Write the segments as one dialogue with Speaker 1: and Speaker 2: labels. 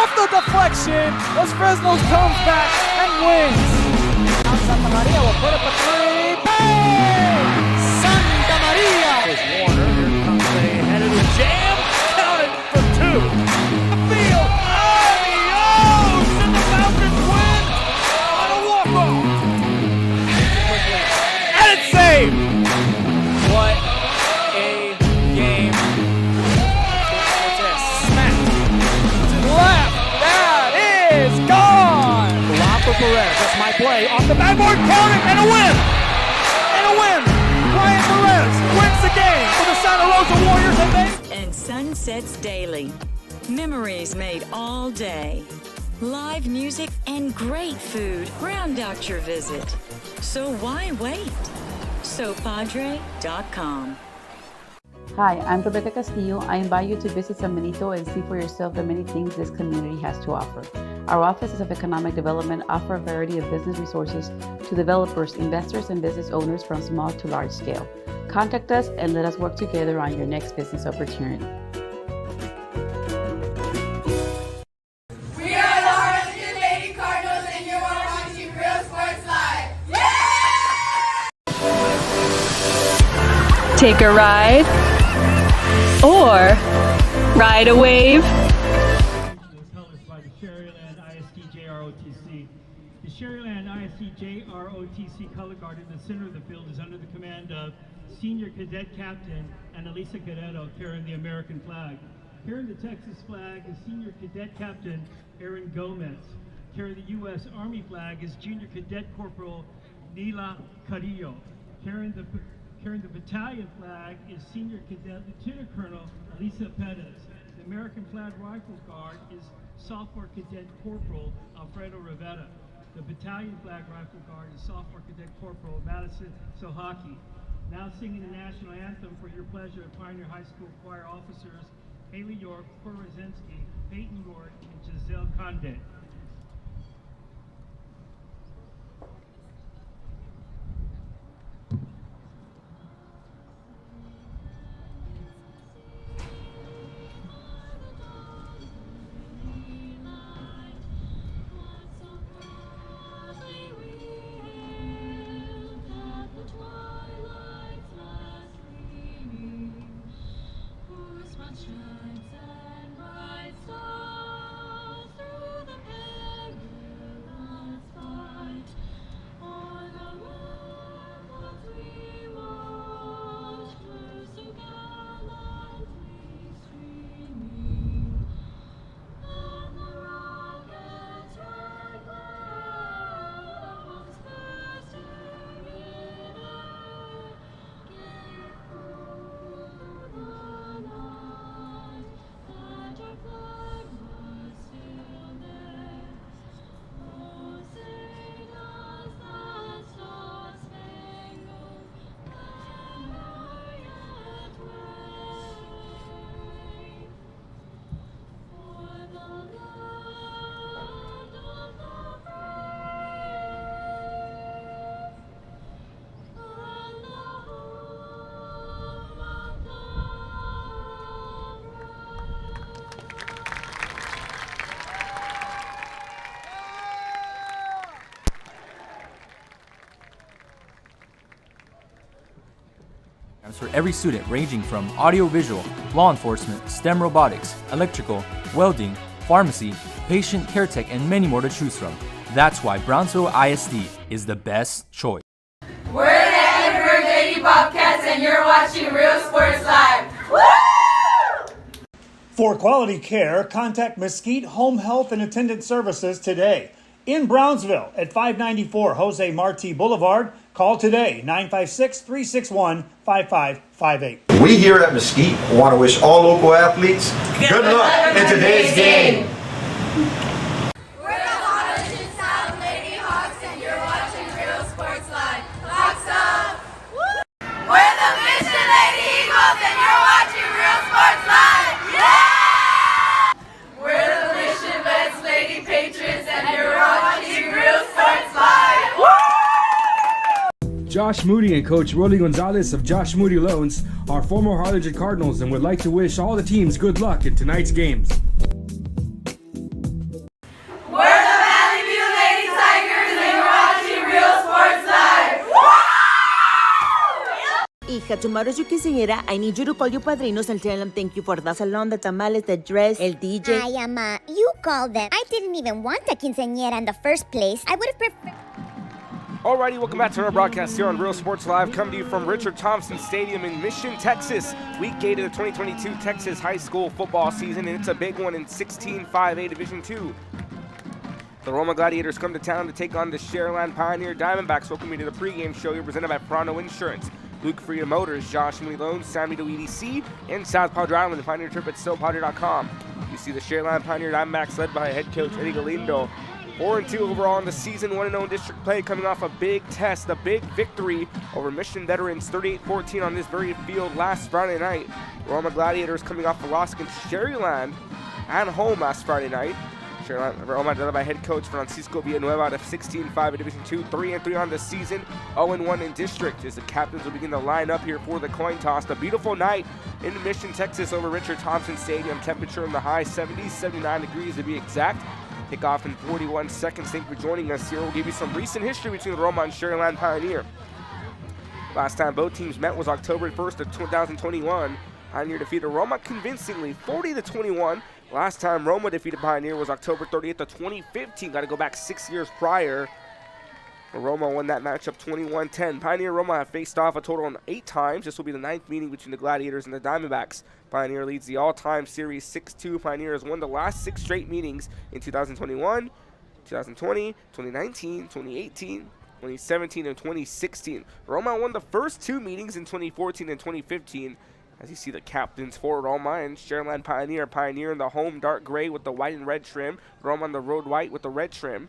Speaker 1: off the deflection. Los Fresnos comes back and wins. Now Santa Maria will put up a three. Bang! Santa Maria!
Speaker 2: Here's Warner. Here comes a headed to jam. Counted for two. Field. Adios! And the Falcons win on a walk-off. And it's saved. What a game. What's this? Smack.
Speaker 1: To the left. That is gone.
Speaker 2: Lob for Perez. That's my play. Off the backboard. Counting and a win. And a win. Ryan Perez wins the game for the Santa Rosa Warriors.
Speaker 3: And Sunsets Daily. Memories made all day. Live music and great food round out your visit. So why wait? SoPadre.com.
Speaker 4: Hi, I'm Rebecca Castillo. I invite you to visit San Benito and see for yourself the many things this community has to offer. Our offices of economic development offer a variety of business resources to developers, investors, and business owners from small to large scale. Contact us and let us work together on your next business opportunity.
Speaker 5: We are the Harlingen Lady Cardinals, and you are watching Real Sports Live. Yeah!
Speaker 6: Take a ride or ride a wave.
Speaker 7: Was held by the Sharyland ISD JROTC. The Sharyland ISD JROTC color guard in the center of the field is under the command of Senior Cadet Captain Annalisa Guerrero, carrying the American flag. Carrying the Texas flag is Senior Cadet Captain Aaron Gomez. Carrying the U.S. Army flag is Junior Cadet Corporal Nila Carrillo. Carrying the battalion flag is Senior Cadet Lieutenant Colonel Elisa Perez. The American Flag Rifle Guard is Sophomore Cadet Corporal Alfredo Rivera. The battalion flag rifle guard is Sophomore Cadet Corporal Madison Sohaki. Now singing the national anthem for your pleasure, Pioneer High School choir officers Haley York, Cora Rosinski, Peyton York, and Giselle Conde.
Speaker 8: For every student, ranging from audiovisual, law enforcement, STEM robotics, electrical, welding, pharmacy, patient care tech, and many more to choose from. That's why Brownsville ISD is the best choice.
Speaker 5: We're the Edinburgh Lady Bobcats, and you're watching Real Sports Live. Woo!
Speaker 9: For quality care, contact Mesquite Home Health and Attendant Services today. In Brownsville at 594 Jose Marti Boulevard. Call today, 956-361-5558.
Speaker 10: We here at Mesquite want to wish all local athletes good luck in today's game.
Speaker 5: We're the Harlingen South Lady Hawks, and you're watching Real Sports Live. Hawks up! We're the Mission Lady Eagles, and you're watching Real Sports Live. Yeah! We're the Mission Vets Lady Patriots, and you're watching Real Sports Live. Woo!
Speaker 11: Josh Moody and Coach Rolly Gonzalez of Josh Moody Loans are former Harlingen Cardinals and would like to wish all the teams good luck in tonight's games.
Speaker 12: hija. Tomorrow is your quinceañera. I need you to call your padrinos and tell them thank you for the salon, the tamales, the dress, el DJ.
Speaker 13: Ay, Ama, you called them. I didn't even want a quinceañera in the first place. I would have preferred...
Speaker 14: Alrighty, welcome back to our broadcast here on Real Sports Live, coming to you from Richard Thompson Stadium in Mission, Texas. Week 8 of the 2022 Texas high school football season, and it's a big one in 16-5A Division II. The Roma Gladiators come to town to take on the Sharyland Pioneer Diamondbacks. Welcome you to the pregame show here presented by Prano Insurance, Luke Freedom Motors, Josh Mooney Loans, Sammy to EDC, and South Padre Island. The Pioneer trip at SoPadre.com. You see the Sharyland Pioneer Diamondbacks led by head coach Eddie Galindo. 4-2 overall in the season, 1-0 in district play, coming off a big test, a big victory over Mission Veterans, 38-14 on this very field last Friday night. Roma Gladiators coming off a loss against Sharyland at home last Friday night. Roma led by head coach Francisco Villanueva out of 16-5 in Division II, 3-3 on the season, 0-1 in district, as the captains will begin to line up here for the coin toss. A beautiful night in Mission, Texas over Richard Thompson Stadium. Temperature in the high 70s, 79 degrees to be exact. Kickoff in 41 seconds. Thank you for joining us here. We'll give you some recent history between Roma and Sharyland Pioneer. Last time both teams met was October 1st of 2021. Pioneer defeated Roma convincingly, 40-21. Last time Roma defeated Pioneer was October 30th of 2015. Got to go back 6 years prior. Roma won that matchup 21-10. Pioneer and Roma have faced off a total of 8 times. This will be the 9th meeting between the Gladiators and the Diamondbacks. Pioneer leads the all-time series 6-2. Pioneer has won the last 6 straight meetings in 2021, 2020, 2019, 2018, 2017, and 2016. Roma won the first 2 meetings in 2014 and 2015. As you see the captains for Roma and Sharyland Pioneer. Pioneer in the home dark gray with the white and red trim. Roma on the road white with the red trim.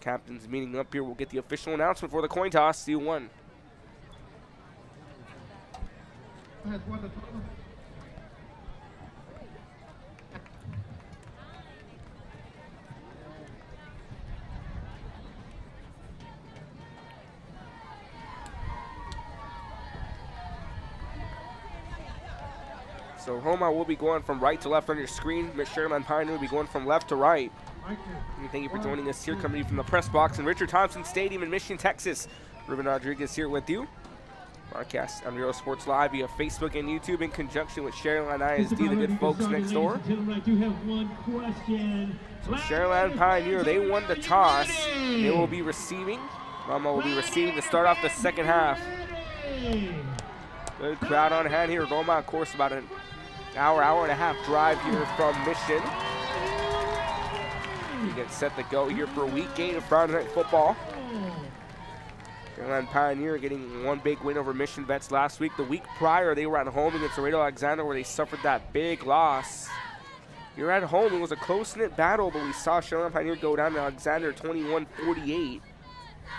Speaker 14: Captains meeting up here. We'll get the official announcement for the coin toss. See you one. So Roma will be going from right to left on your screen. Sharyland Pioneer will be going from left to right. And thank you for joining us here, coming from the press box in Richard Thompson Stadium in Mission, Texas. Ruben Rodriguez here with you. Broadcast on Real Sports Live via Facebook and YouTube in conjunction with Sharyland ISD, the good folks next door.
Speaker 7: I do have one question.
Speaker 14: So Sharyland Pioneer, they won the toss. They will be receiving. Roma will be receiving to start off the second half. Good crowd on hand here. Roma, of course, about an hour and a half drive here from Mission. We get set to go here for week 8 of Friday Night Football. Sharyland Pioneer getting one big win over Mission Vets last week. The week prior, they were at home against Laredo Alexander where they suffered that big loss. Here at home, it was a close-knit battle, but we saw Sharyland Pioneer go down to Alexander 21-48.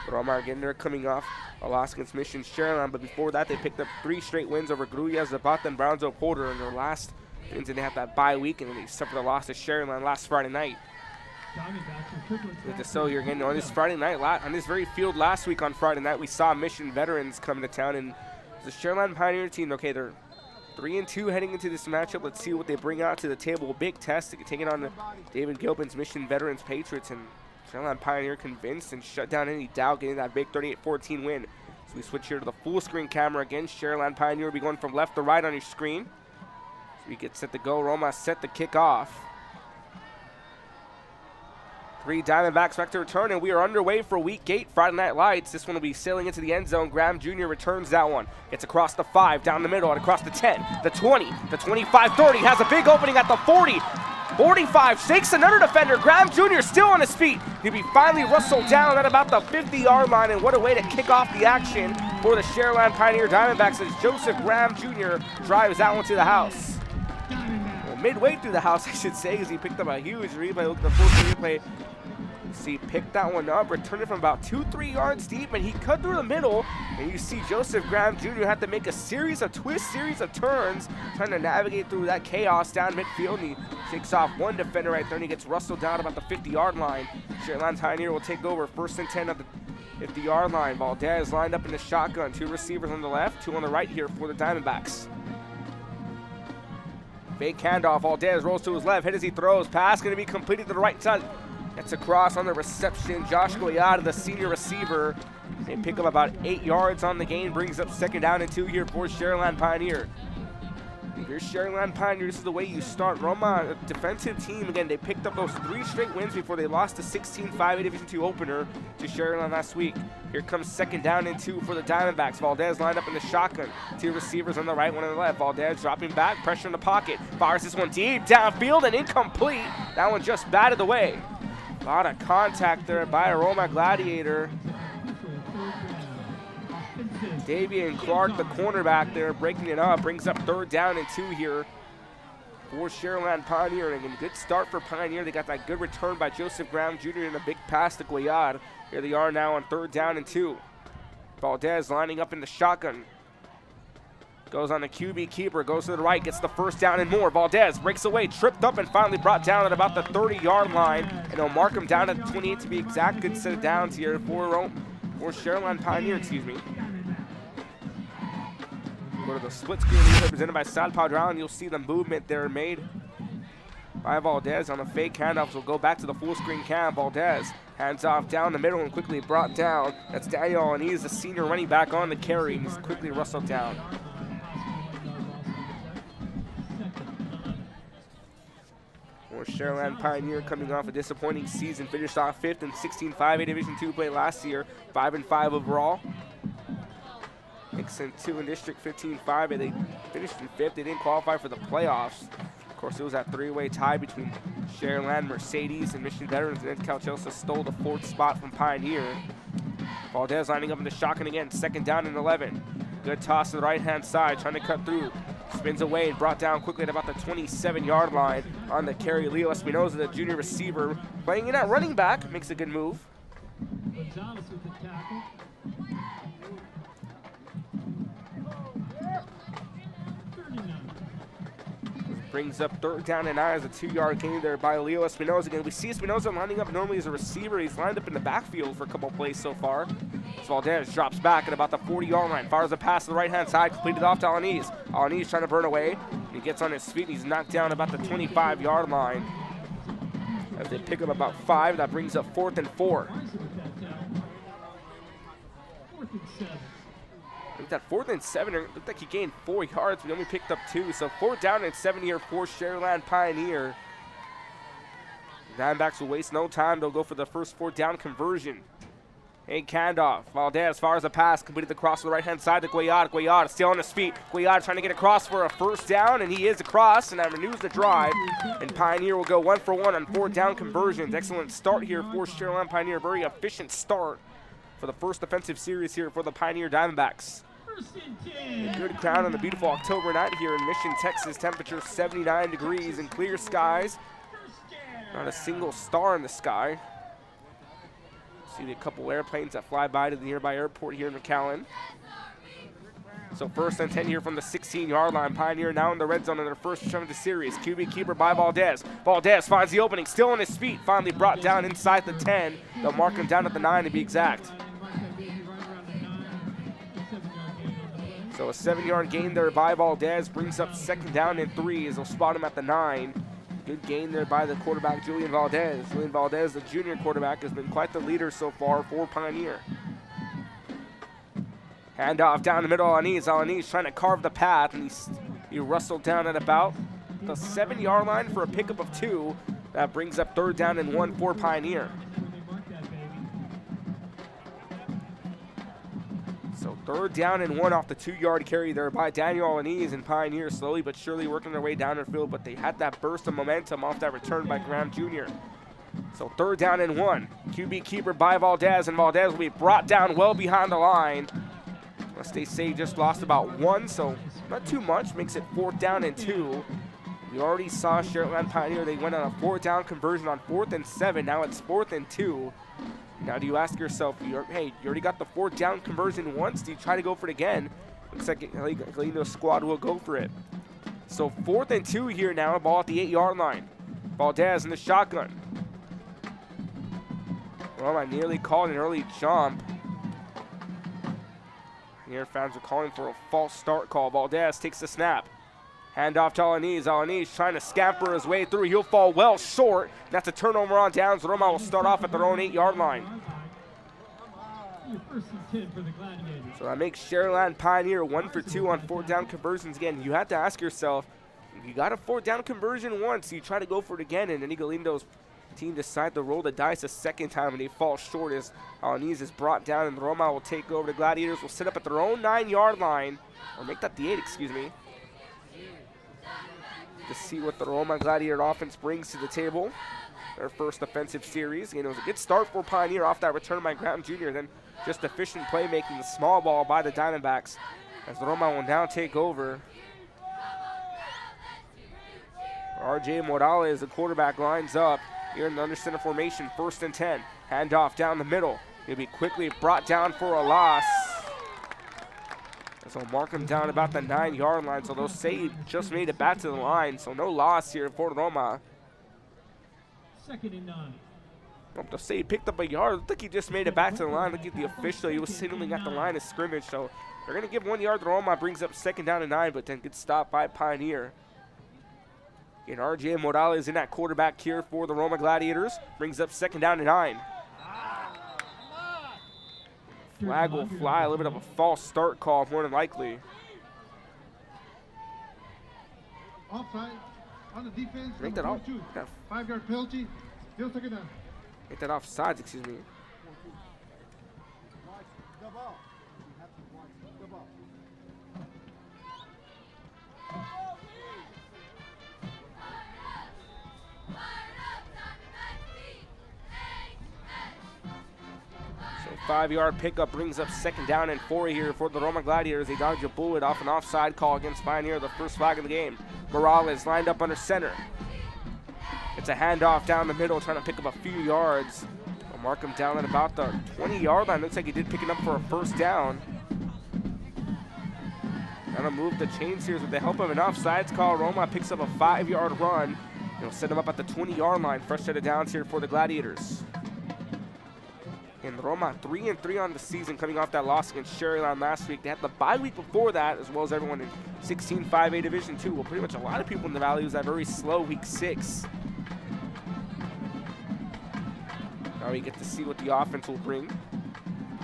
Speaker 14: Roma again, they're coming off a loss against Mission Sharyland, but before that, they picked up 3 straight wins over Grulla, Zapata, and Brownsville Porter in their last wins, and they had that bye week, and then they suffered a loss to Sharyland last Friday night. With the so here again on this Friday night, on this very field last week on Friday night, we saw Mission Veterans come to town, and the Sharyland Pioneer team, okay, they're 3-2 heading into this matchup. Let's see what they bring out to the table. A big test, taking on David Gilpin's Mission Veterans Patriots, and Sharyland Pioneer convinced and shut down any doubt, getting that big 38-14 win. So we switch here to the full screen camera again. Sharyland Pioneer will be going from left to right on your screen. So we get set to go. Roma set to kick off. 3 Diamondbacks back to return, and we are underway for week 8 Friday Night Lights. This one will be sailing into the end zone. Graham Jr. returns that one. Gets across the 5, down the middle, and across the 10, the 20, the 25, 30. Has a big opening at the 40. 45, shakes another defender. Graham Jr. still on his feet. He'll be finally rustled down at about the 50-yard line, and what a way to kick off the action for the Sharyland Pioneer Diamondbacks as Joseph Graham Jr. drives that one to the house. Well, midway through the house, I should say, as he picked up a huge replay. Look at the full replay. See, picked that one up, returned it from about 2-3 yards deep, and he cut through the middle. And you see Joseph Graham Jr. had to make a series of twists, series of turns, trying to navigate through that chaos down midfield. And he shakes off one defender right there, and he gets rustled down about the 50-yard line. Sharyland Pioneer will take over 1st and 10 at the 50-yard line. Valdez lined up in the shotgun. 2 receivers on the left, 2 on the right here for the Diamondbacks. Fake handoff. Valdez rolls to his left, hit as he throws. Pass going to be completed to the right side. That's a cross on the reception. Josh Goyada, the senior receiver. They pick up about 8 yards on the gain, brings up 2nd down and 2 here for Sharyland Pioneer. If you're Sharyland Pioneer, this is the way you start. Roma, a defensive team, again, they picked up those 3 straight wins before they lost the 16-5 Division II opener to Sharyland last week. Here comes 2nd down and 2 for the Diamondbacks. Valdez lined up in the shotgun. 2 receivers on the right, 1 on the left. Valdez dropping back, pressure in the pocket. Fires this one deep downfield and incomplete. That one just batted away. A lot of contact there by a Roma Gladiator. Davian Clark, the cornerback there, breaking it up, brings up 3rd down and 2 here for Sharyland Pioneer. And again, good start for Pioneer. They got that good return by Joseph Graham Jr. and a big pass to Goyard. Here they are now on 3rd down and 2. Valdez lining up in the shotgun. Goes on the QB keeper, goes to the right, gets the 1st down and more. Valdez breaks away, tripped up, and finally brought down at about the 30-yard line. And they'll mark him down at 28 to be exact. Good set of downs here for Sharyland Pioneer, excuse me. Go to the split screen represented by Sad Padron, and you'll see the movement there made by Valdez on a fake handoff. So we'll go back to the full screen cam. Valdez hands off down the middle and quickly brought down. That's Daniel, and he's the senior running back on the carry. He's quickly rustled down. Or Sharyland Pioneer coming off a disappointing season, finished off 5th in 16-5A Division II play last year, 5-5 overall. Nixon 2 in District 15-5, and they finished in 5th. They didn't qualify for the playoffs. Of course, it was that 3-way tie between Sharyland, Mercedes, and Mission Veterans, and then Calchelsea stole the 4th spot from Pioneer. Valdez lining up in the shotgun again, 2nd down and 11. Good toss to the right-hand side, trying to cut through. Spins away and brought down quickly at about the 27-yard line on the carry. Leo Espinoza, the junior receiver, playing in at running back, makes a good move.
Speaker 7: Gonzalez with the tackle.
Speaker 14: Brings up 3rd down and 9 as a 2-yard gain there by Leo Espinoza. Again, we see Espinoza lining up normally as a receiver. He's lined up in the backfield for a couple plays so far. So Valdez drops back at about the 40-yard line. Fires a pass to the right-hand side, completed off to Alanis. Alanis trying to burn away. He gets on his feet, and he's knocked down about the 25-yard line. As they pick up about 5, that brings up 4th and 4. With that 4th and 7, it looked like he gained 4 yards, but he only picked up 2. So 4th down and 7 here for Sharyland Pioneer. Diamondbacks will waste no time. They'll go for the first 4th down conversion. Hey, handoff. Valdez fires a pass, completed the cross to the right-hand side to Goyard. Goyard still on his feet. Goyard trying to get across for a 1st down, and he is across, and that renews the drive. And Pioneer will go 1 for 1 on 4th down conversions. Excellent start here for Sharyland Pioneer. Very efficient start for the first offensive series here for the Pioneer Diamondbacks. A good crowd on the beautiful October night here in Mission, Texas. Temperature 79 degrees and clear skies. Not a single star in the sky. See a couple airplanes that fly by to the nearby airport here in McAllen. So 1st and 10 here from the 16-yard line. Pioneer now in the red zone in their first chunk of the series. QB keeper by Valdez. Valdez finds the opening, still on his feet. Finally brought down inside the 10. They'll mark him down at the 9 to be exact. So a 7-yard gain there by Valdez brings up 2nd down and 3 as they'll spot him at the 9. Good gain there by the quarterback, Julian Valdez. Julian Valdez, the junior quarterback, has been quite the leader so far for Pioneer. Handoff down the middle, Alanis. Alanis trying to carve the path, and he rustled down at about the 7-yard line for a pickup of 2. That brings up 3rd down and 1 for Pioneer. So 3rd down and 1 off the 2-yard carry there by Daniel Alanis, and Pioneer slowly but surely working their way down the field, but they had that burst of momentum off that return by Graham Jr. So 3rd down and 1. QB keeper by Valdez, and Valdez will be brought down well behind the line. Unless they say just lost about 1, so not too much. Makes it 4th down and 2. We already saw Sharyland Pioneer. They went on a 4th down conversion on 4th and 7. Now it's 4th and 2. Now do you ask yourself, hey, you already got the 4th down conversion once. Do you try to go for it again? Looks like Galino's squad will go for it. So 4th and 2 here now. Ball at the 8-yard line. Valdez in the shotgun. Well, I nearly called an early jump. Here fans are calling for a false start call. Valdez takes the snap. Hand off to Alanis. Alanis trying to scamper his way through. He'll fall well short. That's a turnover on downs. Roma will start off at their own 8-yard line. So that makes Sharyland Pioneer 1 for 2 on 4th down conversions. Again, you have to ask yourself, you got a 4th down conversion once, you try to go for it again, and then Galindo's team decide to roll the dice a second time, and they fall short as Alanis is brought down, and Roma will take over. The Gladiators will sit up at their own 9-yard line, or make that the 8, excuse me. To see what the Roma Gladiator offense brings to the table. Their first offensive series. Again, it was a good start for Pioneer off that return by Graham Jr., then just efficient playmaking, the small ball by the Diamondbacks, as the Roma will now take over. RJ Morales, the quarterback, lines up here in the under center formation, 1st and 10. Handoff down the middle. He'll be quickly brought down for a loss. So mark him down about the 9-yard line. So they'll say he just made it back to the line. So no loss here for Roma.
Speaker 7: 2nd and 9.
Speaker 14: They'll say he picked up a yard. Look like he just made it back to the line. Look at the official. He was signaling at the line of scrimmage. So they're going to give 1 yard to Roma. Brings up 2nd down and 9, but then gets stopped by Pioneer. And RJ Morales in that quarterback here for the Roma Gladiators. Brings up 2nd down and 9. Flag will fly. A little bit of a false start call, more than likely.
Speaker 15: Offside on the defense.
Speaker 14: Make that off.
Speaker 15: 5-yard penalty. Still 2nd down.
Speaker 14: Make that offsides, excuse me. So 5-yard pickup brings up 2nd down and 4 here for the Roma Gladiators. They dodge a bullet off an offside call against Pioneer, the first flag of the game. Morales lined up under center. It's a handoff down the middle, trying to pick up a few yards. We'll mark him down at about the 20-yard line. Looks like he did pick it up for a 1st down. Trying to move the chains here with the help of an offsides call. Roma picks up a 5-yard run. He'll set him up at the 20-yard line. Fresh set of downs here for the Gladiators. And Roma 3-3 on the season, coming off that loss against Sharyland last week. They had the bye week before that, as well as everyone in 16-5A Division 2. Well, pretty much a lot of people in the Valley was that very slow week 6. Now we get to see what the offense will bring.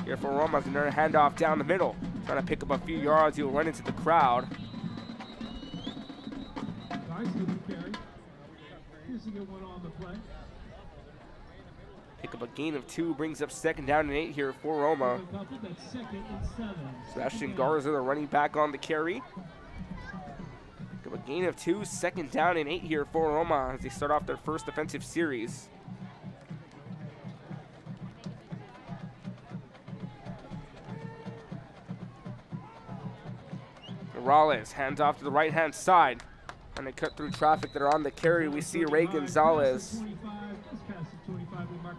Speaker 14: Here for Roma, another handoff down the middle. Trying to pick up a few yards. He'll run into the crowd. Pick up a gain of 2, brings up 2nd down and 8 here for Roma. Sebastian Garza, the running back, on the carry. Pick up a gain of 2, 2nd down and 8 here for Roma as they start off their first offensive series. Morales hands off to the right-hand side. Trying to cut through traffic that are on the carry. We see Ray Gonzalez.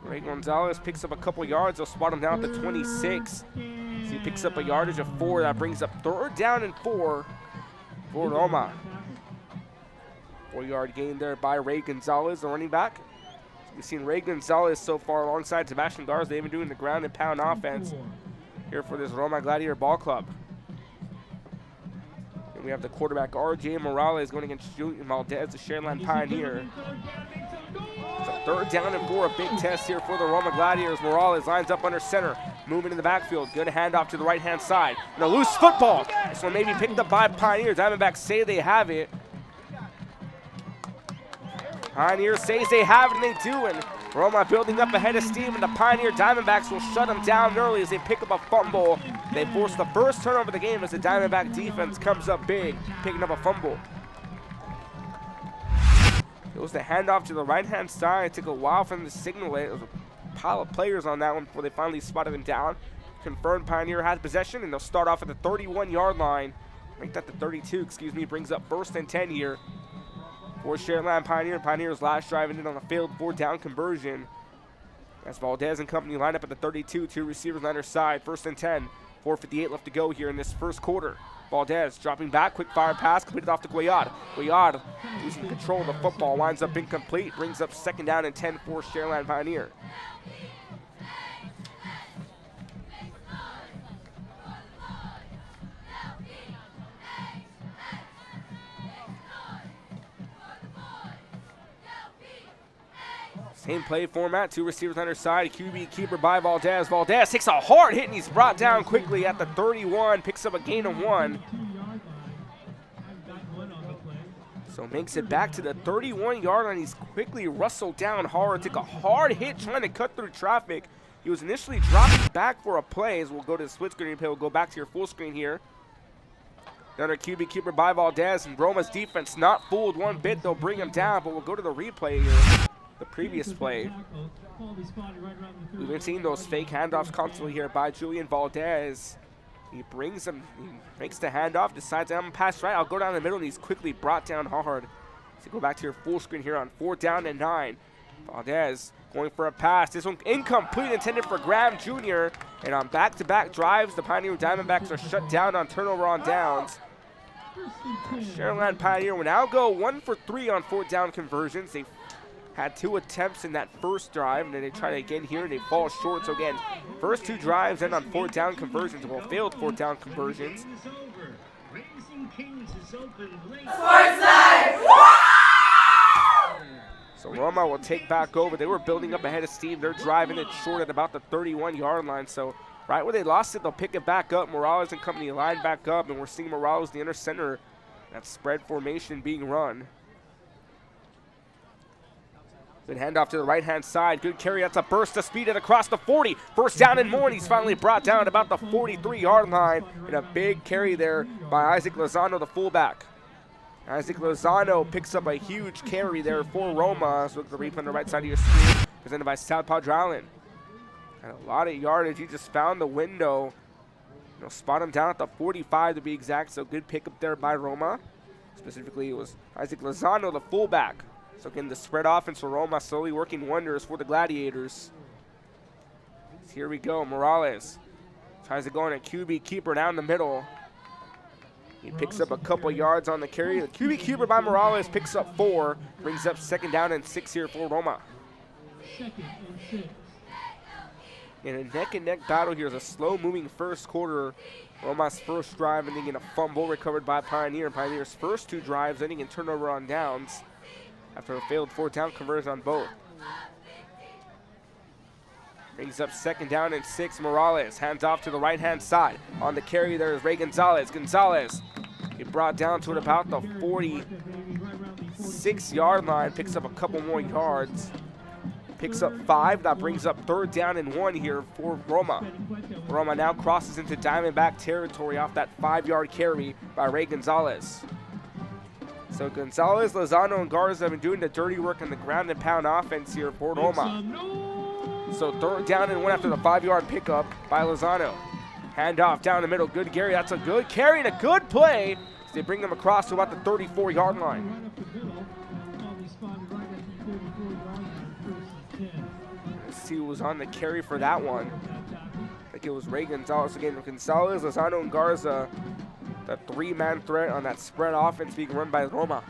Speaker 14: Ray Gonzalez picks up a couple yards. They'll spot him down at the 26. So he picks up a yardage of 4. That brings up 3rd down and 4 for Roma. 4-yard gain there by Ray Gonzalez, the running back. So we've seen Ray Gonzalez so far alongside Sebastian Garza. They've been doing the ground and pound offense here for this Roma Gladiator ball club. We have the quarterback, RJ Morales, going against Julian Valdez, the Sharyland Pioneer. It's a 3rd down and 4, a big test here for the Roma Gladiators. Morales lines up under center, moving in the backfield. Good handoff to the right-hand side. And a loose football. This one may be picked up by Pioneers. Diamondbacks say they have it. Pioneers says they have it, and they do. And Roma building up ahead of steam, and the Pioneer Diamondbacks will shut them down early as they pick up a fumble. They force the first turnover of the game as the Diamondback defense comes up big, picking up a fumble. It was the handoff to the right-hand side. It took a while for them to signal it. There was a pile of players on that one before they finally spotted him down. Confirmed Pioneer has possession, and they'll start off at the 31-yard line. Make that the 32, excuse me, brings up 1st and 10 here for Sharyland Pioneer. Pioneers last driving in on a failed 4th-down conversion. As Valdez and company line up at the 32, 2 receivers on their side. 1st and 10, 4:58 left to go here in this first quarter. Valdez dropping back, quick fire pass, completed off to Guayard. Guayard losing control of the football, winds up incomplete, brings up 2nd down and 10 for Sharyland Pioneer. Same play format, 2 receivers on their side, QB keeper by Valdez. Valdez takes a hard hit and he's brought down quickly at the 31, picks up a gain of 1. So makes it back to the 31-yard line. He's quickly rustled down hard, took a hard hit trying to cut through traffic. He was initially dropping back for a play. As we'll go to the split screen replay. We'll go back to your full screen here. Another QB keeper by Valdez, and Roma's defense not fooled one bit. They'll bring him down, but we'll go to the replay here. The previous play. We've been seeing those fake handoffs constantly here by Julian Valdez. He brings him, he makes the handoff, decides I'm going to pass right. I'll go down the middle, and he's quickly brought down hard. So go back to your full screen here on 4th down and 9. Valdez going for a pass. This one incomplete, intended for Graham Jr. And on back-to-back drives, the Pioneer Diamondbacks are shut down on turnover on downs. Sharyland Pioneer will now go 1 for 3 on 4th down conversions. They had 2 attempts in that first drive, and then they try it again here, and they fall short. So again, first 2 drives end on 4th down conversions. Well, failed 4th down conversions.
Speaker 5: Sports Live!
Speaker 14: So Roma will take back over. They were building up ahead of steam. They're driving it short at about the 31-yard line. So right where they lost it, they'll pick it back up. Morales and company line back up, and we're seeing Morales, the inner center, that spread formation being run. Good handoff to the right-hand side. Good carry. That's a burst of speed and across the 40. First down and more, and he's finally brought down at about the 43-yard line. And a big carry there by Isaac Lozano, the fullback. Isaac Lozano picks up a huge carry there for Roma. So look at the replay on the right side of your screen, presented by Southpaw Sharyland. And a lot of yardage. He just found the window. Spot him down at the 45 to be exact. So good pickup there by Roma. Specifically, it was Isaac Lozano, the fullback. So again, the spread offense for Roma slowly working wonders for the Gladiators. So here we go. Morales tries to go on a QB keeper down the middle. He picks up a couple yards on the carry. The QB keeper by Morales picks up 4. Brings up 2nd down and 6 here for Roma. In a neck-and-neck battle here, is a slow-moving first quarter. Roma's first drive ending in a fumble recovered by Pioneer. Pioneer's first 2 drives ending in turnover on downs after a failed 4th down conversion on both. Brings up 2nd down and 6. Morales hands off to the right-hand side. On the carry there is Ray Gonzalez. Gonzalez, he brought down to about the 46-yard line. Picks up a couple more yards. Picks up 5. That brings up 3rd down and 1 here for Roma. Roma now crosses into Diamondback territory off that 5-yard carry by Ray Gonzalez. So Gonzalez, Lozano, and Garza have been doing the dirty work on the ground and pound offense here for Roma. So 3rd down and 1 after the 5-yard pickup by Lozano. Handoff down the middle. Good carry. That's a good carry and a good play. They bring them across to about the 34-yard line. Let's see who was on the carry for that one. I think it was Ray Gonzalez again. Gonzalez, Lozano, and Garza. The 3-man threat on that spread offense being run by Roma.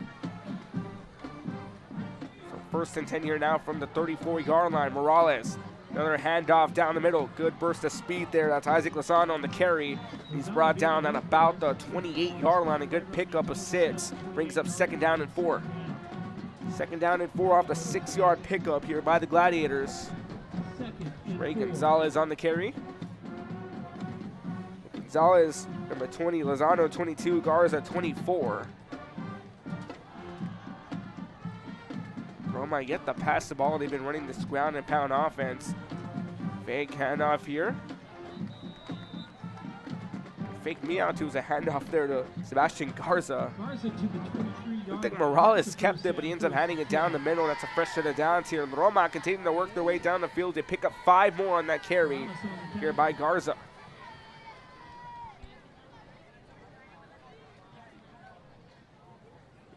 Speaker 14: So 1st and 10 here now from the 34-yard line. Morales, another handoff down the middle. Good burst of speed there. That's Isaac Lozano on the carry. He's brought down at about the 28-yard line. A good pickup of 6. Brings up 2nd down and 4. 2nd down and 4 off the 6-yard pickup here by the Gladiators. Ray Gonzalez on the carry. Gonzalez, number 20, Lozano, 22, Garza, 24. Roma yet to pass the ball. They've been running this ground and pound offense. Fake handoff here. Fake me out to was a handoff there to Sebastian Garza. Looked like Morales kept it, but he ends up handing it down the middle. That's a fresh set of downs here. And Roma continuing to work their way down the field. They pick up 5 more on that carry here by Garza.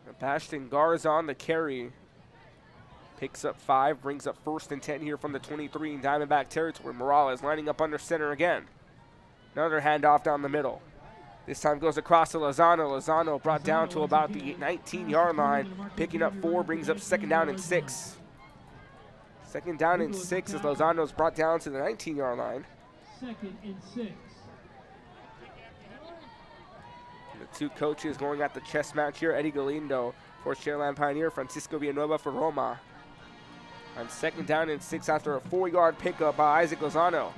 Speaker 14: Sebastian Garza on the carry. Picks up 5, brings up 1st and 10 here from the 23 in Diamondback territory. Morales lining up under center again. Another handoff down the middle. This time goes across to Lozano. Lozano brought down to about the 19-yard line. Picking up 4, brings up 2nd down and 6. 2nd down and 6 as Lozano's brought down to the 19-yard line.
Speaker 7: 2nd and 6.
Speaker 14: The 2 coaches going at the chess match here. Eddie Galindo for Sharyland Pioneer. Francisco Villanueva for Roma. On 2nd down and 6 after a 4-yard pickup by Isaac Lozano.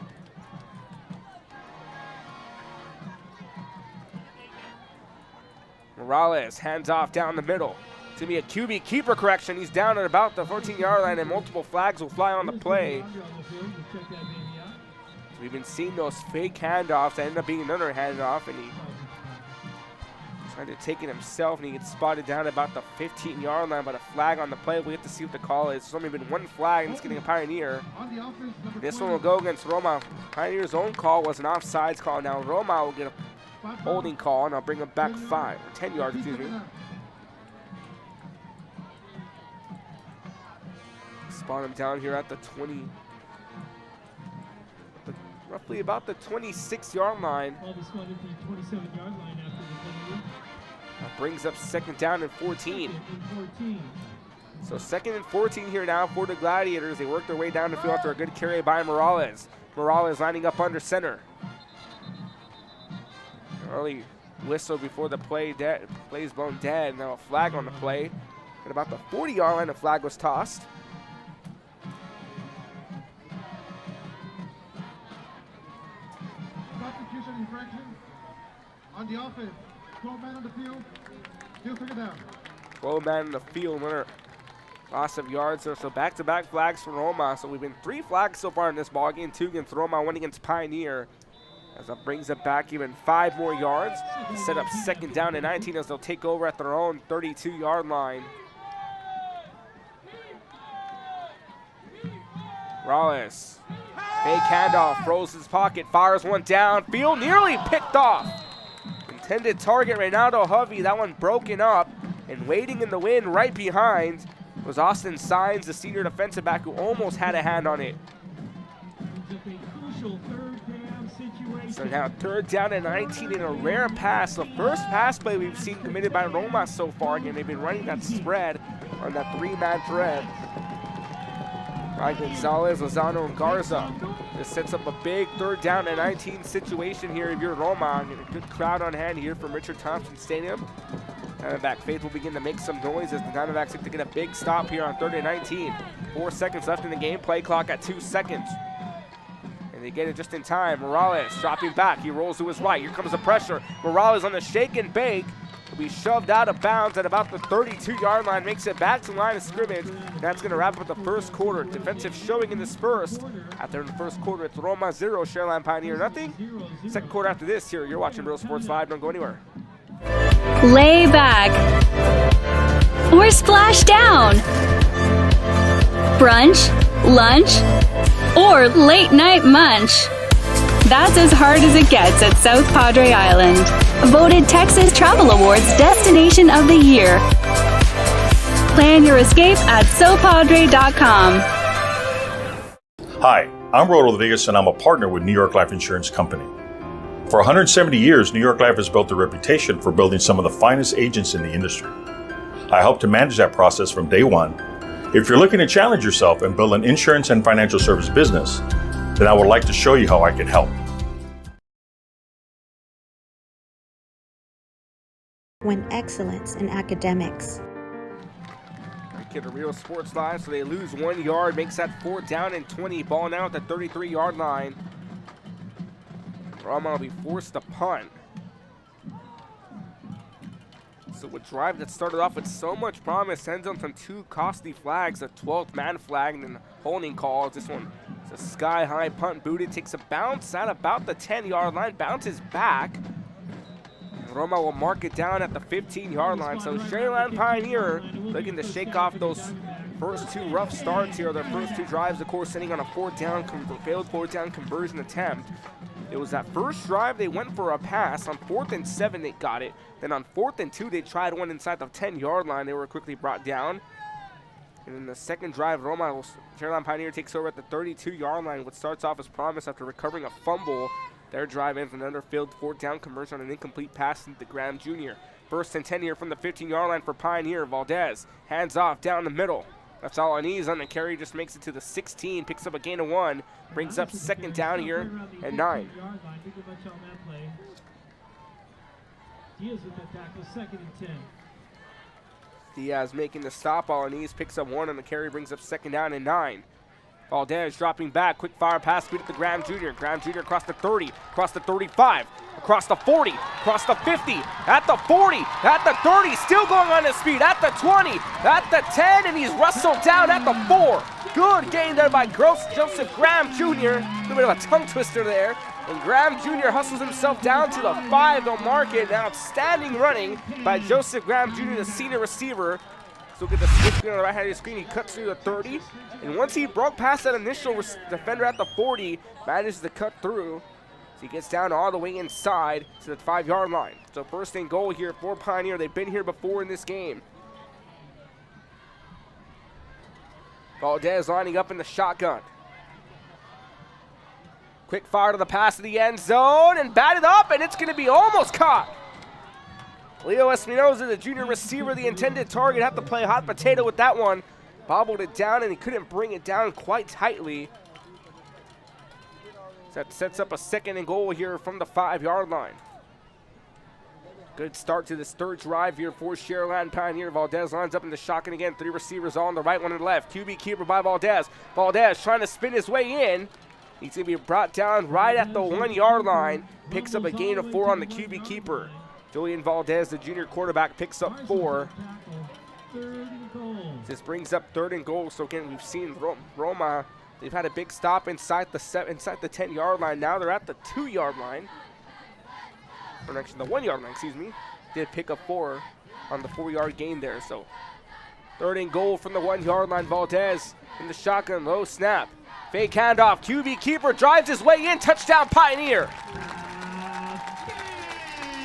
Speaker 14: Morales hands off down the middle. It's going to be a QB keeper correction. He's down at about the 14-yard line, and multiple flags will fly on the play. We've been seeing those fake handoffs that end up being another handoff, and he tried to take it himself, and he gets spotted down at about the 15-yard line by the flag on the play. We have to see what the call is. There's only been one flag, and it's getting a Pioneer. This one will go against Roma. Pioneer's own call was an offsides call. Now Roma will get a holding call, and I'll bring him back 10 yards, excuse me. Spot him down here at the 20, roughly about the 26-yard line. That brings up 2nd down and 14. So 2nd and 14 here now for the Gladiators. They work their way down the field after a good carry by Morales. Morales lining up under center. Early whistle before the play's blown dead. Now a flag on the play. At about the 40-yard line, a flag was tossed.
Speaker 15: Substitution infraction on the offense. 12 men on the field. Still 2nd down.
Speaker 14: 12 man in the field, winner. Loss of yards. So back-to-back flags for Roma. So we've been 3 flags so far in this ball game. 2 against Roma, 1 against Pioneer. As that brings it back even 5 more yards. Set up 2nd down and 19 as they'll take over at their own 32-yard line. Morales. Fake handoff, throws his pocket, fires one downfield, nearly picked off. Intended target, Reynaldo Hovey. That one broken up, and waiting in the wind right behind was Austin Sines, the senior defensive back, who almost had a hand on it. So now 3rd down and 19 in a rare pass. The first pass play we've seen committed by Roma so far. Again, they've been running that spread on that 3-man thread. By Gonzalez, Lozano, and Garza. This sets up a big 3rd down and 19 situation here if you're Roma. And a good crowd on hand here from Richard Thompson Stadium. Diamondback Faith will begin to make some noise as the Diamondbacks look to get a big stop here on 3rd and 19. 4 seconds left in the game, play clock at 2 seconds. And they get it just in time. Morales dropping back, he rolls to his right. Here comes the pressure. Morales on the shake and bake. Will be shoved out of bounds at about the 32-yard line, makes it back to the line of scrimmage. That's going to wrap up the first quarter. Defensive showing in this first. After the first quarter, it's Roma 0, Sharyland Pioneer nothing. Second quarter after this here. You're watching Real Sports Live. Don't go anywhere.
Speaker 6: Lay back or splash down. Brunch, lunch, or late night munch. That's as hard as it gets at South Padre Island. Voted Texas Travel Awards Destination of the Year. Plan your escape at sopadre.com.
Speaker 16: Hi, I'm Rodo Rodriguez and I'm a partner with New York Life Insurance Company. For 170 years, New York Life has built a reputation for building some of the finest agents in the industry. I help to manage that process from day one. If you're looking to challenge yourself and build an insurance and financial service business, then I would like to show you how I can help.
Speaker 17: When excellence in academics.
Speaker 14: Get a Real Sports Live, so they lose 1 yard, makes that 4th down and 20. Ball now at the 33-yard line. Roma will be forced to punt. So a drive that started off with so much promise ends on some 2 costly flags, a 12th man flag and then holding calls. This one is a sky-high punt booted, takes a bounce at about the 10-yard line, bounces back. And Roma will mark it down at the 15-yard line. So Sharyland Pioneer looking to shake off those first 2 rough starts here. Their first 2 drives, of course, sitting on a failed 4th down conversion attempt. It was that first drive they went for a pass. On 4th and 7 they got it. Then on 4th and 2 they tried one inside the 10-yard line. They were quickly brought down. And in the second drive, Sharyland Pioneer takes over at the 32-yard line, which starts off as promise after recovering a fumble. Their drive ends with another failed 4th down conversion on an incomplete pass into Graham Jr. 1st and 10 here from the 15-yard line for Pioneer. Valdez hands off down the middle. That's all on knees on the carry, just makes it to the 16, picks up a gain of 1, brings up 2nd down here and 9. Diaz making the stop on knees, picks up 1 on the carry, brings up 2nd down and 9. Valdez dropping back, quick fire pass, speed to Graham Jr. Graham Jr. across the 30, across the 35, across the 40, across the 50, at the 40, at the 30, still going on his speed, at the 20, at the 10, and he's wrestled down at the 4. Good gain there by Joseph Graham Jr. A little bit of a tongue twister there. And Graham Jr. hustles himself down to the 5. They'll mark it. An outstanding running by Joseph Graham Jr., the senior receiver. So get the switch screen on the right hand of the screen. He cuts through the 30. And once he broke past that initial defender at the 40, manages to cut through. So he gets down all the way inside to the 5-yard line. So 1st and goal here for Pioneer. They've been here before in this game. Valdez lining up in the shotgun. Quick fire to the pass to the end zone and batted up, and it's going to be almost caught. Leo Espinoza, the junior receiver, the intended target, had to play hot potato with that one. Bobbled it down, and he couldn't bring it down quite tightly. So that sets up a 2nd and goal here from the 5-yard line. Good start to this 3rd drive here for Sharyland Pioneer. Valdez lines up in the shotgun again. 3 receivers on the right, 1 on the left. QB keeper by Valdez. Valdez trying to spin his way in. He's going to be brought down right at the 1-yard line. Picks up a gain of 4 on the QB keeper. Julian Valdez, the junior quarterback, picks up 4. This brings up 3rd and goal. So again, we've seen Roma. They've had a big stop inside the 10-yard line. Now they're at the 2-yard line. Or actually the 1-yard line, excuse me. Did pick up 4 on the 4-yard gain there. So 3rd and goal from the 1-yard line. Valdez in the shotgun, low snap. Fake handoff, QB keeper drives his way in, touchdown Pioneer.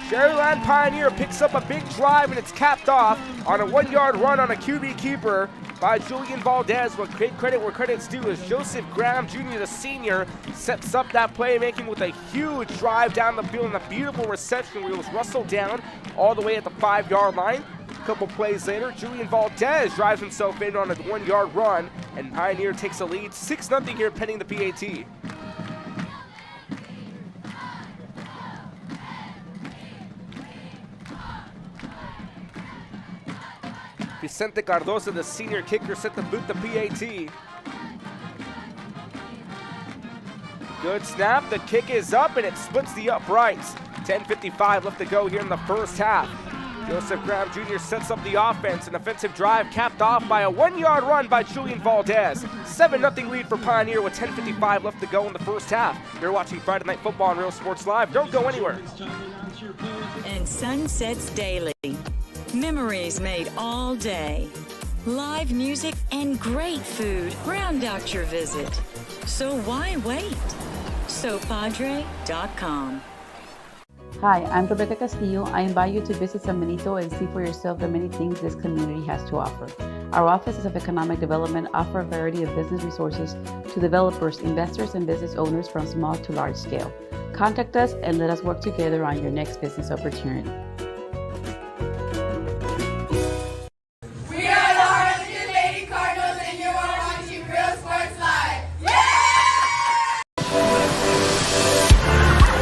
Speaker 14: Sharyland Pioneer picks up a big drive and it's capped off on a 1-yard run on a QB keeper by Julian Valdez. But great credit where credit's due as Joseph Graham Jr., the senior, sets up that playmaking with a huge drive down the field and a beautiful reception where he was wrestled down all the way at the 5-yard line. A couple plays later, Julian Valdez drives himself in on a 1-yard run, and Pioneer takes a lead, 6-0 here pending the PAT. Vicente Cardoso, the senior kicker, set to boot the PAT. Good snap, the kick is up, and it splits the uprights. 10:55 left to go here in the 1st half. Joseph Graham Jr. sets up the offense. An offensive drive capped off by a 1-yard run by Julian Valdez. 7-0 lead for Pioneer with 10:55 left to go in the 1st half. You're watching Friday Night Football on Real Sports Live. Don't go anywhere.
Speaker 3: And Sunsets Daily. Memories made all day. Live music and great food round out your visit. So why wait? SoPadre.com.
Speaker 4: Hi, I'm Rebecca Castillo. I invite you to visit San Benito and see for yourself the many things this community has to offer. Our offices of economic development offer a variety of business resources to developers, investors, and business owners from small to large scale. Contact us and let us work together on your next business opportunity.
Speaker 5: We are the Harlingen Lady Cardinals, and you are watching Real Sports Live.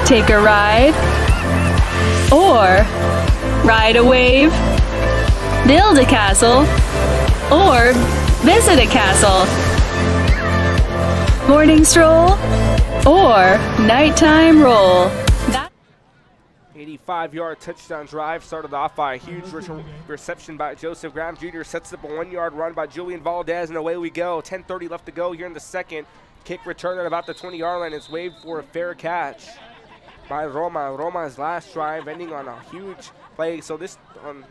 Speaker 6: Take a ride or ride a wave, build a castle or visit a castle, morning stroll or nighttime roll.
Speaker 14: 85-yard touchdown drive started off by a huge reception by Joseph Graham Jr. Sets up a 1-yard run by Julian Valdez, and away we go. 10:30 left to go here in the 2nd. Kick return at about the 20-yard line is waved for a fair catch by Roma. Roma's last drive ending on a huge play. So this,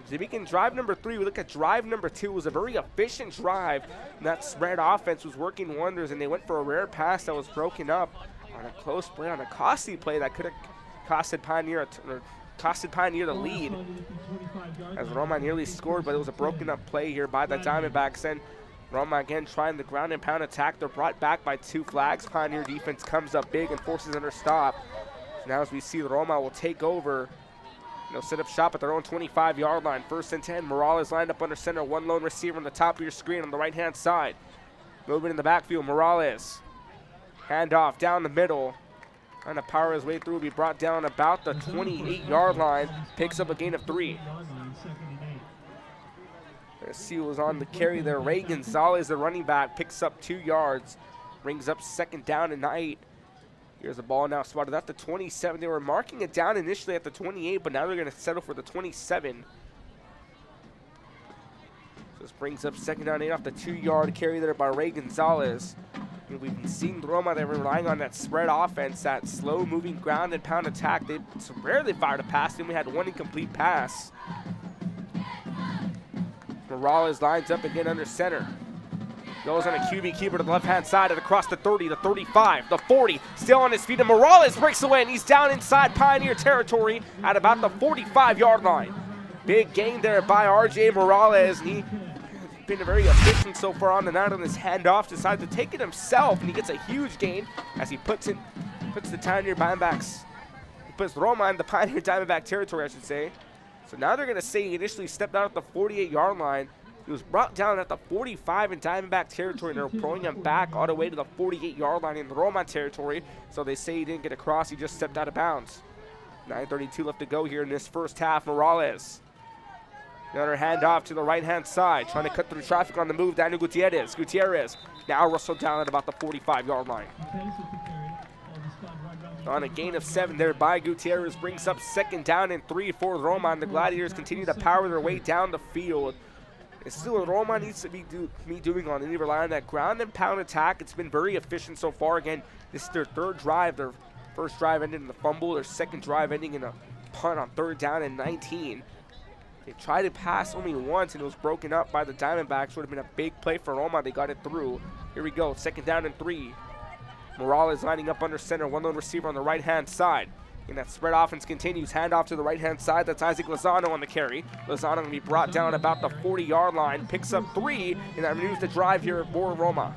Speaker 14: speaking drive number 3, we look at drive number 2. It was a very efficient drive. And that spread offense was working wonders, and they went for a rare pass that was broken up on a close play, on a costly play that could have costed Pioneer the lead, as Roma nearly scored, but it was a broken up play here by the Diamondbacks. And Roma again trying the ground and pound attack. They're brought back by 2 flags. Pioneer defense comes up big and forces another stop. So now as we see, Roma will take over. They'll set up shop at their own 25-yard line. 1st and 10. Morales lined up under center. 1 lone receiver on the top of your screen on the right-hand side. Moving in the backfield, Morales. Handoff down the middle. Trying to power his way through, be brought down about the 28-yard line. Picks up a gain of 3. See who was on the carry there. Ray Gonzalez, the running back, picks up 2 yards, brings up 2nd down and 8. Here's the ball now spotted at the 27. They were marking it down initially at the 28, but now they're going to settle for the 27. So this brings up 2nd down 8 off the 2-yard carry there by Ray Gonzalez. And we've been seeing Roma, they're relying on that spread offense, that slow-moving ground and pound attack. They rarely fired a pass, then we had 1 incomplete pass. Morales lines up again under center. Goes on a QB keeper to the left-hand side and across the 30, the 35, the 40. Still on his feet, and Morales breaks away, and he's down inside Pioneer territory at about the 45-yard line. Big gain there by R.J. Morales, and he's been very efficient so far on the night on this handoff. Decides to take it himself, and he gets a huge gain as he puts the Pioneer Diamondbacks. He puts Roma in the Pioneer Diamondback territory, I should say. So now they're going to say he initially stepped out at the 48-yard line. He was brought down at the 45 in Diamondback territory, and they're throwing him back all the way to the 48-yard line in the Roma territory. So they say he didn't get across, he just stepped out of bounds. 9:32 left to go here in this first half. Morales. Another handoff to the right-hand side, trying to cut through traffic on the move. Daniel Gutierrez. Gutierrez now wrestled down at about the 45-yard line. On a gain of 7 there by Gutierrez, brings up 2nd down and 3 for Roma, and the Gladiators continue to power their way down the field. It's still what Roma needs to be doing on. They need to rely on that ground and pound attack. It's been very efficient so far. Again, this is their 3rd drive. Their first drive ended in a fumble. Their 2nd drive ending in a punt on 3rd down and 19. They tried to pass only once, and it was broken up by the Diamondbacks. Would have been a big play for Roma. They got it through. Here we go, 2nd down and 3. Morales lining up under center, 1 lone receiver on the right-hand side. And that spread offense continues. Handoff to the right-hand side. That's Isaac Lozano on the carry. Lozano going to be brought down about the 40-yard line. Picks up 3, and that renews the drive here for Roma.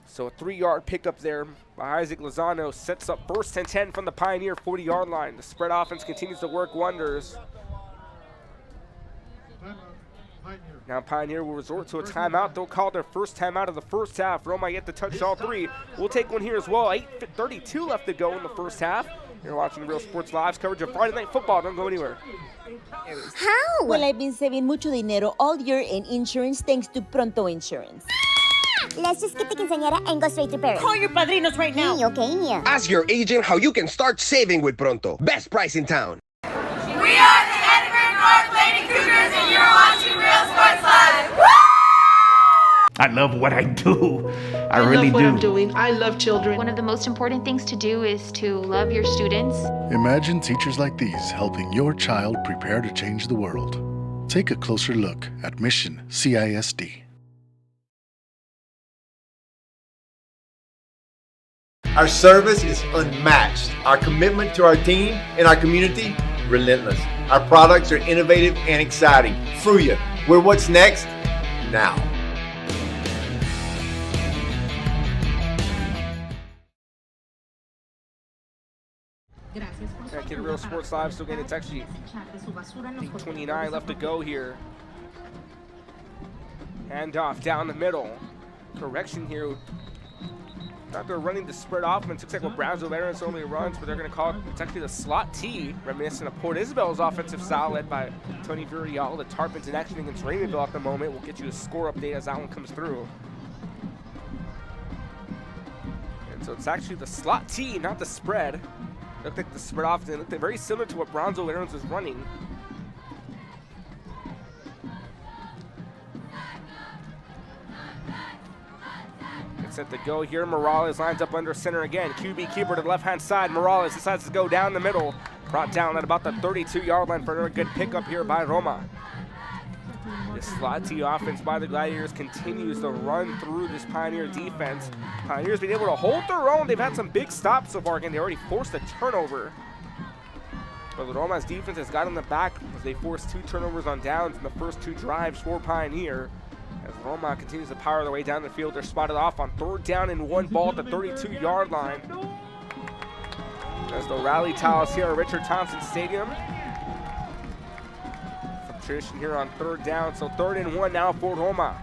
Speaker 14: So a 3-yard pickup there by Isaac Lozano sets up 1st and 10 from the Pioneer 40-yard line. The spread offense continues to work wonders. Now Pioneer will resort to a timeout. They'll call their first timeout of the first half. Roma yet to touch all 3. We'll take one here as well. 8:32 left to go in the first half. You're watching Real Sports Live's coverage of Friday Night Football. Don't go anywhere.
Speaker 12: How? Well, I've been saving mucho dinero all year in insurance thanks to Pronto Insurance.
Speaker 13: Let's just get the quinceañera and go straight to Paris.
Speaker 12: Call your padrinos right now.
Speaker 13: Okay.
Speaker 18: Ask your agent how you can start saving with Pronto. Best price in town.
Speaker 5: We are the Edinburgh North Lady Cougars, and you're watching Real Sports Live. Woo!
Speaker 19: I love what I do. I really
Speaker 20: love what
Speaker 19: do.
Speaker 20: I'm doing. I love children.
Speaker 21: One of the most important things to do is to love your students.
Speaker 22: Imagine teachers like these helping your child prepare to change the world. Take a closer look at Mission CISD.
Speaker 10: Our service is unmatched. Our commitment to our team and our community, relentless. Our products are innovative and exciting. Fruya, we're what's next now.
Speaker 14: Back to Real Sports Live, still getting it's actually 8:29 left to go here. Handoff down the middle. Correction here. Not they're running the spread offense. Looks like what Brownsville veterans only runs, but they're going to call it, it's actually the slot T, reminiscent of Port Isabel's offensive style led by Tony Furial. The Tarpons in action against Raymondville at the moment. We'll get you a score update as that one comes through. And so it's actually the slot T, not the spread. Looked like the spread offense. It looked very similar to what Brownsville veterans was running. Set to go here. Morales lines up under center again. QB keeper to the left-hand side. Morales decides to go down the middle. Brought down at about the 32-yard line for another good pickup here by Roma. This slot T offense by the Gladiators continues to run through this Pioneer defense. Pioneers been able to hold their own. They've had some big stops so far. Again, they already forced a turnover. But the Roma's defense has got in the back as they forced 2 turnovers on downs in the first 2 drives for Pioneer. As Roma continues to power their way down the field, they're spotted off on 3rd down and 1 ball at the 32-yard line. As the rally towels here at Richard Thompson Stadium. Some tradition here on 3rd down, so 3rd and 1 now for Roma.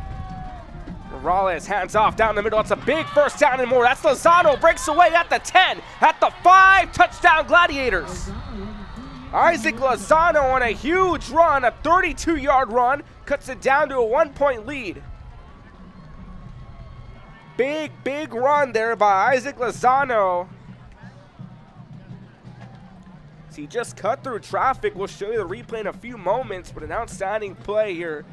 Speaker 14: Morales hands off down the middle. It's a big first down and more. That's Lozano, breaks away at the 10, at the 5, touchdown Gladiators. Isaac Lozano on a huge run, a 32-yard run, cuts it down to a 1-point lead. Big run there by Isaac Lozano. He just cut through traffic. We'll show you the replay in a few moments, but an outstanding play here.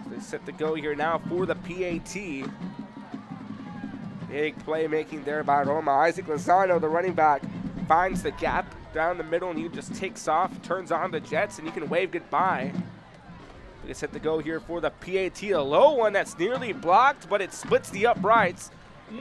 Speaker 14: They set to go here now for the PAT. Big play making there by Roma. Isaac Lozano, the running back, finds the gap down the middle, and he just takes off, turns on the Jets, and you can wave goodbye. They set to go here for the PAT. A low one that's nearly blocked, but it splits the uprights.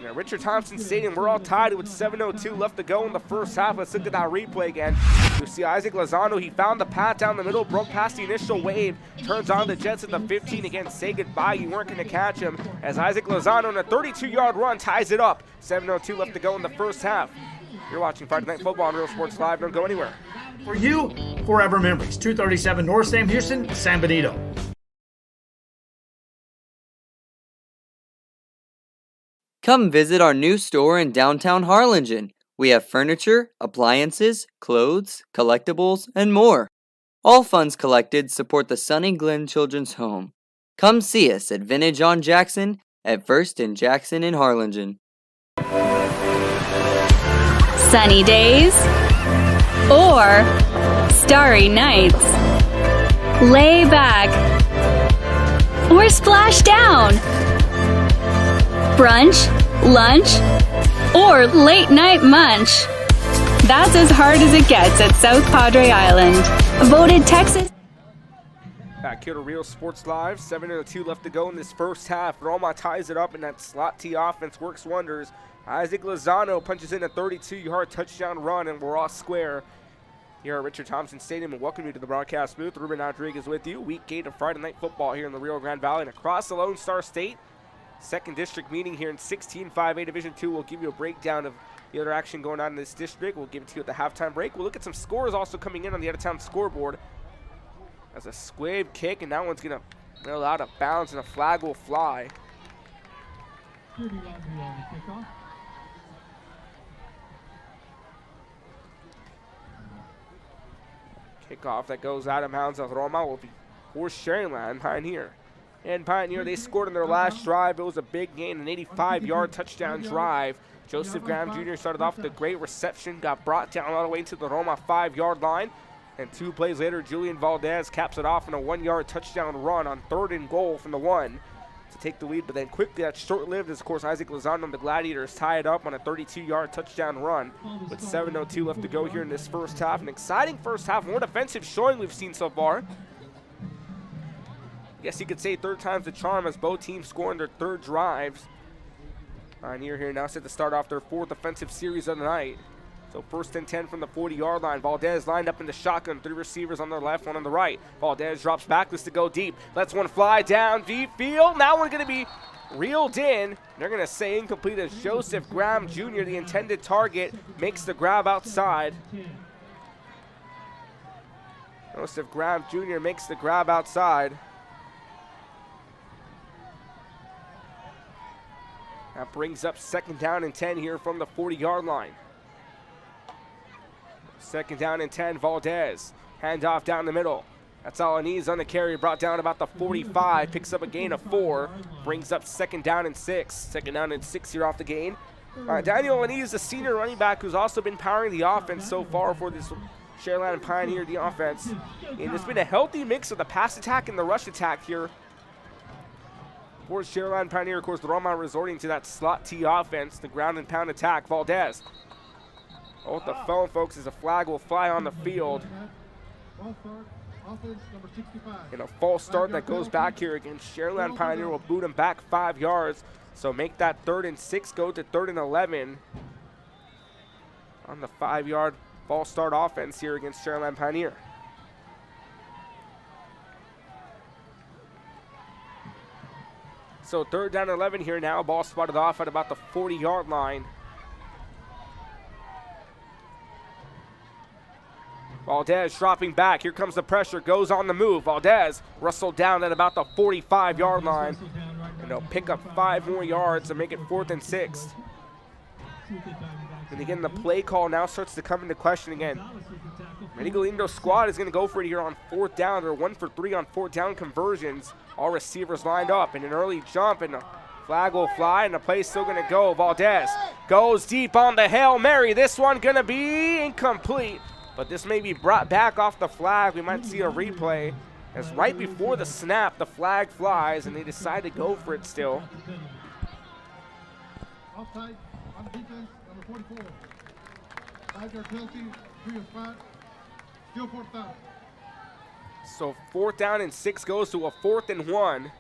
Speaker 14: At Richard Thompson Stadium, we're all tied with 7:02 left to go in the first half. Let's look at that replay again. You see Isaac Lozano, he found the path down the middle, broke past the initial wave, turns on the Jets at the 15 again. Say goodbye, you weren't going to catch him, as Isaac Lozano on a 32-yard run ties it up. 7:02 left to go in the first half. You're watching Friday Night Football on Real Sports Live. Don't go anywhere.
Speaker 9: For you, forever memories. 237 North Sam Houston, San Benito.
Speaker 1: Come visit our new store in downtown Harlingen. We have furniture, appliances, clothes, collectibles, and more. All funds collected support the Sunny Glen Children's Home. Come see us at Vintage on Jackson at First and Jackson in Harlingen.
Speaker 6: Sunny days or starry nights. Lay back or splash down. Brunch, lunch, or late night munch. That's as hard as it gets at South Padre Island. Voted Texas.
Speaker 14: Back here to Real Sports Live. 7:02 left to go in this first half. Roma ties it up, and that slot T offense works wonders. Isaac Lozano punches in a 32-yard touchdown run, and we're all square here at Richard Thompson Stadium. And welcome you to the broadcast booth. Ruben Rodriguez with you. Week 8 of Friday Night Football here in the Rio Grande Valley and across the Lone Star State. Second district meeting here in 16-5A Division II. We'll give you a breakdown of the other action going on in this district. We'll give it to you at the halftime break. We'll look at some scores also coming in on the out-of-town scoreboard. As a squib kick, and that one's going to go out of bounds, and a flag will fly. Kickoff that goes out of bounds of Roma will be for Sharyland Pioneer. And Pioneer, they scored on their last drive. It was a big gain, an 85-yard touchdown drive. Joseph Graham Jr. started off with a great reception, got brought down all the way to the Roma 5-yard line. And 2 plays later, Julian Valdez caps it off in a 1-yard touchdown run on 3rd and goal from the 1 to take the lead. But then quickly, that's short-lived as, of course, Isaac Lozano and the Gladiators tie it up on a 32-yard touchdown run with 7:02 left to go here in this first half. An exciting first half, more defensive showing we've seen so far. Guess you could say third time's the charm as both teams scoring their 3rd drives. Pioneer here now set to start off their 4th offensive series of the night. So 1st and 10 from the 40-yard line. Valdez lined up in the shotgun. 3 receivers on their left, 1 on the right. Valdez drops back, lets it go deep. Lets one fly down deep field. Now we're going to be reeled in. They're going to say incomplete as Joseph Graham Jr., the intended target, makes the grab outside. Joseph Graham Jr. makes the grab outside. That brings up 2nd down and 10 here from the 40-yard line. 2nd down and 10, Valdez. Handoff down the middle. That's Alanis on the carry, brought down about the 45. Picks up a gain of 4. Brings up 2nd down and 6. 2nd down and 6 here off the gain. Daniel Alanis, the senior running back who's also been powering the offense so far for this Sharyland Pioneer, the offense. And there's been a healthy mix of the pass attack and the rush attack here for Sharyland Pioneer. Of course, the Roma resorting to that slot T offense, the ground and pound attack. Valdez. Oh, the phone, folks, as a flag will fly on the field. And a false start that goes back here against Sharyland Pioneer will boot him back 5 yards. So make that 3rd and 6 go to 3rd and 11 on the 5-yard false start offense here against Sharyland Pioneer. So 3rd down and 11 here now. Ball spotted off at about the 40-yard line. Valdez dropping back. Here comes the pressure. Goes on the move. Valdez wrestled down at about the 45-yard line. And they'll pick up 5 more yards to make it 4th and 6. And again, the play call now starts to come into question again. Miguelindo's squad is going to go for it here on 4th down. They're 1 for 3 on 4th down conversions. All receivers lined up, and an early jump, and the flag will fly, and the play's still going to go. Valdez goes deep on the Hail Mary. This one going to be incomplete, but this may be brought back off the flag. We might see a replay, as right before the snap, the flag flies, and they decide to go for it still.
Speaker 15: Offside on defense, number 44. 5-yard penalty, 3 of 5. Still 4th down.
Speaker 14: So 4th down and 6 goes to a 4th and 1.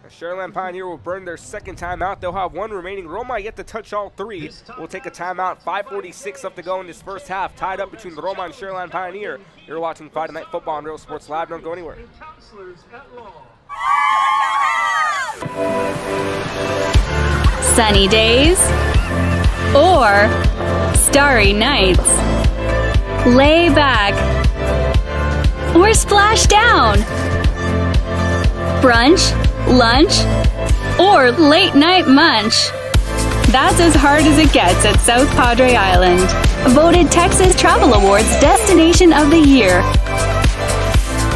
Speaker 14: Sharyland Pioneer will burn their 2nd timeout. They'll have 1 remaining. Roma yet to touch all 3. We'll take a timeout. 5:46 left to go in this first half. Tied up between Roma and Sharyland Pioneer. You're watching Friday Night Football on Real Sports Live. Don't go anywhere.
Speaker 6: Sunny days or starry nights. Lay back or splash down. Brunch, lunch, or late night munch. That's as hard as it gets at South Padre Island. Voted Texas Travel Awards Destination of the Year.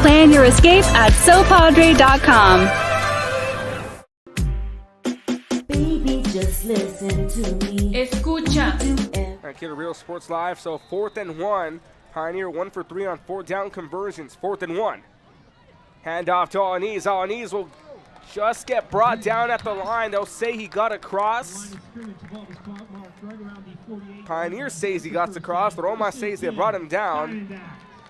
Speaker 6: Plan your escape at sopadre.com.
Speaker 5: Baby, just listen to me.
Speaker 3: Escucha.
Speaker 14: Back here to Real Sports Live. So 4th and 1. Pioneer 1 for 3 on 4th down conversions. 4th and 1. Hand off to Alanis. Alanis will just get brought down at the line. They'll say he got across. Pioneer says he got across. Roma says they brought him down.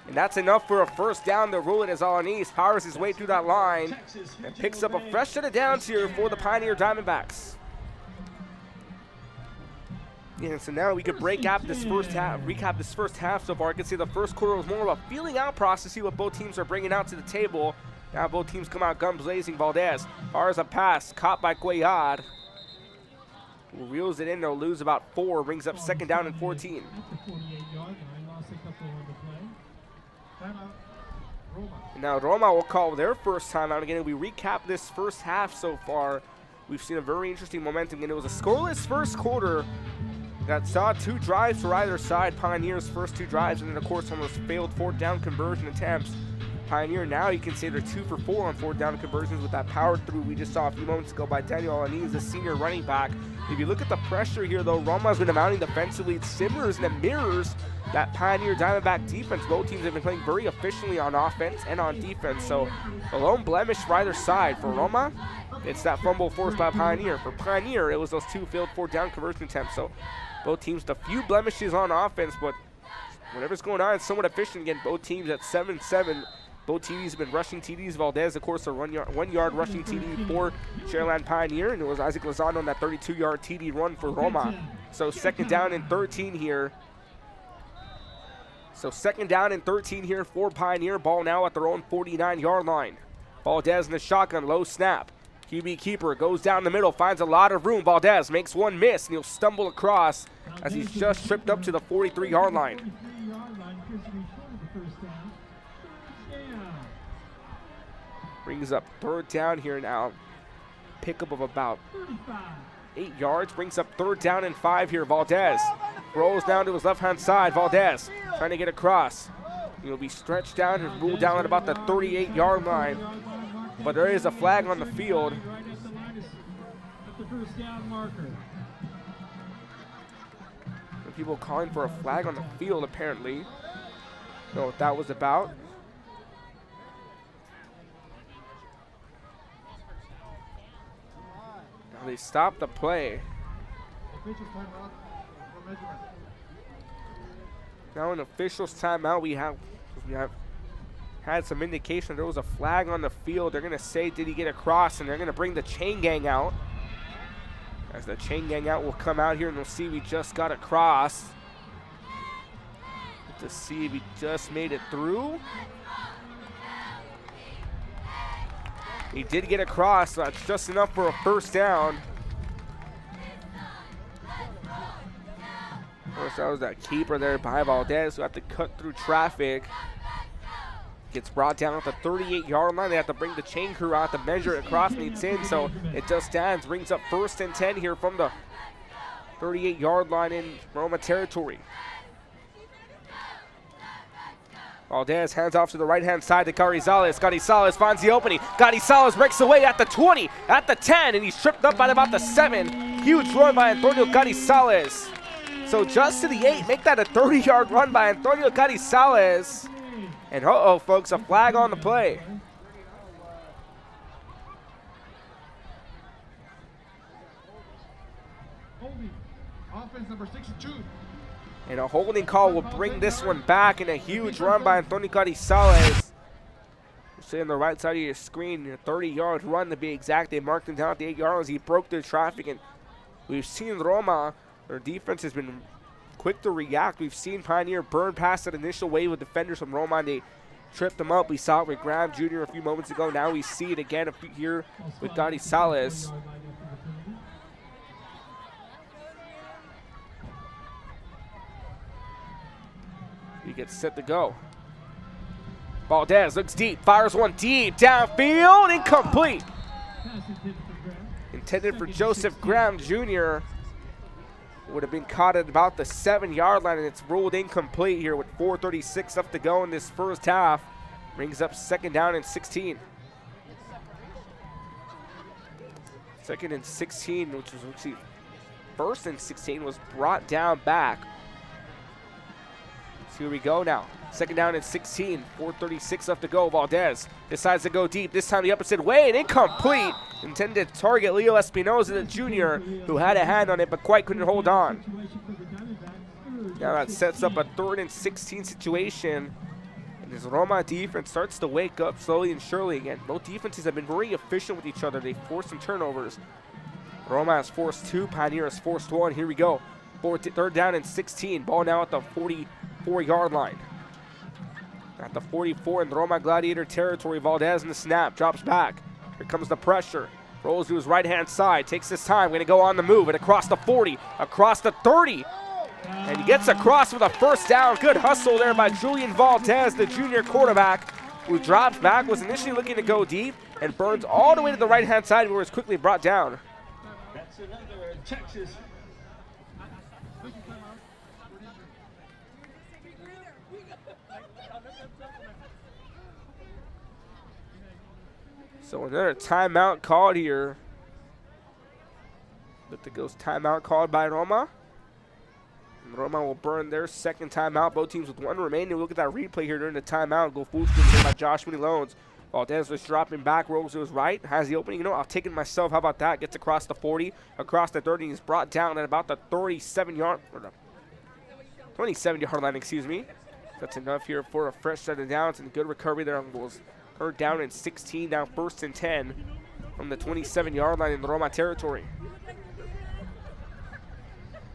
Speaker 14: And that's enough for a 1st down. They'll rule it as Alanis powers his way through that line and picks up a fresh set of downs here for the Pioneer Diamondbacks. Yeah, so now we could recap this first half so far. I can see the first quarter was more of a feeling out process, see what both teams are bringing out to the table. Now both teams come out gun blazing. Valdez fires a pass, caught by Cuellar, who reels it in. They'll lose about 4, brings up 2nd down and 14. And now Roma will call their first timeout again. We recap this first half so far. We've seen a very interesting momentum, and it was a scoreless first quarter that saw 2 drives for either side. Pioneer's first 2 drives, and then of course on those failed 4th down conversion attempts. Pioneer now, you can say they're 2 for 4 on 4th down conversions with that powered through we just saw a few moments ago by Daniel Alanis, the senior running back. If you look at the pressure here though, Roma's been mounting defensively. It simmers and it mirrors that Pioneer Diamondback defense. Both teams have been playing very efficiently on offense and on defense. So the lone blemish for either side. For Roma, it's that fumble forced by Pioneer. For Pioneer, it was those 2 failed 4th down conversion attempts. So both teams, the few blemishes on offense, but whatever's going on, it's somewhat efficient. Again, both teams at 7-7. Both TDs have been rushing TDs. Valdez, of course, a 1 yard rushing TD for Sharyland Pioneer, and it was Isaac Lozano on that 32-yard TD run for Roma. So 2nd down and 13 here. So 2nd down and 13 here for Pioneer. Ball now at their own 49-yard line. Valdez in the shotgun, low snap. QB keeper goes down the middle, finds a lot of room. Valdez makes one miss, and he'll stumble across as he's just tripped up to the 43-yard line. Brings up 3rd down here now. Pickup of about 8 yards. Brings up 3rd down and 5 here. Valdez rolls down to his left-hand side. Valdez trying to get across. He'll be stretched down and ruled down at about the 38-yard line. But there is a flag on the field. People calling for a flag on the field, apparently. Don't know what that was about. Now they stopped the play. Now in officials timeout, we have had some indication there was a flag on the field. They're going to say, did he get across? And they're going to bring the chain gang out. As the chain gang out will come out here, and they'll see we just got across. To see if he just made it through. He did get across, so that's just enough for a 1st down. That was that keeper there by Valdez who had to cut through traffic. Gets brought down at the 38-yard line. They have to bring the chain crew out to measure it across, and it's in, so it just stands. Brings up 1st and 10 here from the 38-yard line in Roma territory. Valdez hands off to the right-hand side to Carizales. Carizales finds the opening. Carizales breaks away at the 20, at the 10, and he's tripped up at about the 7. Huge run by Antonio Carizales. So just to the 8, make that a 30-yard run by Antonio Carizales. And uh-oh, folks, a flag on the play.
Speaker 15: Holding. Offense number 62.
Speaker 14: And a holding call will bring this one back, and a huge run by Antonio Carizales. You see on the right side of your screen, a 30-yard run to be exact. They marked him down at the 8-yard line as he broke through traffic, and we've seen Roma, their defense has been quick to react. We've seen Pioneer burn past that initial wave of defenders from Roma, and they tripped them up. We saw it with Graham Jr. a few moments ago. Now we see it again here with Carizales. He gets set to go. Valdez looks deep, fires one deep, downfield, incomplete. Intended for Joseph Graham Jr. Would have been caught at about the 7-yard line, and it's ruled incomplete here with 4:36 left to go in this first half. Brings up 2nd down and 16. 2nd and 16, which was actually 1st and 16, was brought down back. So here we go now. 2nd down and 16, 4:36 left to go. Valdez decides to go deep. This time the opposite way, and incomplete. Intended to target Leo Espinoza, the junior, who had a hand on it but quite couldn't hold on. Now that sets up a 3rd and 16 situation. And this Roma defense starts to wake up slowly and surely again. Both defenses have been very efficient with each other. They forced some turnovers. Roma has forced 2, Pioneer has forced 1. Here we go. 3rd down and 16. Ball now at the 44-yard line. At the 44 in Roma Gladiator territory, Valdez in the snap, drops back. Here comes the pressure. Rolls to his right-hand side, takes his time, going to go on the move, and across the 40, across the 30. And he gets across with a 1st down. Good hustle there by Julian Valdez, the junior quarterback, who drops back, was initially looking to go deep, and burns all the way to the right-hand side where it's quickly brought down.
Speaker 7: That's another Texas.
Speaker 14: So another timeout called here. Look, there goes timeout called by Roma. And Roma will burn their 2nd timeout. Both teams with 1 remaining. We'll look at that replay here during the timeout. Go full screen here by Josh Mooney Loans. Valdez was dropping back, rolls to his right, has the opening. You know, I'll take it myself. How about that? Gets across the 40, across the 30. He's brought down at about the 27-yard line, excuse me. That's enough here for a fresh set of downs and good recovery there on Bulls. 3rd down and 16, now 1st and 10 from the 27-yard line in the Roma territory.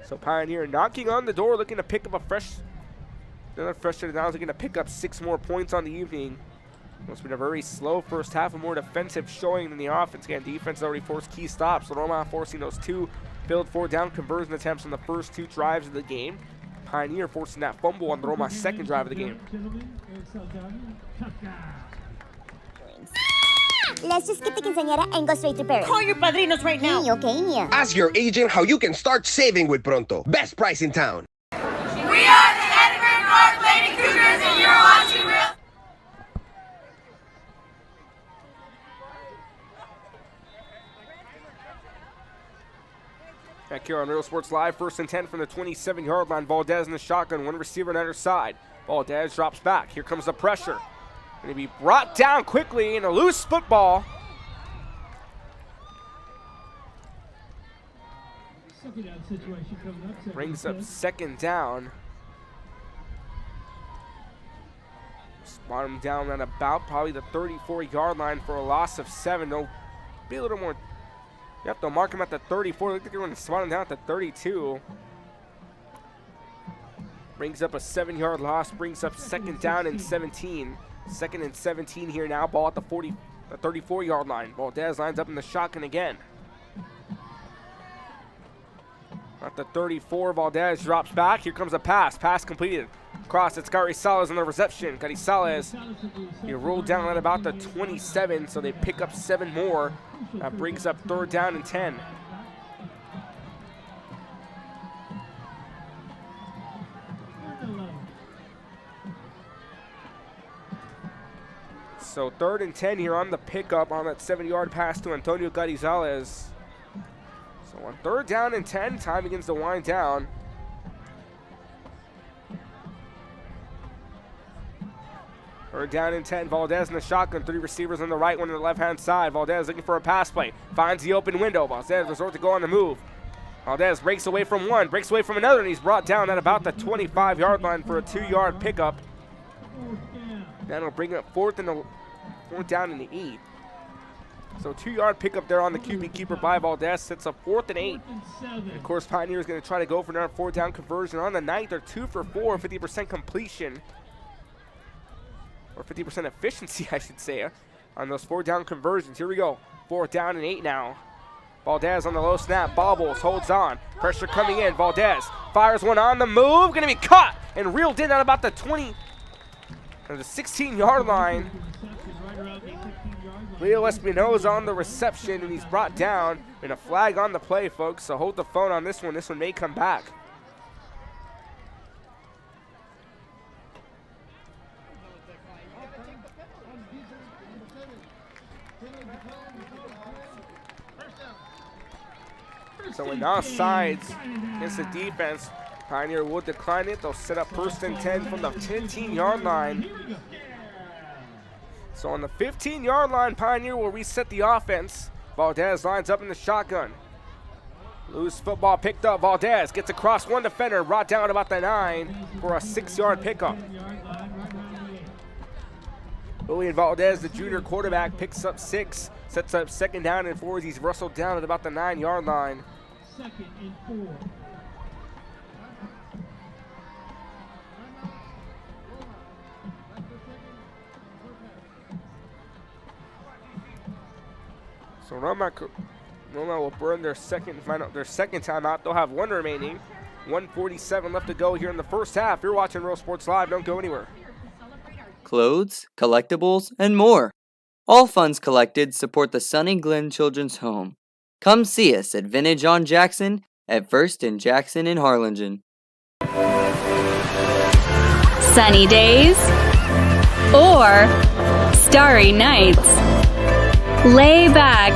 Speaker 14: So Pioneer knocking on the door, looking to pick up another fresh set of downs, looking to pick up 6 more points on the evening. It's been a very slow first half, a more defensive showing than the offense. Again, defense has already forced key stops, so Roma forcing those 2 failed 4-down conversion attempts on the first 2 drives of the game. Pioneer forcing that fumble on the Roma 2nd drive of the game.
Speaker 13: Let's just skip the quinceañera and go straight to parents.
Speaker 12: Call your padrinos right now.
Speaker 18: Ask your agent how you can start saving with Pronto. Best price in town.
Speaker 5: We are the Edinburgh North Lady Cougars, and you're watching Real.
Speaker 14: Back here on Real Sports Live, 1st and 10 from the 27-yard line. Valdez in the shotgun, 1 receiver on either side. Valdez drops back. Here comes the pressure. Going to be brought down quickly in a loose football. Brings up 2nd down. Spot him down at about probably the 34-yard line for a loss of 7. They'll be a little more. You have to mark him at the 34. Look like they're going to spot him down at the 32. Brings up a 7-yard loss. Brings up 2nd down and 17. 2nd and 17 here now. Ball at the 34-yard line. Valdez lines up in the shotgun again. At the 34, Valdez drops back. Here comes a pass. Pass completed. Cross, it's Garizales on the reception. Garizales, he rolled down at about the 27, so they pick up 7 more. That brings up 3rd down and 10. So 3rd and 10 here on the pickup on that 7-yard pass to Antonio Garizales. So on 3rd down and 10, time begins to wind down. Third down and 10, Valdez in the shotgun, 3 receivers on the right, 1 on the left-hand side. Valdez looking for a pass play, finds the open window. Valdez resorts to go on the move. Valdez breaks away from one, breaks away from another, and he's brought down at about the 25-yard line for a 2-yard pickup. That'll bring up 4th down and 8. So 2-yard pickup there on the QB keeper by Valdez. Sets up 4th and 8. And of course, Pioneer is going to try to go for another 4th down conversion on the night. They're 2 for 4, 50% completion. Or 50% efficiency, I should say, on those 4th down conversions. Here we go. 4th down and 8 now. Valdez on the low snap, bobbles, holds on. Pressure coming in. Valdez fires one on the move. Going to be caught and reeled in at about the 20, or the 16-yard line. Leo Espinoza on the reception, and he's brought down. And a flag on the play, folks, so hold the phone on this one. This one may come back. So when offsides against the defense, Pioneer will decline it. They'll set up 1st and 10 from the 15-yard line. So on the 15-yard line, Pioneer will reset the offense. Valdez lines up in the shotgun. Loose football picked up. Valdez gets across one defender, brought down about the 9 for a 6-yard pickup. Julian Valdez, the junior quarterback, picks up 6, sets up 2nd down and 4 as he's wrestled down at about the 9-yard line.
Speaker 7: 2nd and 4.
Speaker 14: So Roma will burn their second timeout. They'll have 1 remaining. 1:47 left to go here in the first half. You're watching Real Sports Live. Don't go anywhere.
Speaker 1: Clothes, collectibles, and more. All funds collected support the Sunny Glen Children's Home. Come see us at Vintage on Jackson at 1st and Jackson in Harlingen.
Speaker 6: Sunny days or starry nights. Lay back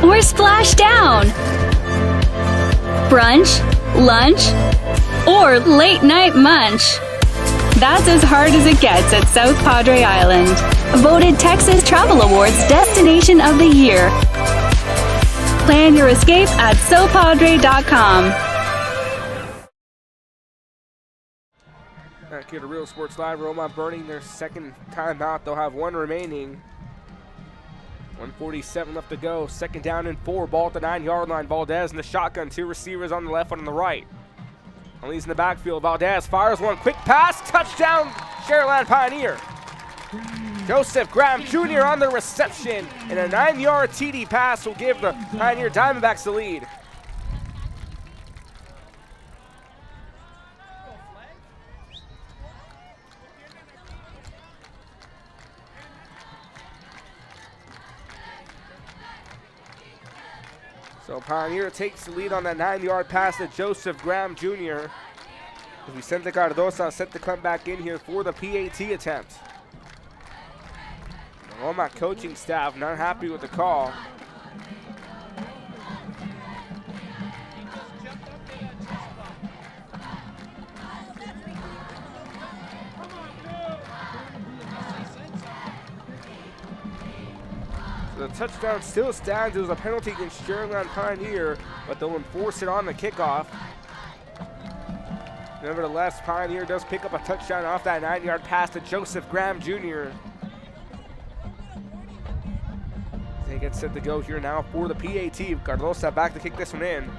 Speaker 6: or splash down. Brunch, lunch, or late night munch. That's as hard as it gets at South Padre Island. Voted Texas Travel Awards Destination of the Year. Plan your escape at sopadre.com.
Speaker 14: Back here to Real Sports Live. Roma burning their second timeout. They'll have 1 remaining. 1:47 left to go. 2nd down and 4. Ball at the 9-yard line. Valdez in the shotgun. 2 receivers on the left, 1 on the right. Lee's in the backfield. Valdez fires one. Quick pass. Touchdown, Sharyland Pioneer. Joseph Graham Jr. on the reception. And a 9-yard TD pass will give the Pioneer Diamondbacks the lead. So Pioneer takes the lead on that 9-yard pass to Joseph Graham Jr. As Vicente Cardosa set to come back in here for the PAT attempt. The Roma coaching staff not happy with the call. The touchdown still stands. It was a penalty against Sharyland Pioneer, but they'll enforce it on the kickoff. Nevertheless, Pioneer does pick up a touchdown off that 9-yard pass to Joseph Graham Jr. They get set to go here now for the PAT. Cardosa back to kick this one in.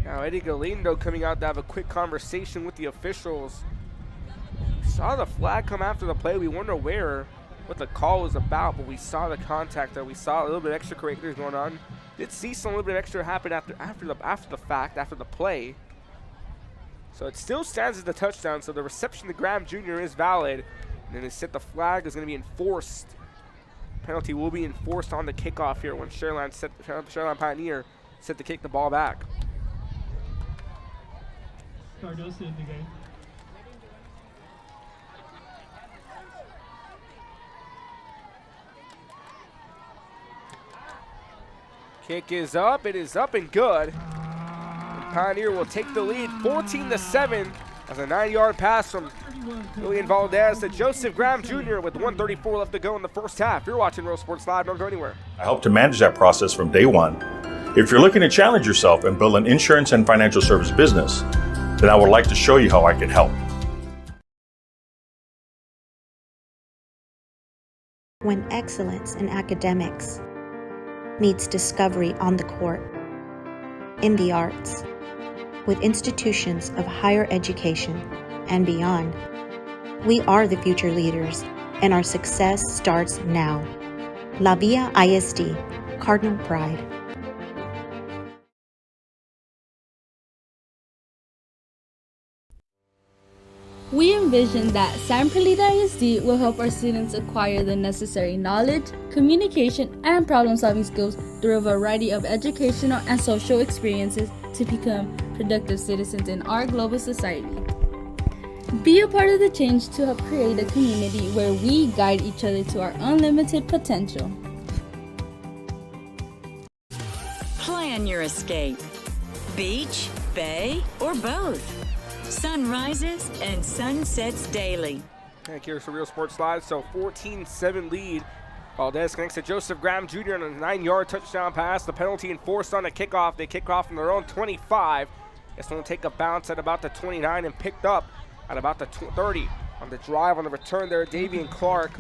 Speaker 14: Now Eddie Galindo coming out to have a quick conversation with the officials. Saw the flag come after the play. We wonder where. what the call was about, but we saw the contact there. We saw a little bit of extracurriculars going on. Did see some little bit of extra happen after the fact, after the play. So it still stands as the touchdown. So the reception to Graham Jr. is valid. And then they set the flag is going to be enforced. Penalty will be enforced on the kickoff here when Sharyland Pioneer set to kick the ball back.
Speaker 7: Cardoso in the game.
Speaker 14: Kick is up. It is up and good. And Pioneer will take the lead 14-7 as a 9-yard pass from Julian Valdez to Joseph Graham Jr. with 1:34 left to go in the first half. You're watching Real Sports Live. Don't go anywhere.
Speaker 16: I help to manage that process from day one. If you're looking to challenge yourself and build an insurance and financial service business, then I would like to show you how I can help.
Speaker 17: When excellence in academics meets discovery on the court, in the arts, with institutions of higher education and beyond, we are the future leaders, and our success starts now. La Via ISD, Cardinal Pride.
Speaker 2: We envision that San Perlita ISD will help our students acquire the necessary knowledge, communication, and problem-solving skills through a variety of educational and social experiences to become productive citizens in our global society. Be a part of the change to help create a community where we guide each other to our unlimited potential.
Speaker 3: Plan your escape. Beach, bay, or both. Sunrises and sunsets daily.
Speaker 14: Thank you for Real Sports Live. So 14-7 lead. Valdez connects to Joseph Graham Jr. on a 9-yard touchdown pass. The penalty enforced on the kickoff. They kick off from their own 25. This one will take a bounce at about the 29 and picked up at about the 30. On the drive, on the return there, Davian Clark,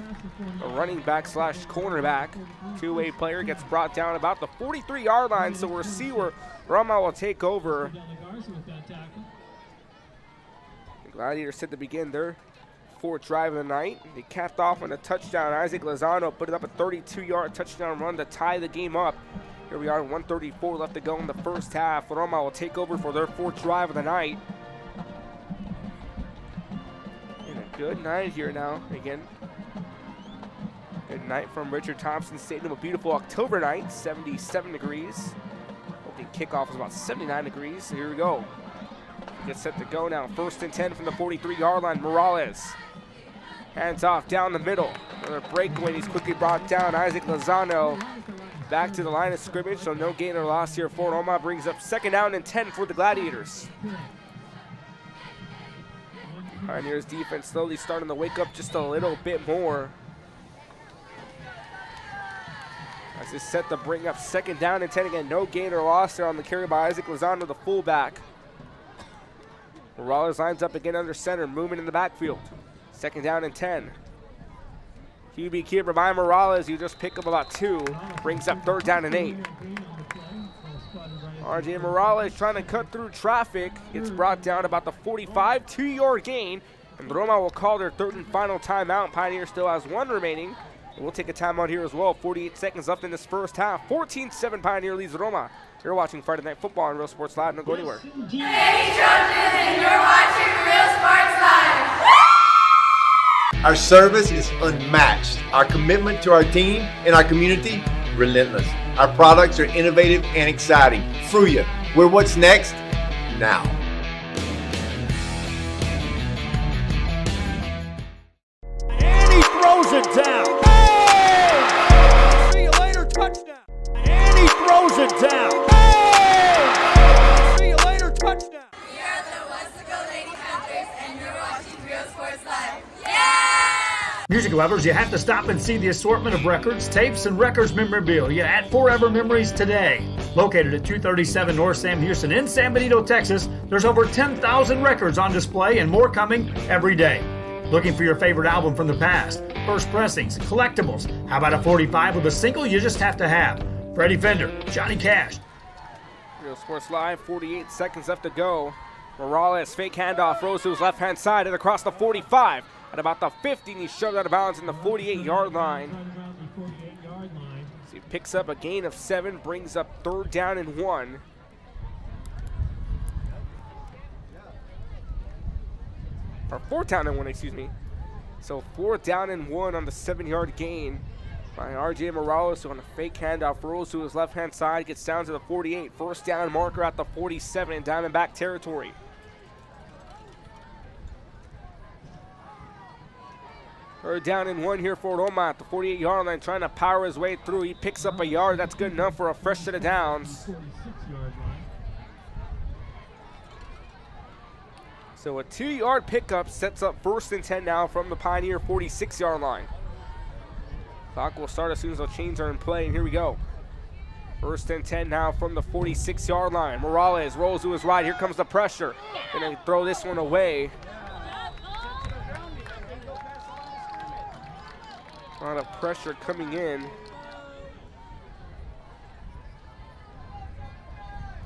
Speaker 14: a running back slash cornerback, two-way player, gets brought down about the 43-yard line. So we'll see where Roma will take over. The Gladiators set to begin their fourth drive of the night. They capped off on a touchdown. Isaac Lozano put it up a 32-yard touchdown run to tie the game up. Here we are, 1:34 left to go in the first half. Roma will take over for their fourth drive of the night. And a good night here now. Again, good night from Richard Thompson Stadium. A beautiful October night, 77 degrees. Opening kickoff is about 79 degrees. So here we go. Gets set to go now. 1st and 10 from the 43-yard line. Morales hands off down the middle. Another breakaway. He's quickly brought down. Isaac Lozano back to the line of scrimmage, so no gain or loss here for Roma. Brings up 2nd down and 10 for the Gladiators. Pioneers defense slowly starting to wake up just a little bit more. As it's set to bring up 2nd down and 10 again. No gain or loss there on the carry by Isaac Lozano, the fullback. Morales lines up again under center, moving in the backfield. 2nd down and 10. QB keeper by Morales, you just pick up about 2. Brings up 3rd down and 8. RJ Morales trying to cut through traffic. Gets brought down about the 45, 2-yard gain. And Roma will call their 3rd and final timeout. Pioneer still has 1 remaining. And we'll take a timeout here as well. 48 seconds left in this first half. 14-7 Pioneer leads Roma. You're watching Friday Night Football on Real Sports Live. Don't go anywhere.
Speaker 5: Hey, Trojans, and you're watching Real Sports Live.
Speaker 10: Our service is unmatched. Our commitment to our team and our community, relentless. Our products are innovative and exciting. Fruya, we're what's next now.
Speaker 9: And he throws it down. Oh! See you later, touchdown. And he throws it down. Oh! See you later, touchdown.
Speaker 5: We are the Westaco Lady Panthers, and you're watching Real Sports Live.
Speaker 9: Music lovers, you have to stop and see the assortment of records, tapes, and records memorabilia at Forever Memories today. Located at 237 North Sam Houston in San Benito, Texas, there's over 10,000 records on display and more coming every day. Looking for your favorite album from the past, first pressings, collectibles. How about a 45 with a single you just have to have? Freddie Fender, Johnny Cash.
Speaker 14: Real Sports Live, 48 seconds left to go. Morales, fake handoff, throws to his left-hand side and across the 45. at about the 50, and he shoved out of bounds in the 48-yard line. So he picks up a gain of 7, brings up 3rd down and 1. Or 4th down and 1, excuse me. So 4th down and 1 on the 7-yard gain by RJ Morales, who on a fake handoff rolls to his left-hand side, gets down to the 48. 1st down marker at the 47 in Diamondback territory. Third down and 1 here for Roma at the 48-yard line, trying to power his way through. He picks up a yard. That's good enough for a fresh set of downs. So a 2-yard pickup sets up 1st and 10 now from the Pioneer 46-yard line. Clock will start as soon as the chains are in play, and here we go. 1st and 10 now from the 46-yard line. Morales rolls to his right. Here comes the pressure. Gonna throw this one away. A lot of pressure coming in.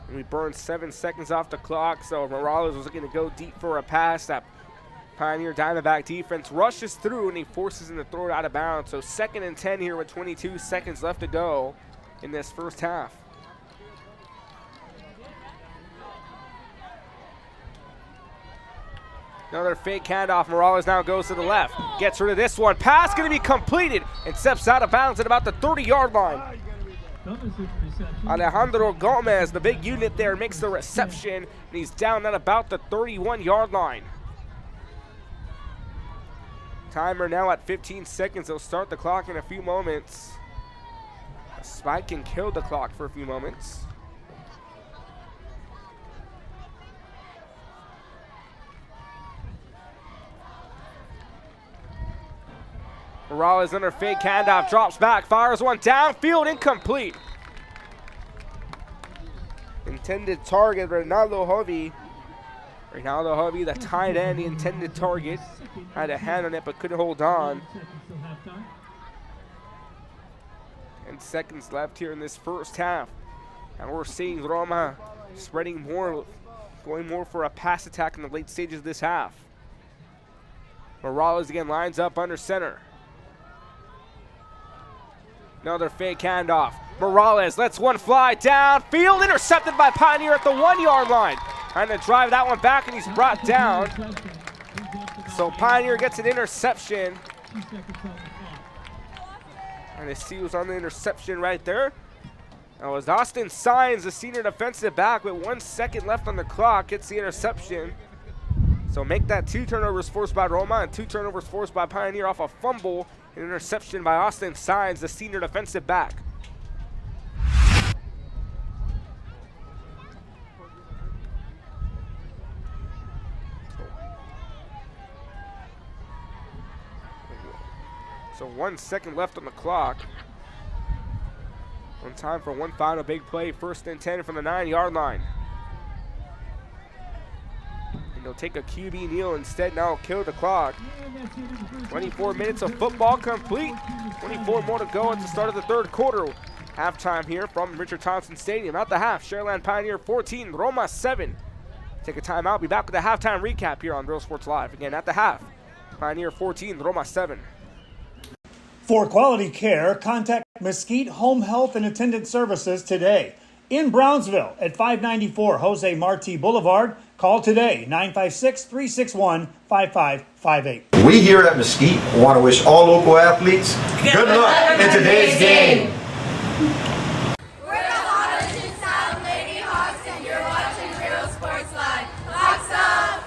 Speaker 14: And we burned 7 seconds off the clock, so Morales was looking to go deep for a pass. That Pioneer Diamondback defense rushes through, and he forces him to throw it out of bounds. So 2nd and 10 here with 22 seconds left to go in this first half. Another fake handoff. Morales now goes to the left. Gets rid of this one. Pass going to be completed and steps out of bounds at about the 30-yard line. Alejandro Gomez, the big unit there, makes the reception, and he's down at about the 31-yard line. Timer now at 15 seconds. They'll start the clock in a few moments. A spike can kill the clock for a few moments. Morales under fake handoff, drops back, fires one downfield, incomplete. Intended target, Ronaldo Hovey. Ronaldo Hovey, the tight end, the intended target. Had a hand on it, but couldn't hold on. 10 seconds left here in this first half. And we're seeing Roma spreading more, going more for a pass attack in the late stages of this half. Morales again lines up under center. Another fake handoff. Morales lets one fly downfield, intercepted by Pioneer at the 1-yard line. Trying to drive that one back, and he's brought down. So Pioneer gets an interception. And I see who's on the interception right there. That was Austin Sines, the senior defensive back, with 1 second left on the clock, gets the interception. So make that 2 turnovers forced by Roma and 2 turnovers forced by Pioneer off a fumble. An interception by Austin Sines, the senior defensive back. So 1 second left on the clock. On time for one final big play. 1st and 10 from the 9-yard line. They'll take a QB kneel instead. Now kill the clock. 24 minutes of football complete. 24 more to go at the start of the 3rd quarter. Halftime here from Richard Thompson Stadium. At the half, Sharyland Pioneer 14, Roma 7. Take a timeout. Be back with a halftime recap here on Real Sports Live. Again, at the half, Pioneer 14, Roma 7.
Speaker 9: For quality care, contact Mesquite Home Health and Attendant Services today. In Brownsville at 594 Jose Marti Boulevard. Call today, 956-361-5558.
Speaker 10: We here at Mesquite want to wish all local athletes good luck in today's game.
Speaker 5: We're the Harlingen South Lady Hawks, and you're watching Real Sports Live. Hawks up!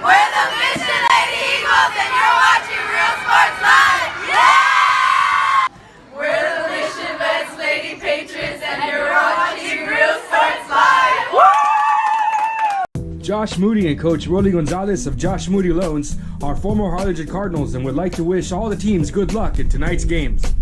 Speaker 5: We're the Mission Lady Eagles, and you're watching Real Sports Live. Yeah! We're the Mission Vets Lady Patriots, and you're watching Real Sports Live. Woo!
Speaker 11: Josh Moody and Coach Rolly Gonzalez of Josh Moody Loans are former Harlingen Cardinals and would like to wish all the teams good luck in tonight's games.
Speaker 5: We're the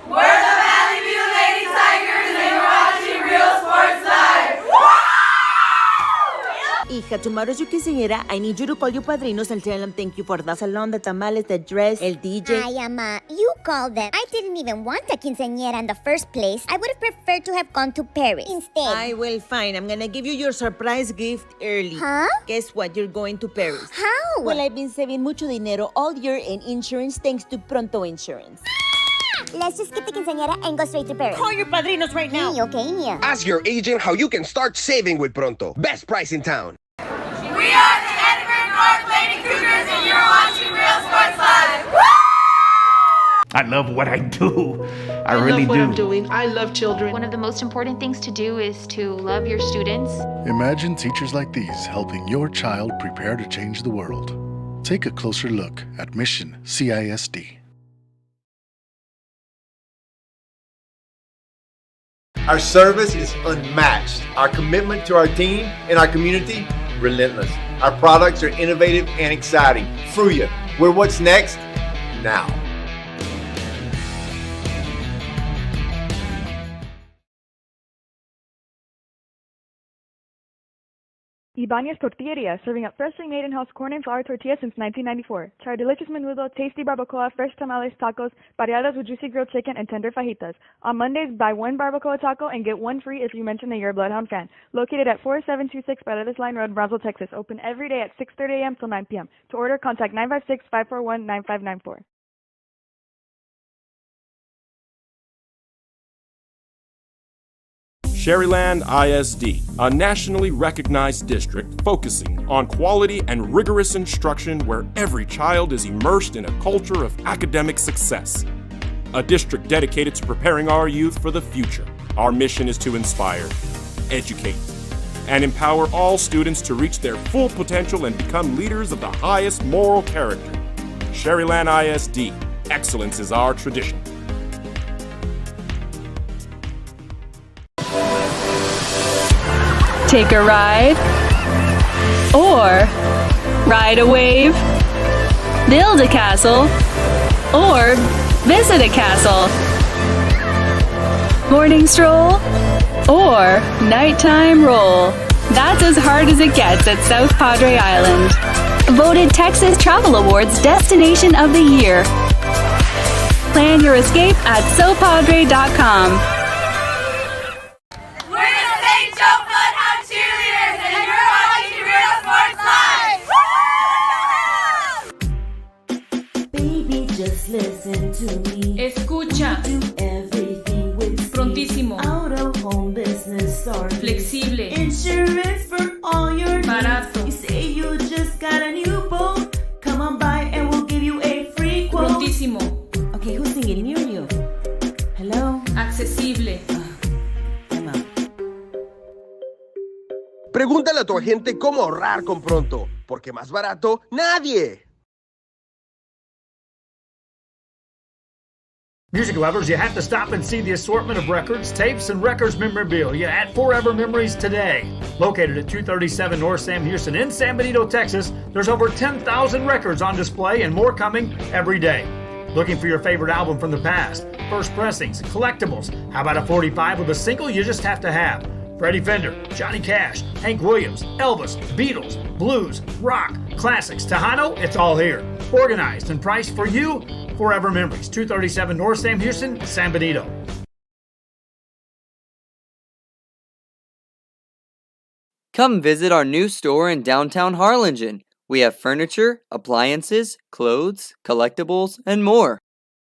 Speaker 5: Valley View Lady Tigers, and you're watching Real Sports Live. Woo!
Speaker 17: Hija
Speaker 12: Mija, tomorrow's your quinceañera. I need you to call your padrinos and tell them thank you for the salon, the tamales, the dress, el DJ.
Speaker 13: Ay, Ama, you called them. I didn't even want a quinceañera in the first place. I would have preferred to have gone to Paris instead.
Speaker 12: I will, fine. I'm gonna give you your surprise gift early.
Speaker 13: Huh?
Speaker 12: Guess what? You're going to Paris.
Speaker 13: How?
Speaker 12: Well, I've been saving mucho dinero all year in insurance thanks to Pronto Insurance.
Speaker 13: Let's just skip the quinceañera and go straight to Paris.
Speaker 12: Call your padrinos right now.
Speaker 13: Okay.
Speaker 18: Ask your agent how you can start saving with Pronto. Best price in town.
Speaker 5: We are the Edinburgh North Lady Cougars, and you're watching Real Sports Live.
Speaker 19: I love what I do. I really
Speaker 21: love what
Speaker 19: do.
Speaker 21: I'm doing. I love children. One of the most important things to do is to love your students.
Speaker 22: Imagine teachers like these helping your child prepare to change the world. Take a closer look at Mission CISD.
Speaker 10: Our service is unmatched. Our commitment to our team and our community, relentless. Our products are innovative and exciting. Fruya, we're what's next now.
Speaker 8: Ibanez Tortilleria, serving up freshly made in-house corn and flour tortillas since 1994. Try our delicious menudo, tasty barbacoa, fresh tamales, tacos, variadas with juicy grilled chicken, and tender fajitas. On Mondays, buy one barbacoa taco and get one free if you mention that you're a Bloodhound fan. Located at 4726 Paredes Line Road, Brownsville, Texas. Open every day at 6:30 a.m. till 9 p.m. To order, contact 956-541-9594.
Speaker 20: Sharyland ISD, a nationally recognized district focusing on quality and rigorous instruction where every child is immersed in a culture of academic success. A district dedicated to preparing our youth for the future. Our mission is to inspire, educate, and empower all students to reach their full potential and become leaders of the highest moral character. Sharyland ISD, excellence is our tradition.
Speaker 6: Take a ride, or ride a wave, build a castle, or visit a castle, morning stroll, or nighttime roll. That's as hard as it gets at South Padre Island. Voted Texas Travel Awards Destination of the Year. Plan your escape at sopadre.com.
Speaker 23: Listen to me.
Speaker 24: Escucha.
Speaker 23: Do everything with speed.
Speaker 24: Prontísimo.
Speaker 23: Out of home business started.
Speaker 24: Flexible.
Speaker 23: Insurance for all your
Speaker 24: Barato.
Speaker 23: needs. You say you just got a new boat. Come on by and we'll give you a free quote.
Speaker 24: Prontísimo.
Speaker 23: Okay, who's singing near you? Hello?
Speaker 24: Accesible.
Speaker 18: Pregúntale a tu agente cómo ahorrar con Pronto, porque más barato, nadie.
Speaker 9: Music lovers, you have to stop and see the assortment of records, tapes, and records memorabilia at Forever Memories today. Located at 237 North Sam Houston in San Benito, Texas, there's over 10,000 records on display and more coming every day. Looking for your favorite album from the past, first pressings, collectibles. How about a 45 with a single you just have to have? Freddie Fender, Johnny Cash, Hank Williams, Elvis, Beatles, blues, rock, classics, Tejano, it's all here. Organized and priced for you. Forever Memories, 237 North Sam Houston, San Benito.
Speaker 1: Come visit our new store in downtown Harlingen. We have furniture, appliances, clothes, collectibles, and more.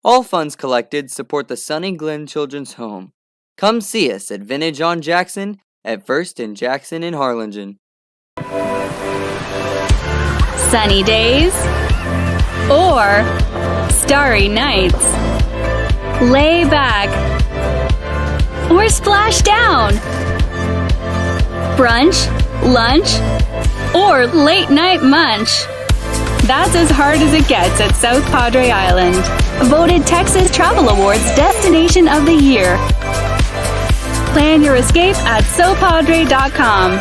Speaker 1: All funds collected support the Sunny Glen Children's Home. Come see us at Vintage on Jackson at First and Jackson in Harlingen.
Speaker 6: Sunny days or starry nights. Lay back or splash down. Brunch, lunch, or late night munch. That's as hard as it gets at South Padre Island. Voted Texas Travel Awards Destination of the Year. Plan your escape at sopadre.com.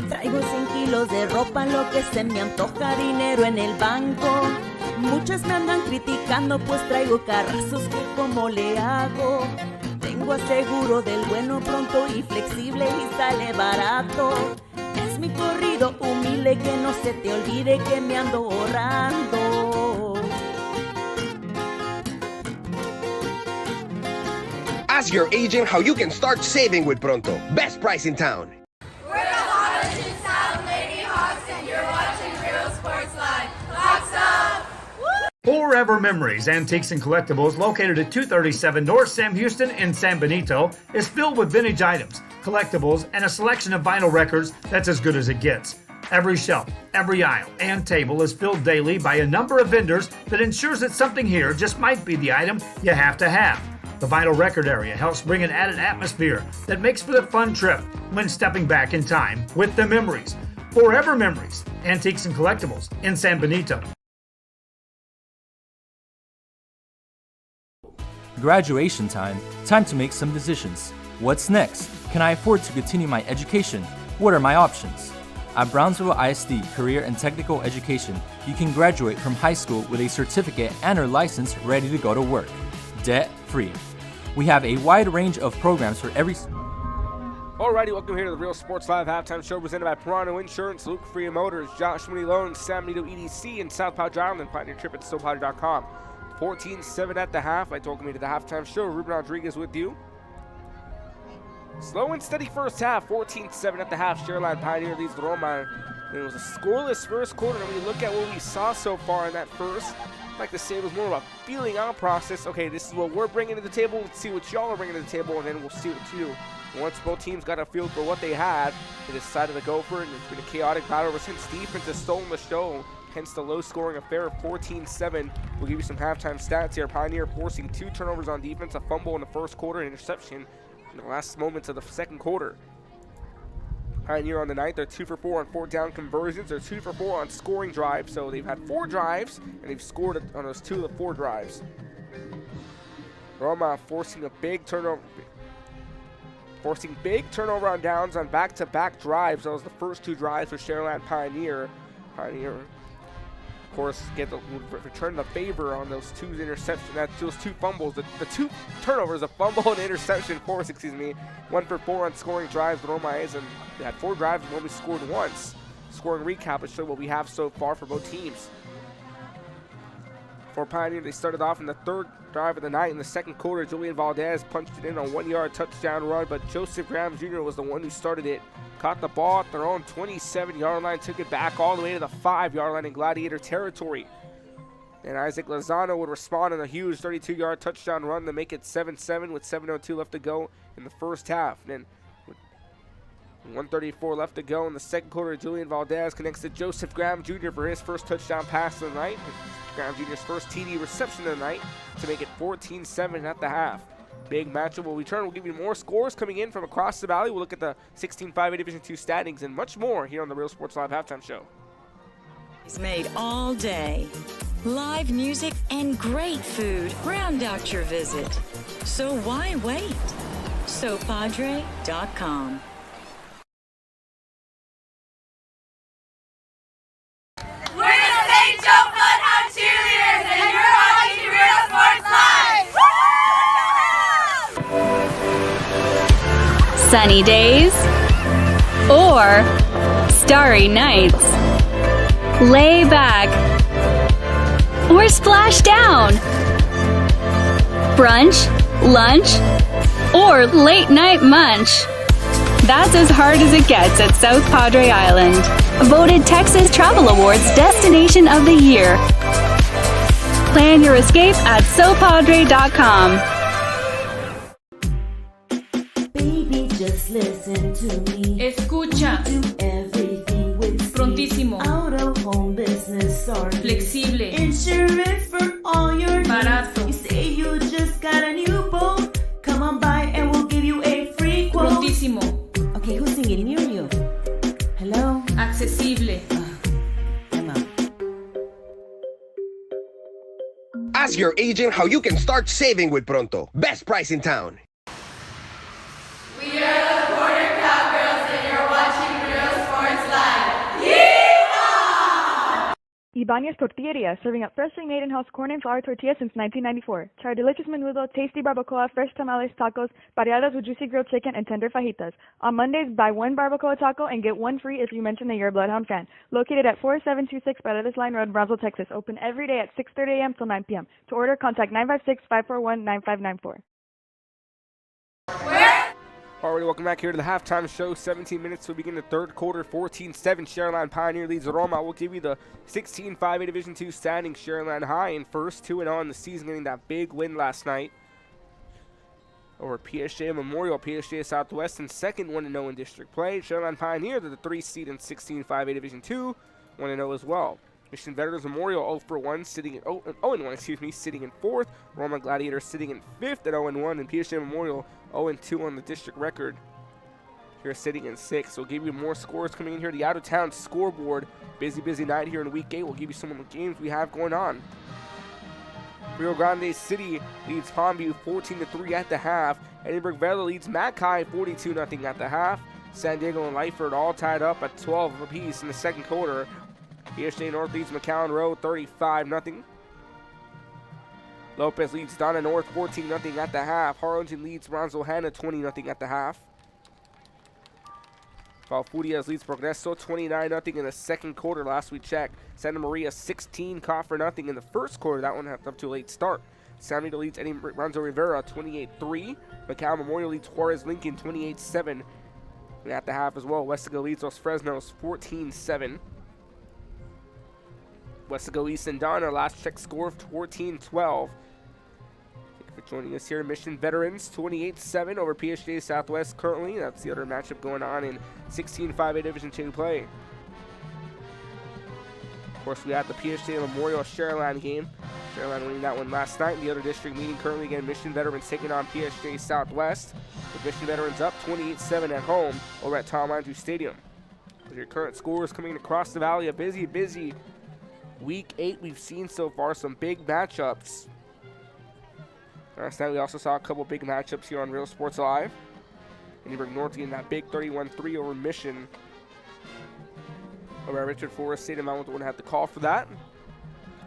Speaker 12: Traigo 100 kilos de ropa, lo que se me antoja, dinero en el banco. Muchas me andan criticando, pues traigo carrazos que como le hago. Tengo
Speaker 23: vengo aseguro del bueno, pronto y flexible y sale barato. Es mi corrido humilde, que no se te olvide que me ando ahorrando.
Speaker 18: Ask your agent how you can start saving with Pronto. Best price in town.
Speaker 5: We're the Harlingen Stalemate Hawks, and you're watching Real Sports Live. Hawks up!
Speaker 9: Forever Memories, Antiques and Collectibles, located at 237 North Sam Houston in San Benito, is filled with vintage items, collectibles, and a selection of vinyl records that's as good as it gets. Every shelf, every aisle, and table is filled daily by a number of vendors that ensures that something here just might be the item you have to have. The vinyl record area helps bring an added atmosphere that makes for the fun trip when stepping back in time with the memories. Forever Memories, Antiques and Collectibles in San Benito.
Speaker 4: Graduation time. Time to make some decisions. What's next? Can I afford to continue my education? What are my options? At Brownsville ISD Career and Technical Education, you can graduate from high school with a certificate and/or license ready to go to work, debt-free. We have a wide range of programs for every.
Speaker 14: Alrighty, welcome here to the Real Sports Live halftime show presented by Toronto Insurance, Luke Freya Motors, Josh Mooney Loans, San Benito EDC, and South Padre Island. Find your trip at SoPadre.com. 14-7 at the half. I welcome you to the halftime show. Ruben Rodriguez with you. Slow and steady first half. 14-7 at the half. Sharyland Pioneer leads the Roma. It was a scoreless first quarter. And when you look at what we saw so far in that first, I'd like to say it was more of a feeling out process. Okay, this is what we're bringing to the table. Let's see what y'all are bringing to the table, and then we'll see what you do. Once both teams got a feel for what they had, they decided to go for it, and it's been a chaotic battle ever since. Defense has stolen the show, hence the low-scoring affair of 14-7. We'll give you some halftime stats here. Pioneer forcing 2 turnovers on defense, a fumble in the first quarter, an interception in the last moments of the second quarter. Pioneer on the night, they're 2 for 4 on 4th down conversions. They're 2 for 4 on scoring drives, so they've had 4 drives, and they've scored on those 2 of the 4 drives. Roma forcing a big turnover. Forcing big turnover on downs on back-to-back drives. That was the first 2 drives for Sharyland Pioneer. Pioneer, of course, return the favor on those 2 interceptions. Those 2 fumbles. The 2 turnovers, a fumble and interception force, 1 for 4 on scoring drives. The Roma is, and they had 4 drives and only scored once. Scoring recap will show what we have so far for both teams. For Pioneer, they started off in the 3rd drive of the night. In the second quarter, Julian Valdez punched it in on 1-yard touchdown run, but Joseph Graham Jr. was the one who started it. Caught the ball at their own 27-yard line, took it back all the way to the 5-yard line in Gladiator territory. And Isaac Lozano would respond in a huge 32-yard touchdown run to make it 7-7 with 7:02 left to go in the first half. And then with 1:34 left to go in the second quarter, Julian Valdez connects to Joseph Graham Jr. for his first touchdown pass of the night. Graham Jr.'s first TD reception of the night to make it 14-7 at the half. Big matchup will return. We'll give you more scores coming in from across the valley. We'll look at the 16-5A Division II standings and much more here on the Real Sports Live halftime show.
Speaker 3: It's made all day. Live music and great food round out your visit. So why wait? SoPadre.com.
Speaker 5: We're the St. Joe Bloodhound Cheerleaders, and you're watching Real Sports Live!
Speaker 6: Sunny days or starry nights. Lay back or splash down. Brunch, lunch, or late night munch. That's as hard as it gets at South Padre Island. Voted Texas Travel Awards Destination of the Year. Plan your escape at SoPadre.com.
Speaker 23: Baby, just listen to me.
Speaker 2: Escucha.
Speaker 23: Do everything with speed.
Speaker 2: Prontísimo.
Speaker 23: Out of home business or
Speaker 2: Flexible.
Speaker 23: insurance for all your
Speaker 2: Barato.
Speaker 23: needs. You say you just got a new boat. Come on by and we'll give you a free quote.
Speaker 2: Prontísimo.
Speaker 23: Okay, who's singing near you? Hello?
Speaker 2: Accesible.
Speaker 23: I'm out.
Speaker 18: Ask your agent how you can start saving with Pronto. Best price in town.
Speaker 5: We are the Border Cowgirls, and you're watching Real Sports Live. Yeehaw!
Speaker 8: Ibanez Tortilleria, serving up freshly made in-house corn and flour tortillas since 1994. Try our delicious menudo, tasty barbacoa, fresh tamales, tacos, pareadas with juicy grilled chicken, and tender fajitas. On Mondays, buy one barbacoa taco and get one free if you mention that you're a Bloodhound fan. Located at 4726 Paredes Line Road, Brownsville, Texas. Open every day at 6:30 a.m. till 9 p.m. To order, contact 956-541-9594.
Speaker 14: All right, welcome back here to the halftime show. 17 minutes to begin the third quarter. 14-7. Sharyland Pioneer leads Roma. We'll give you the 16-5A Division II standing. Sharyland High in first, 2-0 in the season, getting that big win last night over PSG Memorial. PSG Southwest in second, 1-0 in district play. Sharyland Pioneer, they're the 3 seed in 16-5A Division II, 1-0 as well. Mission Veterans Memorial 0-1, sitting in 0-1, sitting in fourth. Roma Gladiators sitting in fifth at 0-1, and PSG Memorial 0-2 on the district record. Here sitting in sixth. We'll give you more scores coming in here. The out-of-town scoreboard. Busy night here in week 8. We'll give you some of the games we have going on. Rio Grande City leads Palmview 14-3 at the half. Edinburgh Valley leads Mackay 42-0 at the half. San Diego and Lyford all tied up at 12 apiece in the second quarter. PSJ North leads McAllen Road 35-0. Lopez leads Donna North 14-0 at the half. Harlingen leads Brownsville Hanna 20-0 at the half. Valfurias leads Progreso 29-0 in the second quarter last we checked. Santa Maria 16, Coffer nothing in the first quarter. That one had up to a late start. San Miguel leads Eddie Ranzo Rivera 28-3. McAllen Memorial leads Juarez Lincoln 28-7. And at the half as well, Westago leads Los Fresnos 14-7. Westago East and Don, our last check score of 14-12. Thank you for joining us here. Mission Veterans 28-7 over PSG Southwest currently. That's the other matchup going on in 16-5A Division II play. Of course, we had the PSG Memorial Sharyland game. Sharyland winning that one last night. The other district meeting currently, again, Mission Veterans taking on PSG Southwest. With Mission Veterans up 28-7 at home over at Tom Andrews Stadium. With your current scores coming across the valley, a busy Week 8 we've seen so far, some big matchups. Last night we also saw a couple big matchups here on Real Sports Live. Edinburgh North getting that big 31-3 over Mission. Over at Richard Forrest Stadium, I was the one who had the call for that.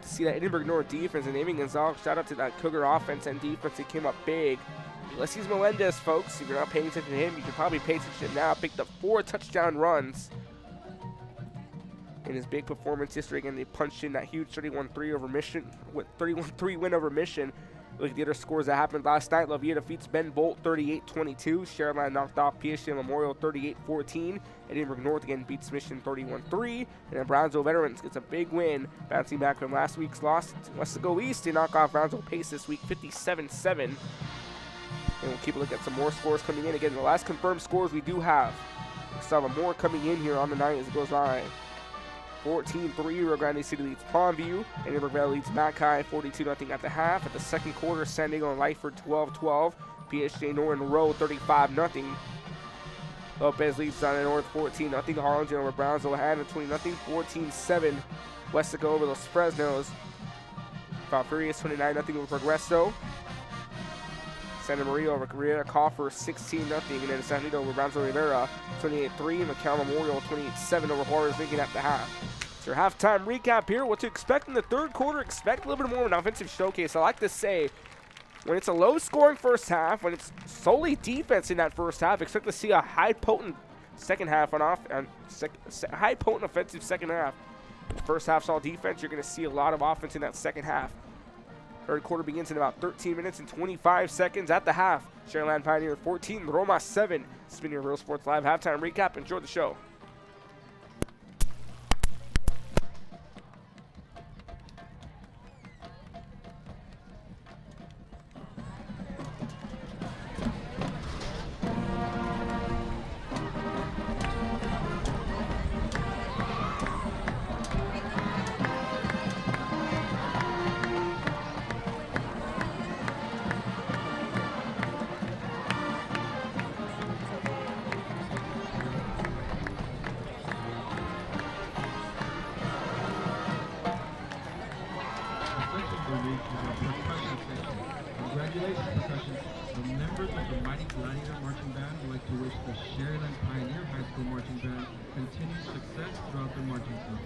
Speaker 14: To see that Edinburgh North defense and Amy Gonzalez, shout out to that Cougar offense and defense. They came up big. Ulysses Melendez, folks, if you're not paying attention to him, you should probably pay attention now. Picked up 4 touchdown runs in his big performance history. Again, they punched in that huge 31-3 over Mission, with 31-3 win over Mission. Look at the other scores that happened last night. La Villa defeats Ben Bolt 38-22. Sharyland knocked off PSG Memorial 38-14. Edinburgh North again beats Mission 31-3. And then Brownsville Veterans gets a big win, bouncing back from last week's loss. Westago East to knock off Brownsville Pace this week 57-7. And we'll keep a look at some more scores coming in. Again, the last confirmed scores we do have. We still have more coming in here on the night as it goes live. 14-3, Rio Grande City leads Palmview. Edinburgh Valley leads Mackay 42-0 at the half. At the second quarter, San Diego and Lyford 12-12. PSG Norton Road 35-0. Lopez leads Donna North 14-0. Harlingen over Brownsville Hanna 20-0. 14-7. Westago over Los Fresnos. Valfurias 29-0 over Progreso. Santa Maria over Carrera Coffer 16-0. And then San Diego over Brownsville Rivera 28-3. McAllen Memorial 28-7 over Juarez Lincoln at the half. It's your halftime recap here. What to expect in the third quarter. Expect a little bit more of an offensive showcase. I like to say, when it's a low-scoring first half, when it's solely defense in that first half, expect to see a high-potent second half on high-potent offensive second half. The first half's all defense. You're going to see a lot of offense in that second half. Third quarter begins in about 13 minutes and 25 seconds at the half. Sharyland Pioneer 14, Roma 7. It's been your Real Sports Live halftime recap. Enjoy the show.
Speaker 7: Congratulations, percussion. The members of the Mighty Gladiator Marching Band would like to wish the Sharyland Pioneer High School Marching Band continued success throughout their marching season.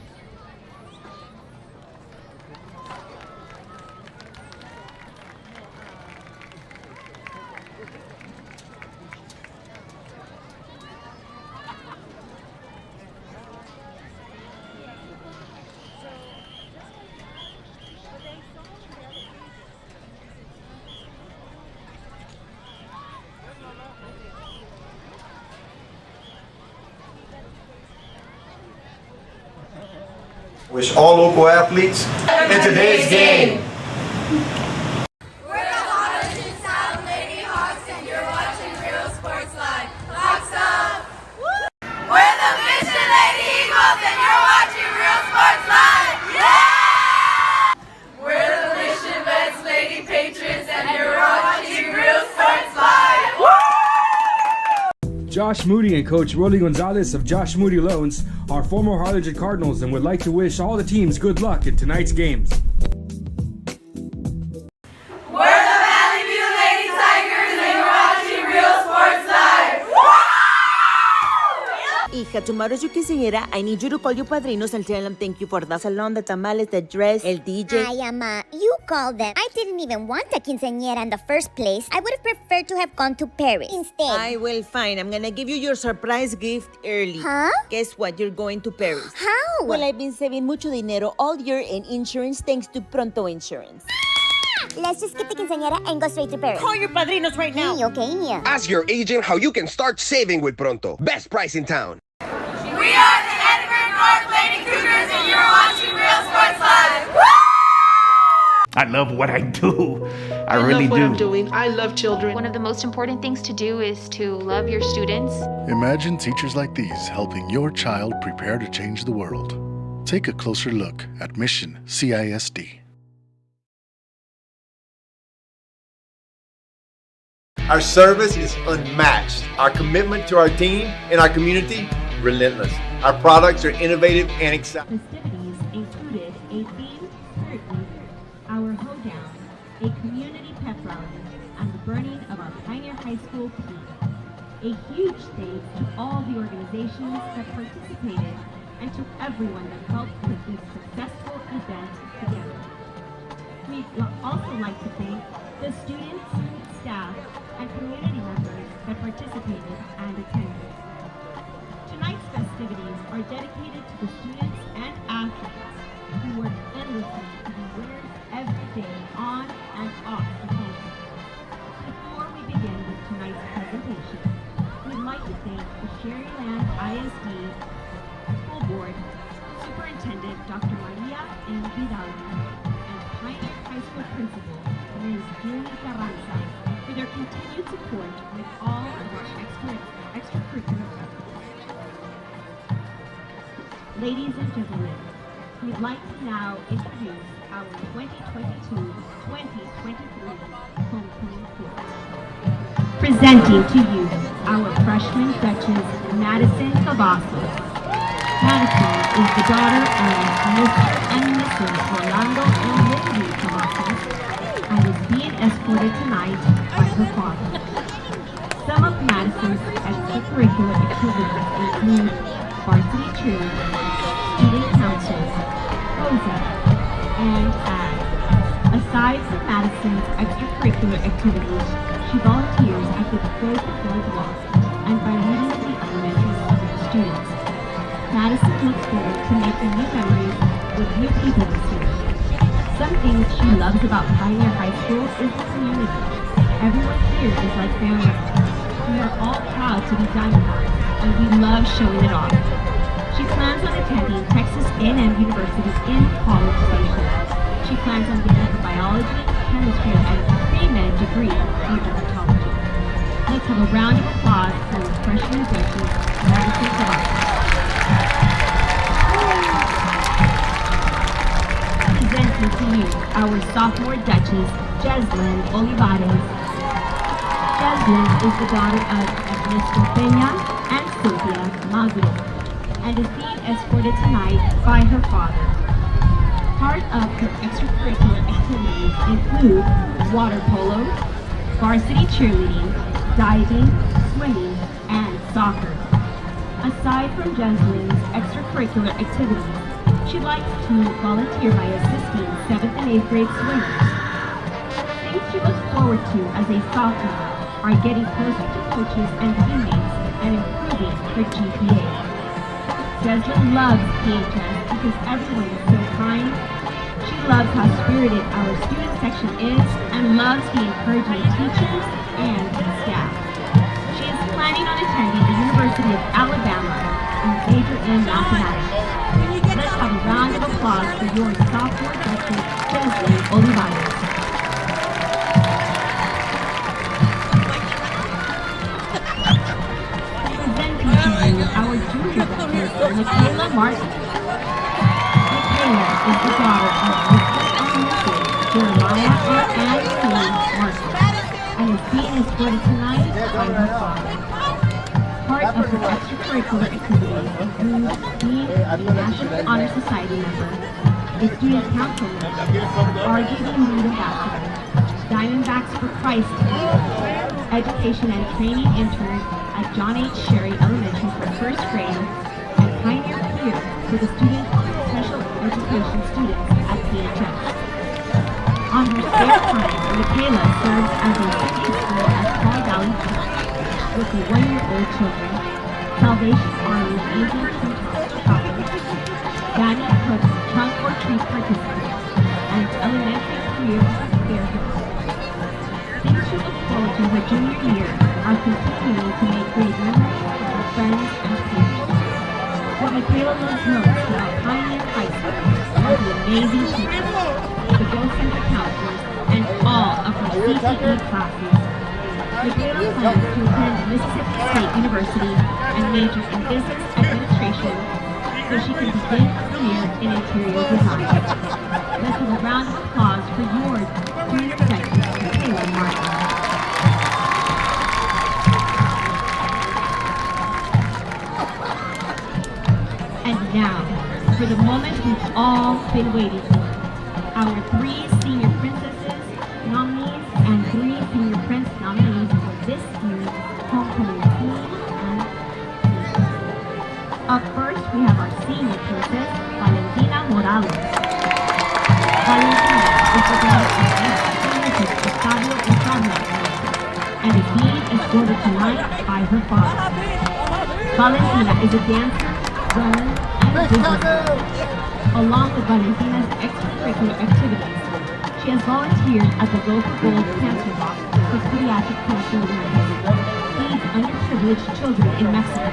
Speaker 10: Wish all local athletes
Speaker 5: in today's game.
Speaker 11: We're the Harlingen Stalemate Hawks, and you're watching Real Sports Live. Hawks up! We're the Mission Lady Eagles, and you're watching Real Sports Live. Yeah! We're the Mission Vets Lady Patriots, and you're watching Real Sports Live.
Speaker 15: Josh Moody and Coach Rolly Gonzalez of Josh Moody Loans are former Harlingen Cardinals and would like to wish all the teams good luck in tonight's games.
Speaker 11: We're the Valley View Lady Tigers, and you're watching Real Sports Live.
Speaker 12: Hija, tomorrow's your quinceañera. I need you to call your padrinos and tell them thank you for the salon, the tamales, the dress, el DJ.
Speaker 13: Ay, Ama, you called them. I didn't even want a quinceañera in the first place. I would have preferred to have gone to Paris instead.
Speaker 12: I will, fine. I'm gonna give you your surprise gift early.
Speaker 13: Huh?
Speaker 12: Guess what? You're going to Paris.
Speaker 13: How?
Speaker 12: Well, I've been saving mucho dinero all year in insurance thanks to Pronto Insurance.
Speaker 13: Let's just skip the quinceañera and go straight to Paris.
Speaker 12: Call your padrinos right now.
Speaker 13: Okay.
Speaker 18: Ask your agent how you can start saving with Pronto. Best price in town.
Speaker 11: We are the Edinburgh North Lady Cougars, and you're watching Real Sports Live.
Speaker 19: I love what I do. I really
Speaker 21: love what
Speaker 19: do.
Speaker 21: I'm doing. I love children. One of the most important things to do is to love your students.
Speaker 22: Imagine teachers like these helping your child prepare to change the world. Take a closer look at Mission CISD.
Speaker 10: Our service is unmatched. Our commitment to our team and our community, relentless. Our products are innovative and exciting.
Speaker 16: Festivities included a themed spirit week, our hoedown, a community pep rally, and the burning of our Pioneer High School peak. A huge thanks to all the organizations that participated and to everyone that helped put this successful event together. We'd also like to thank the students, staff, and community members that participated and attended. Tonight's festivities are dedicated to the students and athletes who work endlessly to be winners every day on and off the campus. Before we begin with tonight's presentation, we'd like to thank the Sharyland ISD School Board, Superintendent Dr. Maria M. Vidal, and Pioneer High School Principal, Ms. Julie Carranza, for their continued support with all of our extracurricular efforts. Ladies and gentlemen, we'd like to now introduce our 2022-2023 homecoming court. Presenting to you our freshman Duchess, Madison Cavazos. Madison is the daughter of Mr. and Mrs. Orlando and Lindsay Cavazos and is being escorted tonight by her father. Some of Madison's extracurricular activities include varsity cheerleading, student council, COSA, and AG. Aside from Madison's extracurricular activities, she volunteers at the Go Forward Walk and by leading the elementary students. Madison looks forward to making new memories with new people this year. Some things she loves about Pioneer High School is the community. Everyone here is like family. We are all proud to be Diamondbacks, and we love showing it off. She plans on attending Texas A&M University in College Station. She plans on getting her biology, chemistry, and pre-med degree in dermatology. Let's have a round of applause for the freshman Duchess, Madison Cavazos. Presenting to you our sophomore Duchess, Sharyland Olivares. Sharyland is the daughter of Ernesto Peña and Sylvia Magro, and is being escorted tonight by her father. Part of her extracurricular activities include water polo, varsity cheerleading, diving, swimming, and soccer. Aside from Jasmine's extracurricular activities, she likes to volunteer by assisting 7th and 8th grade swimmers. Things she looks forward to as a sophomore are getting closer to coaches and teammates and improving her GPA. Jasmine loves PHS because everyone is so kind. She loves how spirited our student section is and loves the encouraging teachers and staff. She is planning on attending the University of Alabama and major in mathematics. Let's have a round of applause your sophomore freshman, Kinsley Olivares. Presenting to you our junior record, Michaela Martin. Michaela is the daughter of Mr. Jeremiah and Queen Martin, and is being escorted tonight by her father. Part of her extracurricular activities include being a National Honor Society member, a student council member, RGB Lead Ambassador, Diamondbacks for Christ, education and training intern at John H. Sherry Elementary for first grade, and pioneer peer for the special education students at PHS. On her spare time, Michaela serves as a Sunday school at Paul Valley Church with the 1-year-old children, Salvation Army Asian Travelers, Danny Cook's trunk or treat participants, and elementary career fair host. Things she looks forward to her junior year are continuing to make great memories with her friends and peers. What Michaela loves most about Pioneer High School are the amazing teachers, the Girl Center counselors, and all of her CTE classes. Michaela plans to attend Mississippi State University and major in business administration so she can begin her career in interior design. Let's have a round of applause for your junior section, Michaela Martin. And now, for the moment we've all been waiting for, our 3 senior princesses nominees and 3 senior prince nominees for this year's homecoming queen and princess. Up first, we have our senior princess, Valentina Morales. Valentina is the daughter of Octavio and Sharyland, and is being escorted tonight by her father. Valentina is a dancer, runner, and businesswoman. Along with Valentina's extracurricular activities, she has volunteered at the local Gold Cancer Box for pediatric cancer awareness, feeds underprivileged children in Mexico,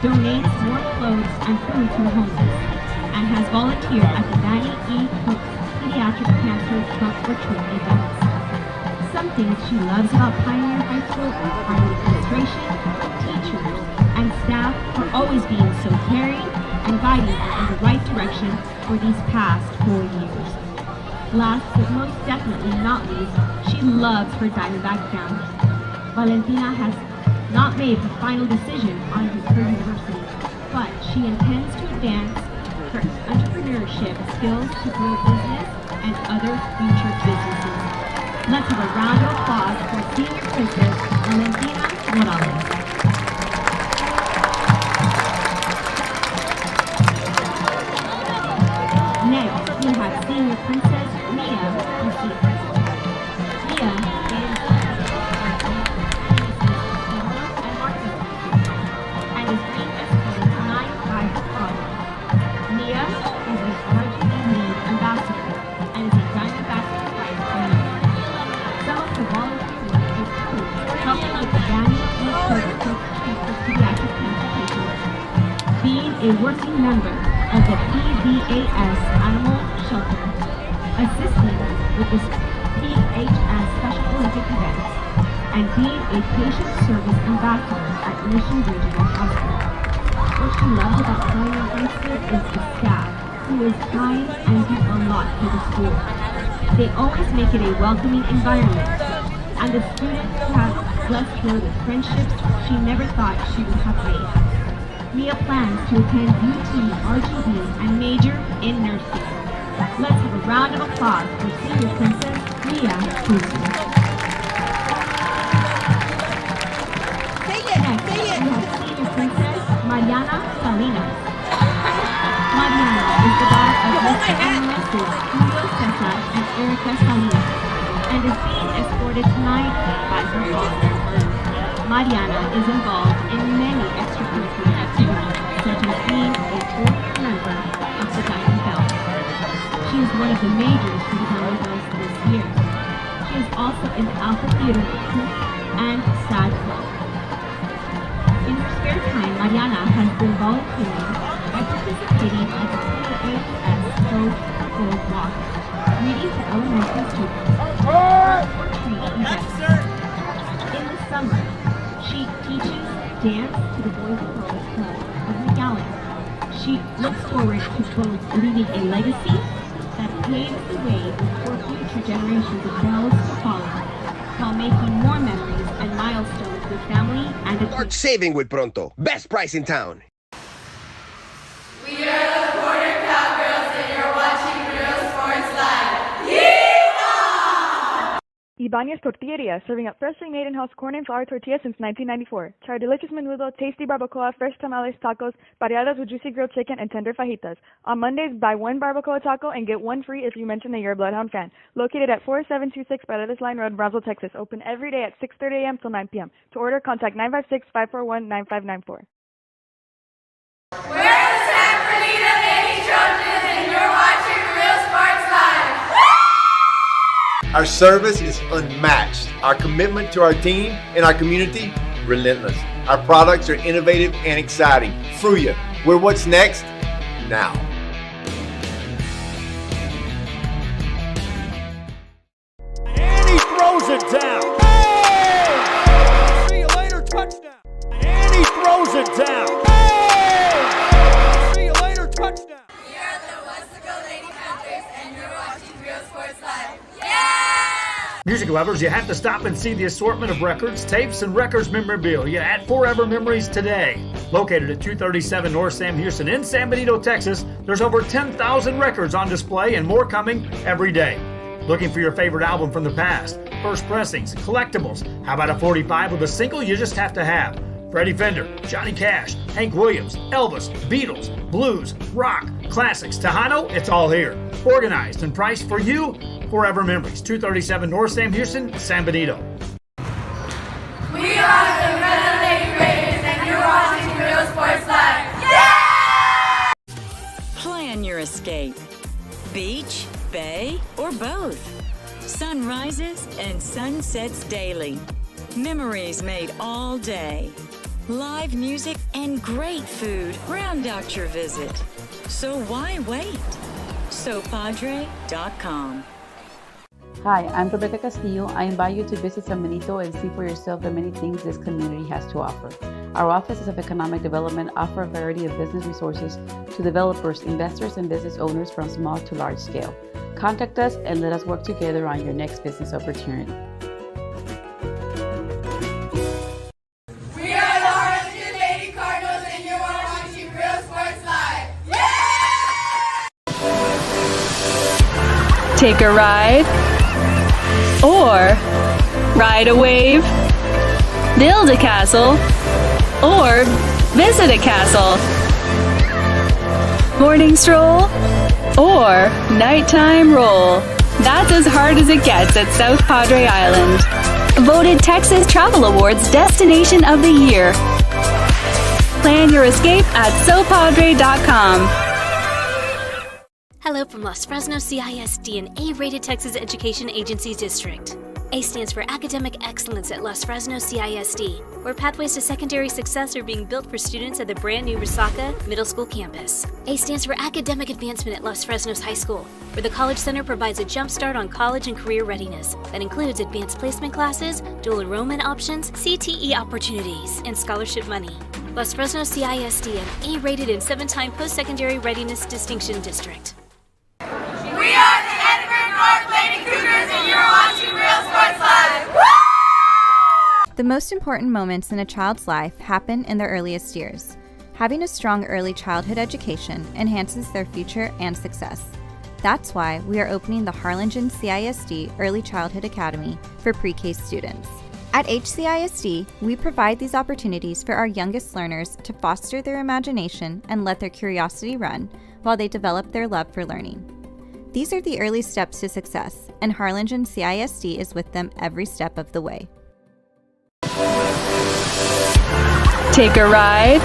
Speaker 16: donates warm clothes and food to the homeless, and has volunteered at the Danny E. Cook's pediatric cancer trunk or treat events. Some things she loves about Pioneer High School are the administration, teachers, and staff for always being so caring and guiding her in the right direction for these past 4 years. Last but most definitely not least, she loves her Diamondback family. Valentina has not made the final decision on her university, but she intends to advance her entrepreneurship skills to grow business and other future businesses. Let's have a round of applause for senior princess Valentina Morales. Next, we have senior princess Mia Lucía. Mia is and is being escorted tonight by her father. Mia is an RGB Lead Ambassador and is a Diamondback Prize winner. Some of her volunteer work includes helping with the Danny E. Cook for pediatric cancer patients, being a working member of the PVAS Animal Shelter, assisting with the PHS Special Olympic events, and being a patient service ambassador at Mission Regional Hospital. What she loves about Pioneer High School is the staff, who is kind and do a lot for the school. They always make it a welcoming environment, and the students have blessed her with friendships she never thought she would have made. Mia plans to attend UT RGB and major in nursing. Let's have a round of applause for senior princess Mia Lucía. Next, we have senior princess Mariana Salinas. Mariana is the daughter of Mr. and Mrs. Julio Cesar and Erica Salinas, and is being escorted tonight by her father. Mariana is involved in many extracurricular activities, such as being a 4-year member of the Diamond Bells. She is one of the majors for the Diamond Bells this year. She is also in the Alpha Theater Troupe and SAD Club. In her spare time, Mariana has been volunteering by participating at the PHS Oak Gold Walk, reading to elementary students. In the summer, she teaches dance to the Boys and Girls Club of McAllen. She looks forward to both leaving a legacy that paves the way for future generations of bells to follow, while making more memories and milestones with family and a
Speaker 18: Start saving with Pronto. Best price in town.
Speaker 11: We are the Border Cowgirls and you're watching Real Sports Live. Yeehaw!
Speaker 8: Ibanez Tortilleria, serving up freshly made in-house corn and flour tortillas since 1994. Try delicious menudo, tasty barbacoa, fresh tamales, tacos, variadas with juicy grilled chicken, and tender fajitas. On Mondays, buy one barbacoa taco and get one free if you mention that you're a Bloodhound fan. Located at 4726 Paredes Line Road, Brownsville, Texas. Open every day at 6:30 a.m. till 9 p.m. To order, contact 956-541-9594.
Speaker 11: We're the San Bernardino Lady Trojans and you're watching Real Sports Live.
Speaker 10: Our service is unmatched. Our commitment to our team and our community, relentless. Our products are innovative and exciting. Fruya, we're what's next now.
Speaker 9: And he throws it down. Hey! See you later, touchdown. And he throws it down. Hey! See you later, touchdown.
Speaker 11: We are the Westaco Lady Panthers and you're watching Real Sports Live. Yeah!
Speaker 9: Music lovers, you have to stop and see the assortment of records, tapes, and records memorabilia at Forever Memories today. Located at 237 North Sam Houston in San Benito, Texas, there's over 10,000 records on display and more coming every day. Looking for your favorite album from the past, first pressings, collectibles. How about a 45 with a single you just have to have? Freddie Fender, Johnny Cash, Hank Williams, Elvis, Beatles, blues, rock, classics, Tejano, it's all here. Organized and priced for you, Forever Memories, 237 North Sam Houston, San Benito.
Speaker 11: We are the Red Lady Raiders and you're watching Real Sports Live. Yeah!
Speaker 3: Plan your escape. Beach, bay, or both. Sunrises and sunsets daily. Memories made all day. Live music and great food round out your visit. So why wait? SoPadre.com.
Speaker 1: Hi, I'm Rebecca Castillo. I invite you to visit San Benito and see for yourself the many things this community has to offer. Our offices of economic development offer a variety of business resources to developers, investors, and business owners from small to large scale. Contact us and let us work together on your next business opportunity.
Speaker 11: We are the Harlingen Lady Cardinals and you're watching Real Sports Live. Yeah!
Speaker 6: Take a ride or ride a wave, build a castle or visit a castle, morning stroll or nighttime roll. That's as hard as it gets at South Padre Island. Voted Texas Travel Awards Destination of the Year. Plan your escape at SoPadre.com.
Speaker 17: Hello from Los Fresnos CISD, an A-rated Texas Education Agency district. A stands for Academic Excellence at Los Fresnos CISD, where pathways to secondary success are being built for students at the brand new Resaca Middle School campus. A stands for Academic Advancement at Los Fresnos High School, where the College Center provides a jump start on college and career readiness that includes advanced placement classes, dual enrollment options, CTE opportunities, and scholarship money. Los Fresnos CISD, an A-rated and 7-time post-secondary readiness distinction district.
Speaker 11: We are the Edinburgh North Lady Cougars and you're watching Real Sports Live. Woo!
Speaker 20: The most important moments in a child's life happen in their earliest years. Having a strong early childhood education enhances their future and success. That's why we are opening the Harlingen CISD Early Childhood Academy for pre-K students. At HCISD, we provide these opportunities for our youngest learners to foster their imagination and let their curiosity run while they develop their love for learning. These are the early steps to success, and Harlingen CISD is with them every step of the way.
Speaker 6: Take a ride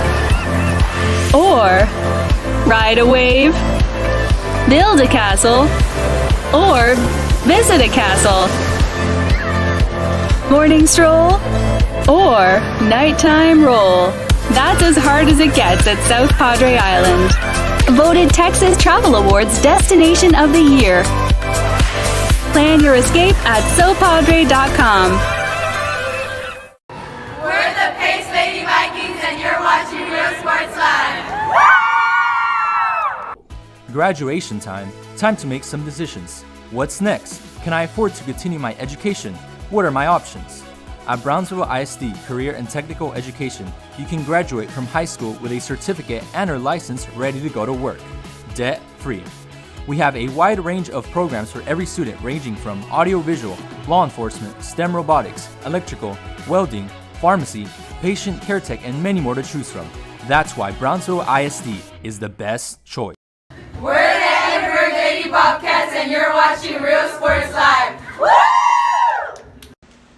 Speaker 6: or ride a wave, build a castle or visit a castle, morning stroll or nighttime roll. That's as hard as it gets at South Padre Island. Voted Texas Travel Awards Destination of the Year. Plan your escape at sopadre.com.
Speaker 11: We're the Pace Lady Vikings, and you're watching Real Sports Live.
Speaker 2: Graduation time. Time to make some decisions. What's next? Can I afford to continue my education? What are my options? At Brownsville ISD Career and Technical Education, you can graduate from high school with a certificate and/or license ready to go to work, debt-free. We have a wide range of programs for every student ranging from audiovisual, law enforcement, STEM robotics, electrical, welding, pharmacy, patient care tech, and many more to choose from. That's why Brownsville ISD is the best choice.
Speaker 11: We're the Edinburgh Lady Bobcats, and you're watching Real Sports Live. Woo!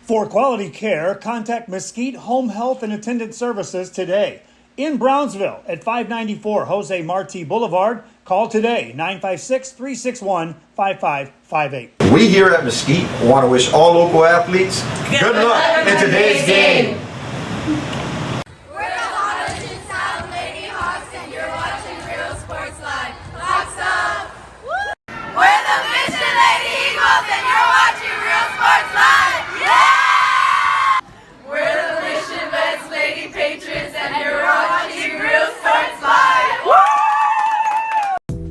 Speaker 9: For quality care, contact Mesquite Home Health and Attendant Services today. In Brownsville at 594 Jose Marti Boulevard. Call today, 956-361-5558.
Speaker 10: We here at Mesquite want to wish all local athletes good luck in today's game.
Speaker 11: We're the Hollister South Lady Hawks, and you're watching Real Sports Live. Hawks up! Woo! We're the Mission Lady Eagles, and you're watching Real Sports Live. Yeah! We're the Mission Vets Lady Patriots, and you're watching Real Sports Live. Woo!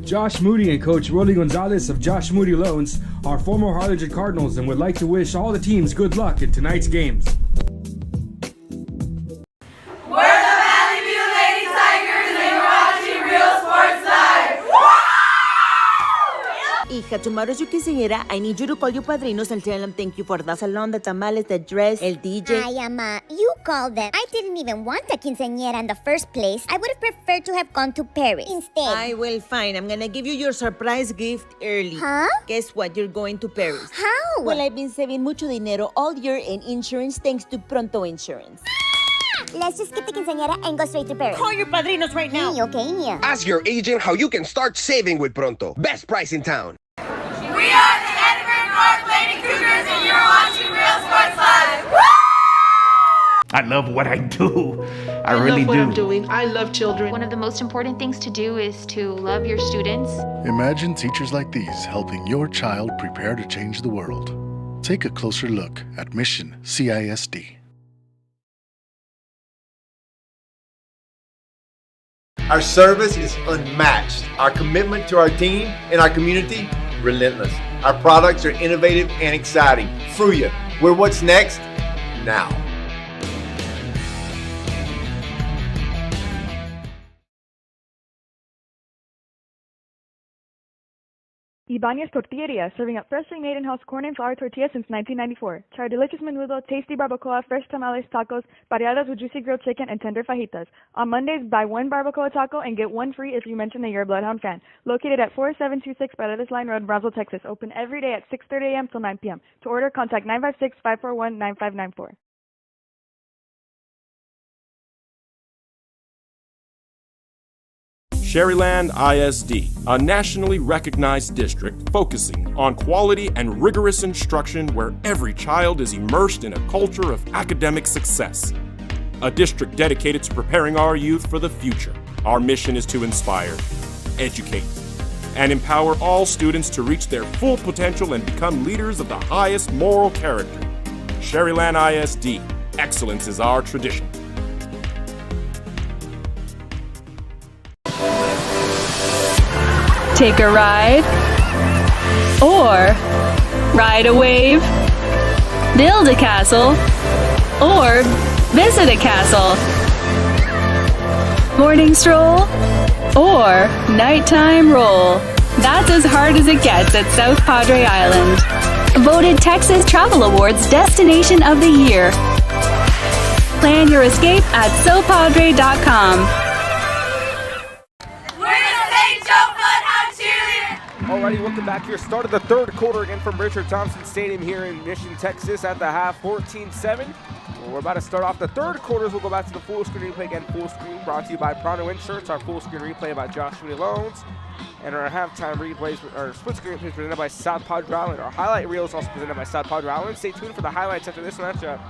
Speaker 15: Josh Moody and Coach Rolly Gonzalez of Josh Moody Loans are former Harlingen Cardinals and would like to wish all the teams good luck in tonight's games.
Speaker 11: We're the Valley View Lady Tigers, and you're watching Real Sports Live.
Speaker 12: Hija, tomorrow's your quinceañera. I need you to call your padrinos and tell them thank you for the salon, the tamales, the dress, el DJ.
Speaker 13: Ay, Ama, you called them. I didn't even want a quinceañera in the first place. I would have preferred to have gone to Paris instead.
Speaker 12: I will, fine. I'm gonna give you your surprise gift early.
Speaker 13: Huh?
Speaker 12: Guess what? You're going to Paris.
Speaker 13: How?
Speaker 12: Well, I've been saving mucho dinero all year in insurance thanks to Pronto Insurance.
Speaker 13: Let's just skip the quinceañera and go straight to Paris.
Speaker 12: Call your padrinos right now.
Speaker 13: Okay.
Speaker 18: Ask your agent how you can start saving with Pronto. Best price in town.
Speaker 11: We are the Edinburgh North Lady Cougars, and you're watching Real Sports Live.
Speaker 19: I love what I do. I really
Speaker 21: love what
Speaker 19: do.
Speaker 21: I'm doing. I love children. One of the most important things to do is to love your students.
Speaker 22: Imagine teachers like these helping your child prepare to change the world. Take a closer look at Mission CISD.
Speaker 10: Our service is unmatched. Our commitment to our team and our community, relentless. Our products are innovative and exciting. Fruya, we're what's next now.
Speaker 8: Ibanez Tortilleria, serving up freshly made in-house corn and flour tortillas since 1994. Try our delicious menudo, tasty barbacoa, fresh tamales, tacos, pareadas with juicy grilled chicken, and tender fajitas. On Mondays, buy one barbacoa taco and get one free if you mention that you're a Bloodhound fan. Located at 4726 Paredes Line Road, Brownsville, Texas. Open every day at 6:30 a.m. till 9 p.m. To order, contact 956-541-9594.
Speaker 4: Sharyland ISD, a nationally recognized district focusing on quality and rigorous instruction where every child is immersed in a culture of academic success. A district dedicated to preparing our youth for the future. Our mission is to inspire, educate, and empower all students to reach their full potential and become leaders of the highest moral character. Sharyland ISD, excellence is our tradition.
Speaker 6: Take a ride, or ride a wave, build a castle, or visit a castle, morning stroll, or nighttime roll. That's as hard as it gets at South Padre Island. Voted Texas Travel Awards Destination of the Year. Plan your escape at sopadre.com.
Speaker 14: Alrighty, welcome back here. Start of the third quarter again from Richard Thompson Stadium here in Mission, Texas at the half, 14-7. We're about to start off the third quarters. We'll go back to the full screen replay again. Full screen brought to you by Pronto Insurance. Our full screen replay by Josh Moody Loans. And our halftime replays, our split screen replays presented by South Padre Island. Our highlight reel is also presented by South Padre Island. Stay tuned for the highlights after this matchup.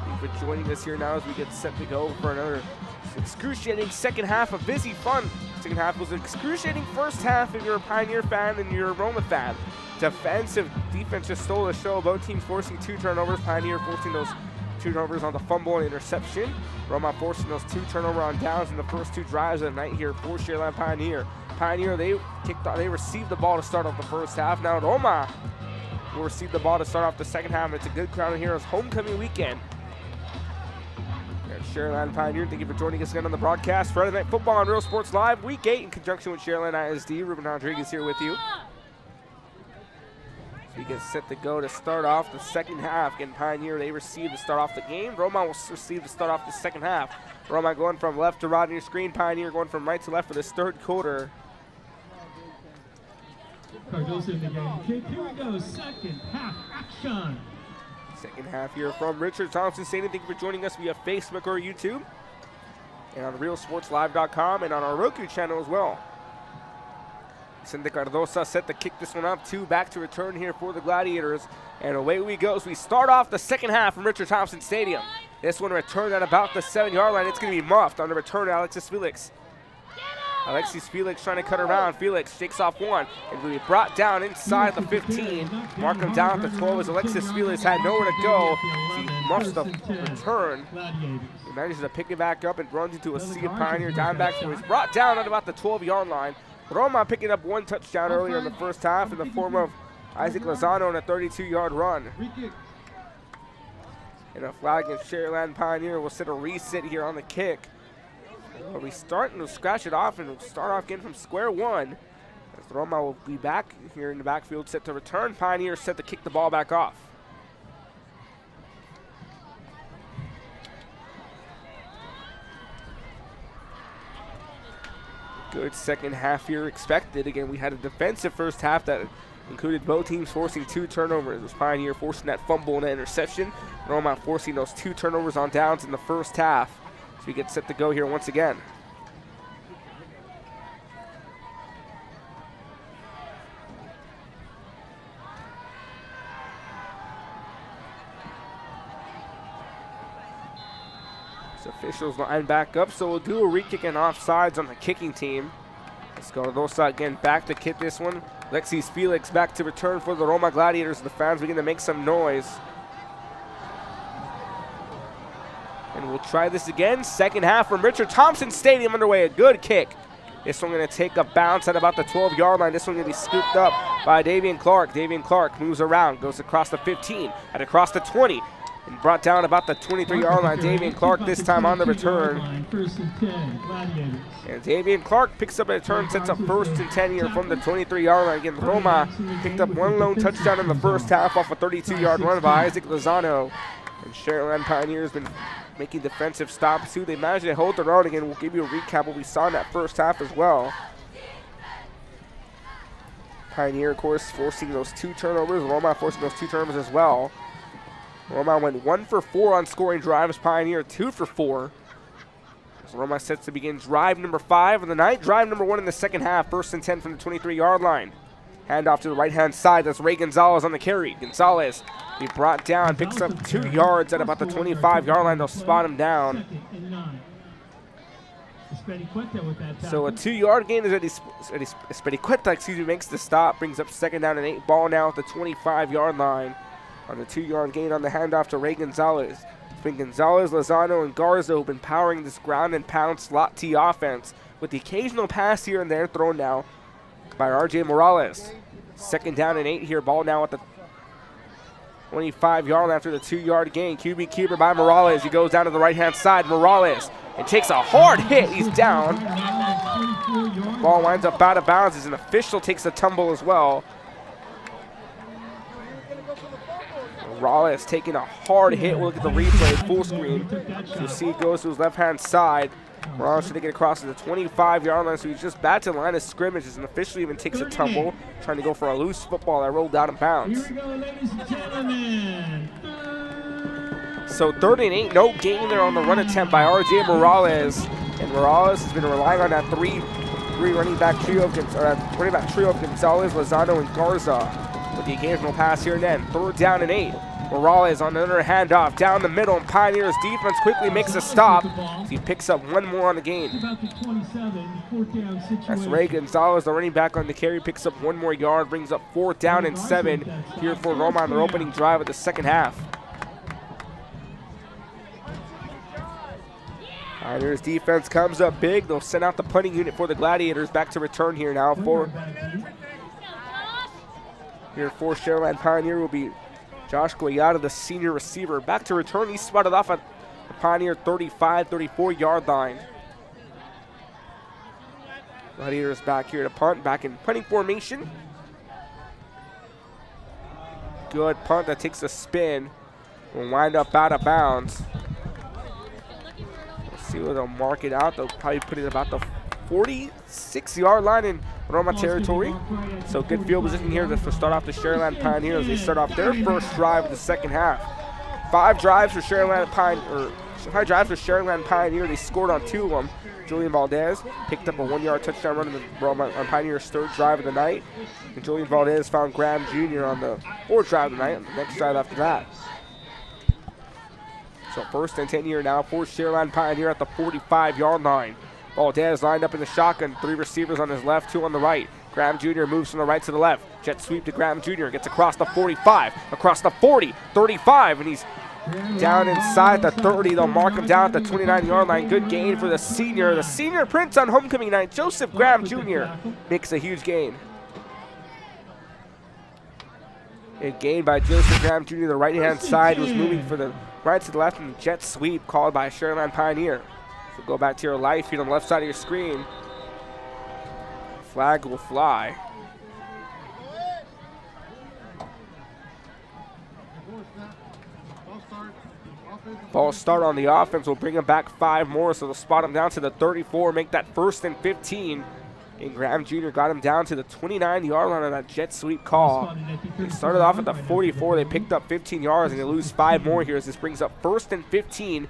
Speaker 14: Thank you for joining us here now as we get set to go for another excruciating second half of busy fun Second half was an excruciating first half if you're a Pioneer fan and you're a Roma fan. Defense just stole the show. Both teams forcing 2 turnovers. Pioneer forcing those 2 turnovers on the fumble and interception. Roma forcing those 2 turnover on downs in the first 2 drives of the night here for Sharyland Pioneer. Pioneer, they received the ball to start off the first half. Now Roma will receive the ball to start off the second half. It's a good crowd in here. It's homecoming weekend. Sharyland Pioneer, thank you for joining us again on the broadcast. Friday Night Football on Real Sports Live, Week 8 in conjunction with Sharyland ISD. Ruben Rodriguez here with you. So we get set to go to start off the second half. Again, Pioneer, they receive to start off the game. Roma will receive to start off the second half. Roma going from left to right on your screen. Pioneer going from right to left for this third quarter.
Speaker 16: Cardoso in the game. Kick. Here we go. Second half action.
Speaker 14: Second half here from Richard Thompson Stadium. Thank you for joining us via Facebook or YouTube, and on RealSportsLive.com, and on our Roku channel as well. Vicente Cardoso set to kick this one up. 2 back to return here for the Gladiators. And away we go as we start off the second half from Richard Thompson Stadium. This one returned at about the 7-yard line. It's going to be muffed on the return, Alexis Felix. Alexis Felix trying to cut around. Felix shakes off one and will be brought down inside the 15. Mark him down at the 12 as Alexis Felix had nowhere to go. He muffs the return. He manages to pick it back up and runs into a sea of Pioneer downbacks. So he's brought down at about the 12-yard line. Roma picking up 1 touchdown earlier in the first half in the form of Isaac Lozano on a 32-yard run. And a flag against Sharyland Pioneer will set a reset here on the kick. But we start and we'll scratch it off and we'll start off again from square one. As Roma will be back here in the backfield set to return. Pioneer set to kick the ball back off. Good second half here expected. Again, we had a defensive first half that included both teams forcing 2 turnovers. It was Pioneer forcing that fumble and that interception. Roma forcing those 2 turnovers on downs in the first half. So we get set to go here once again. So officials line back up, so we'll do a re-kick and offsides on the kicking team. Let's go to those side again, back to kick this one. Alexis Felix back to return for the Roma Gladiators. The fans begin to make some noise. And we'll try this again. Second half from Richard Thompson Stadium underway. A good kick. This one going to take a bounce at about the 12-yard line. This one going to be scooped up by Davian Clark. Davian Clark moves around, goes across the 15 and across the 20. And brought down about the 23-yard line. Davian Clark this time on the return. And Davian Clark picks up a return, sets up 1st and 10 here from the 23-yard line. Again, Roma picked up 1 lone touchdown in the first half off a 32-yard run by Isaac Lozano. And Sharyland Pioneers been making defensive stops too. They managed to hold their own. Again, we'll give you a recap of what we saw in that first half as well. Pioneer, of course, forcing those 2 turnovers. Roma forcing those 2 turnovers as well. Roma went 1 for 4 on scoring drives. Pioneer 2 for 4. So Roma sets to begin drive number 5 of the night. Drive number 1 in the second half. 1st and 10 from the 23-yard line. Handoff to the right-hand side. That's Ray Gonzalez on the carry. Gonzalez, he brought down, picks up 2 yards at about the 25-yard line. They'll spot him down. So a 2-yard gain is Espericueta, makes the stop, brings up 2nd down and 8. Ball now at the 25-yard line. On the 2-yard gain on the handoff to Ray Gonzalez. It's been Gonzalez, Lozano, and Garza who've been powering this ground and pound slot T offense with the occasional pass here and there thrown now by RJ Morales. 2nd down and 8 here. Ball now at the 25-yard line after the 2-yard gain. QB keeper by Morales. He goes down to the right-hand side. Morales and takes a hard hit. He's down. Ball winds up out of bounds as an official takes a tumble as well. Morales taking a hard hit. We'll look at the replay, full screen. So you see it goes to his left-hand side. Morales trying to get across to the 25-yard line, so he's just back to the line of scrimmage as an official even takes a tumble, trying to go for a loose football that rolled out of bounds.
Speaker 16: Here we go, ladies and gentlemen.
Speaker 14: So 3rd and 8, no gain there on the run attempt by RJ Morales. And Morales has been relying on that three running back trio of Gonzalez, Lozano, and Garza. with the occasional pass here and then. 3rd down and 8. Morales on another handoff down the middle, and Pioneers defense quickly makes a stop. He picks up one more on the game. That's Ray Gonzalez, the running back on the carry, picks up one more yard, brings up 4th down and 7 here for Roma on their opening drive of the second half. Pioneers defense comes up big. They'll send out the punting unit for the Gladiators. Back to return here now for Sharyland Pioneer will be Josh Guayada, the senior receiver. Back to return. He's spotted off at the Pioneer 34-yard line. Gladiators back here to punt, back in punting formation. Good punt that takes a spin. Will wind up out of bounds. Let's see where they'll mark it out. They'll probably put it about the 46-yard line in Roma territory. So good field position here to start off the Sharyland Pioneers. They start off their first drive of the second half. 5 drives for Sharyland Pioneer. They scored on 2 of them. Julian Valdez picked up a 1-yard touchdown run in the Roma on Pioneer's 3rd drive of the night. And Julian Valdez found Graham Jr. on the 4th drive of the night, on the next drive after that. So 1st and 10 here now for Sharyland Pioneer at the 45-yard line. Valdez lined up in the shotgun. 3 receivers on his left, 2 on the right. Graham Jr. moves from the right to the left. Jet sweep to Graham Jr. Gets across the 45, across the 40, 35, and he's down inside the 30. They'll mark him down at the 29-yard line. Good gain for the senior. The senior prince on homecoming night, Joseph Graham Jr. makes a huge gain. A gain by Joseph Graham Jr. The right-hand side was moving for the right to the left, and jet sweep called by Sharyland Pioneer. So go back to your live feed on the left side of your screen. Flag will fly. Ball start on the offense. Will bring him back 5 more, so they'll spot him down to the 34, make that 1st and 15. And Graham Jr. got him down to the 29-yard line on that jet sweep call. They started off at the 44. They picked up 15 yards, and they lose 5 more here as this brings up 1st and 15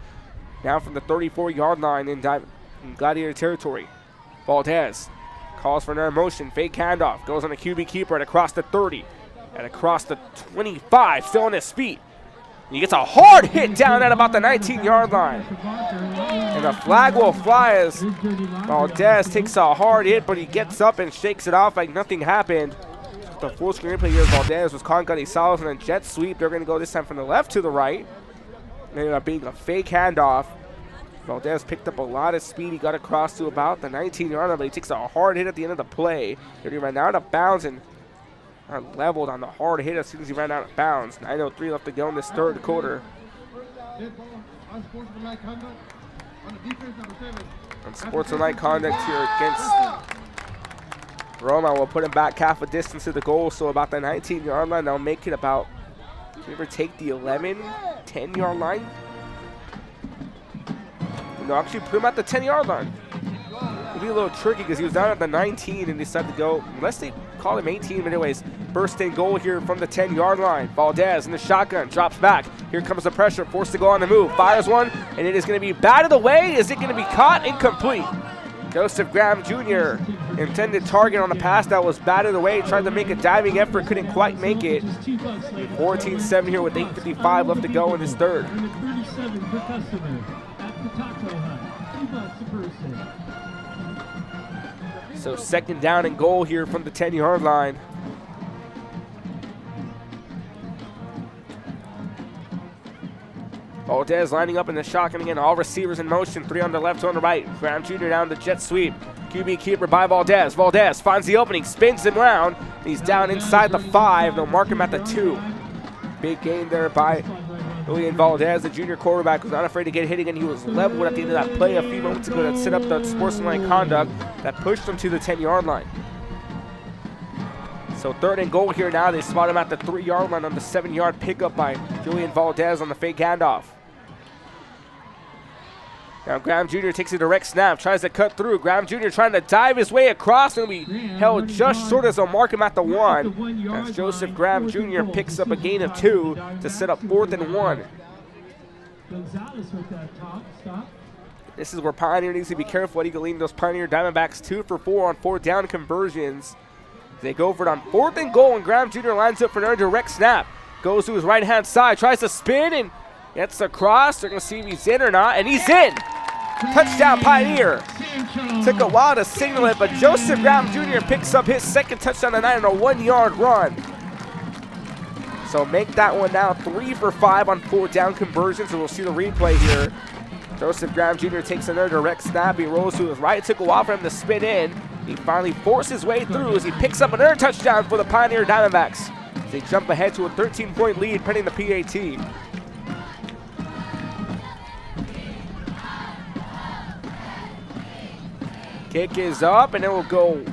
Speaker 14: now from the 34-yard line in Gladiator territory. Valdez calls for another motion. Fake handoff. Goes on a QB keeper at across the 30 and across the 25. Still on his feet. And he gets a hard hit down at about the 19-yard line. And the flag will fly as Valdez takes a hard hit, but he gets up and shakes it off like nothing happened. The full screen replay here, Valdez was calling Gonzalez and a jet sweep. They're going to go this time from the left to the right. Ended up being a fake handoff. Valdez picked up a lot of speed. He got across to about the 19-yard line, but he takes a hard hit at the end of the play. He ran out of bounds and leveled on the hard hit as soon as he ran out of bounds. 9:03 left to go in this 3rd quarter. Unsportsmanlike conduct here against Roma will put him back half a distance to the goal, so about the 19-yard line. They'll make it about, you ever take the 10-yard line? No, actually put him at the 10-yard line. It'll be a little tricky because he was down at the 19 and decided to go, unless they call him 18, but anyways, burst in goal here from the 10-yard line. Valdez in the shotgun, drops back. Here comes the pressure, forced to go on the move. Fires one, and it is going to be batted away. Is it going to be caught? Incomplete. Joseph Graham Jr. intended target on the pass that was batted away. Tried to make a diving effort, couldn't quite make it. 14-7 here with 8:55 left to go in this 3rd. So 2nd down and goal here from the 10-yard line. Valdez lining up in the shotgun again. All receivers in motion. 3 on the left, 2 on the right. Graham Jr. down the jet sweep. QB keeper by Valdez. Valdez finds the opening, spins him around. He's down inside the 5. They'll mark him at the 2. Big gain there by Julian Valdez, the junior quarterback, was not afraid to get hit again. He was leveled at the end of that play a few moments ago that set up the sportsmanlike conduct that pushed him to the 10-yard line. So 3rd and goal here now. They spot him at the 3-yard line on the 7-yard pickup by Julian Valdez on the fake handoff. Now Graham Jr. takes a direct snap, tries to cut through. Graham Jr. trying to dive his way across, and we held just short as they'll mark him at the 1. As Joseph Graham Jr. picks up a gain of 2 to set up 4th and 1. This is where Pioneer needs to be careful. Eagle leading those Pioneer Diamondbacks 2 for 4 on 4th down conversions. They go for it on 4th and goal, and Graham Jr. lines up for another direct snap. Goes to his right-hand side, tries to spin, and gets across. They're going to see if he's in or not, and he's in. Touchdown, Pioneer. Took a while to signal it, but Joseph Graham Jr. picks up his second touchdown of the night on a 1-yard run. So make that one now 3 for 5 on 4th down conversions, and we'll see the replay here. Joseph Graham Jr. takes another direct snap. He rolls to his right. It took a while for him to spin in. He finally forced his way through as he picks up another touchdown for the Pioneer Diamondbacks. They jump ahead to a 13-point lead pending the PAT. Kick is up, and it will go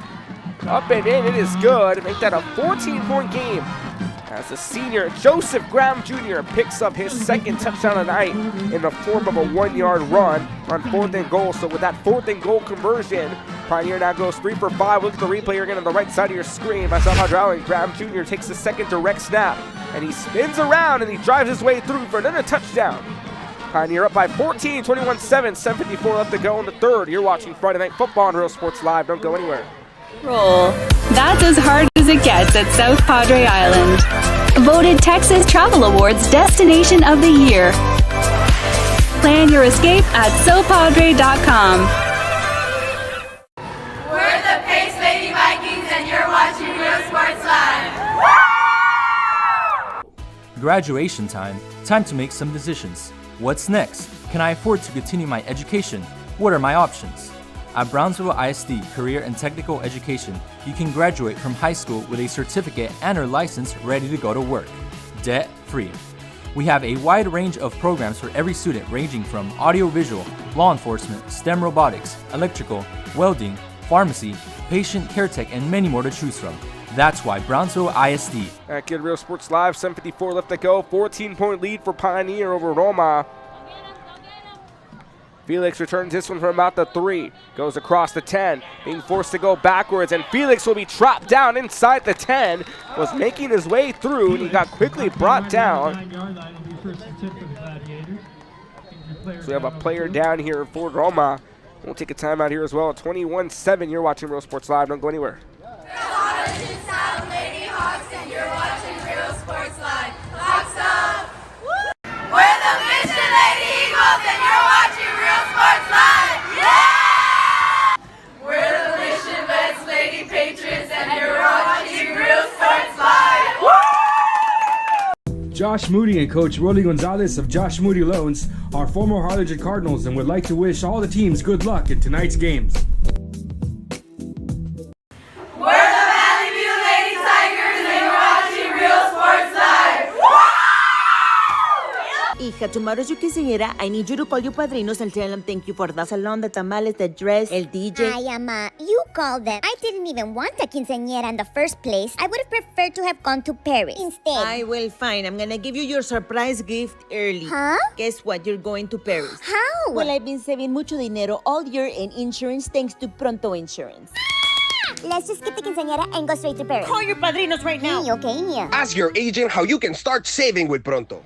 Speaker 14: up and in. It is good. Make that a 14-point game as the senior Joseph Graham Jr. picks up his second touchdown of the night in the form of a 1-yard run on 4th and goal. So with that 4th and goal conversion, Pioneer now goes 3 for 5. Look at the replay here again on the right side of your screen. By South Padre Island, Graham Jr. takes the second direct snap, and he spins around and he drives his way through for another touchdown. Pioneer up by 14, 21-7, 7:54 left to go in the third. You're watching Friday Night Football on Real Sports Live. Don't go anywhere.
Speaker 6: Roll. That's as hard as it gets at South Padre Island. Voted Texas Travel Awards Destination of the Year. Plan your escape at sopadre.com.
Speaker 11: We're the Pace Lady Vikings, and you're watching Real Sports Live.
Speaker 2: Graduation time. Time to make some decisions. What's next? Can I afford to continue my education? What are my options? At Brownsville ISD Career and Technical Education, you can graduate from high school with a certificate and/or license ready to go to work, debt-free. We have a wide range of programs for every student ranging from audiovisual, law enforcement, STEM robotics, electrical, welding, pharmacy, patient care tech, and many more to choose from. That's why Brownsville ISD.
Speaker 14: Back in Real Sports Live, 7:54 left to go. 14-point lead for Pioneer over Roma. Felix returns this one from about the 3. Goes across the 10, being forced to go backwards, and Felix will be trapped down inside the 10. Was making his way through, and he got quickly brought down. So we have a player down here for Roma. We'll take a timeout here as well. 21-7, you're watching Real Sports Live. Don't go anywhere.
Speaker 11: Lady Hawks, and you're watching Real Sports Live. Hawks up! We're the Mission Lady Eagles, and you're watching Real Sports Live. Yeah! We're the Mission Vets Lady Patriots, and you're watching Real Sports Live.
Speaker 15: Josh Moody and Coach Rolly Gonzalez of Josh Moody Loans are former Harlingen Cardinals and would like to wish all the teams good luck in tonight's games.
Speaker 12: Hija, tomorrow's your quinceañera. I need you to call your padrinos and tell them thank you for the salon, the tamales, the dress, el DJ.
Speaker 13: Ay, Ama, you call them. I didn't even want a quinceañera in the first place. I would have preferred to have gone to Paris instead.
Speaker 12: I will, fine. I'm gonna give you your surprise gift early.
Speaker 13: Huh?
Speaker 12: Guess what? You're going to Paris.
Speaker 13: How?
Speaker 12: Well, I've been saving mucho dinero all year in insurance thanks to Pronto Insurance.
Speaker 13: Let's just skip the quinceañera and go straight to Paris.
Speaker 12: Call your padrinos right now.
Speaker 13: Okay.
Speaker 18: Ask your agent how you can start saving with Pronto.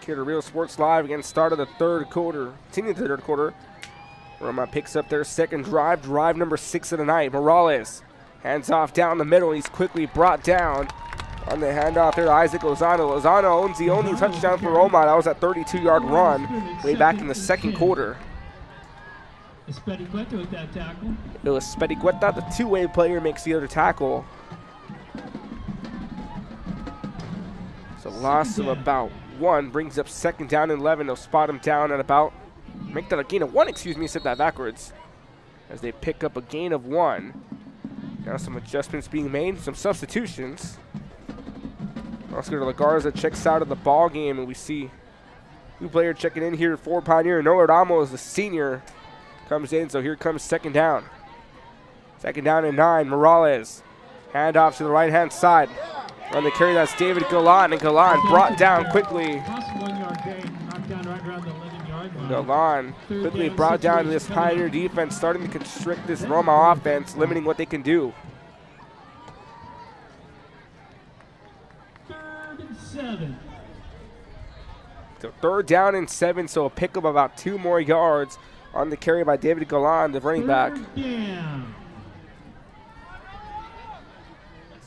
Speaker 14: Here to Real Sports Live again, start of the third quarter. Continue the third quarter. Roma picks up their second drive number 6 of the night. Morales hands off down the middle. He's quickly brought down on the handoff there to Isaac Lozano. Lozano owns the only touchdown for Roma. That was a 32-yard run way back in the second quarter.
Speaker 5: Espedicueta with that tackle.
Speaker 14: It was Espedicueta, the two-way player, makes the other tackle. So loss of about 1 brings up second down and 11. They'll spot him down at about, make that a gain of 1, said that backwards. As they pick up a gain of 1. Now some adjustments being made, some substitutions. Oscar De La Garza checks out of the ball game, and we see new player checking in here for Pioneer. Noah Ramos, the senior, comes in, so here comes second down. Second down and 9, Morales. Handoff to the right-hand side. On the carry, that's David Galan, and Galan brought down quickly. Galan quickly brought down this Pioneer defense, starting to constrict this Roma offense, limiting what they can do.
Speaker 5: 3rd and 7.
Speaker 14: So 3rd down and 7, so a pick of about 2 more yards On the carry by David Galan, the running back.
Speaker 5: Yeah.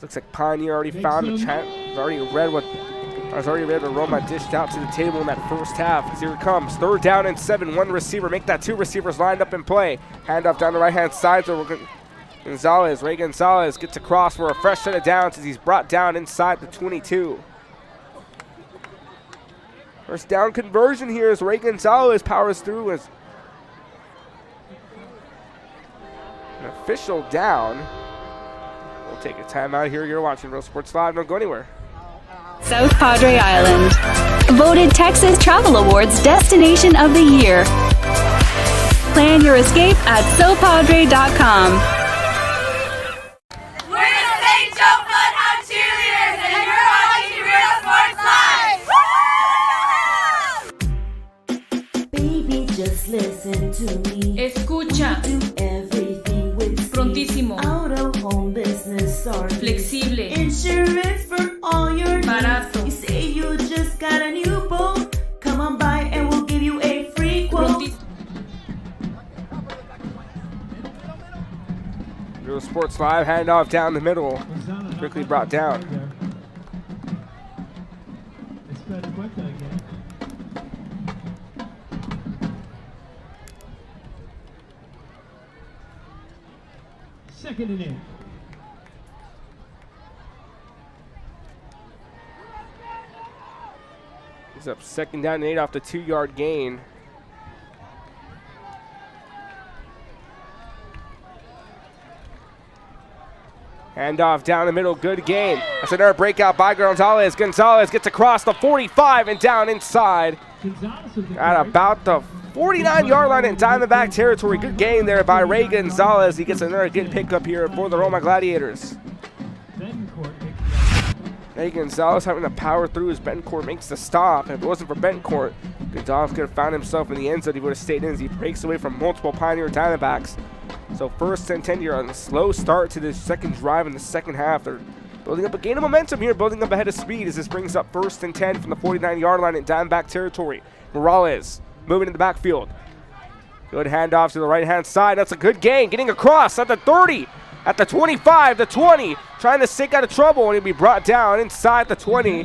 Speaker 14: Looks like Pioneer already found the chance. Has already read what Roma dished out to the table in that first half. As here it comes. 3rd down and 7. One receiver. Make that 2 receivers lined up in play. Handoff down the right-hand side to Gonzalez. Ray Gonzalez gets across for a fresh set of downs as he's brought down inside the 22. First down conversion here as Ray Gonzalez powers through as an official down. We'll take a timeout here. You're watching Real Sports Live. Don't go anywhere.
Speaker 6: South Padre Island. Voted Texas Travel Awards Destination of the Year. Plan your escape at sopadre.com.
Speaker 11: We're the St. Joe Bloodhound Cheerleaders, and you're watching Real Sports Live.
Speaker 3: Baby, just listen to me.
Speaker 7: Escucha.
Speaker 3: Do everything with
Speaker 7: Prontísimo.
Speaker 3: Out of home business or
Speaker 7: Flexible.
Speaker 3: Insurance for all your
Speaker 7: Barato.
Speaker 3: needs. You say you just got a new boat. Come on by and we'll give you a free quote.
Speaker 14: Real Sports Live, handoff down the middle. Quickly brought down.
Speaker 5: Second and 8.
Speaker 14: He's up 2nd down and 8 off the 2-yard gain. Handoff down the middle, good gain. That's another breakout by Gonzalez. Gonzalez gets across the 45 and down inside at about the 49-yard line in Diamondback territory. Good gain there by Ray Gonzalez. He gets another good pickup here for the Roma Gladiators. Ray Gonzalez having to power through as Bencourt makes the stop. If it wasn't for Bencourt, Gonzalez could have found himself in the end zone. He would have stayed in as he breaks away from multiple Pioneer Diamondbacks. So 1st and 10 here on a slow start to the second drive in the second half. They're building up a gain of momentum here, building up ahead of speed as this brings up 1st and 10 from the 49-yard line in Diamondback territory. Morales moving in the backfield. Good handoff to the right-hand side. That's a good gain. Getting across at the 30, at the 25, the 20. Trying to stick out of trouble, and he'll be brought down inside the 20.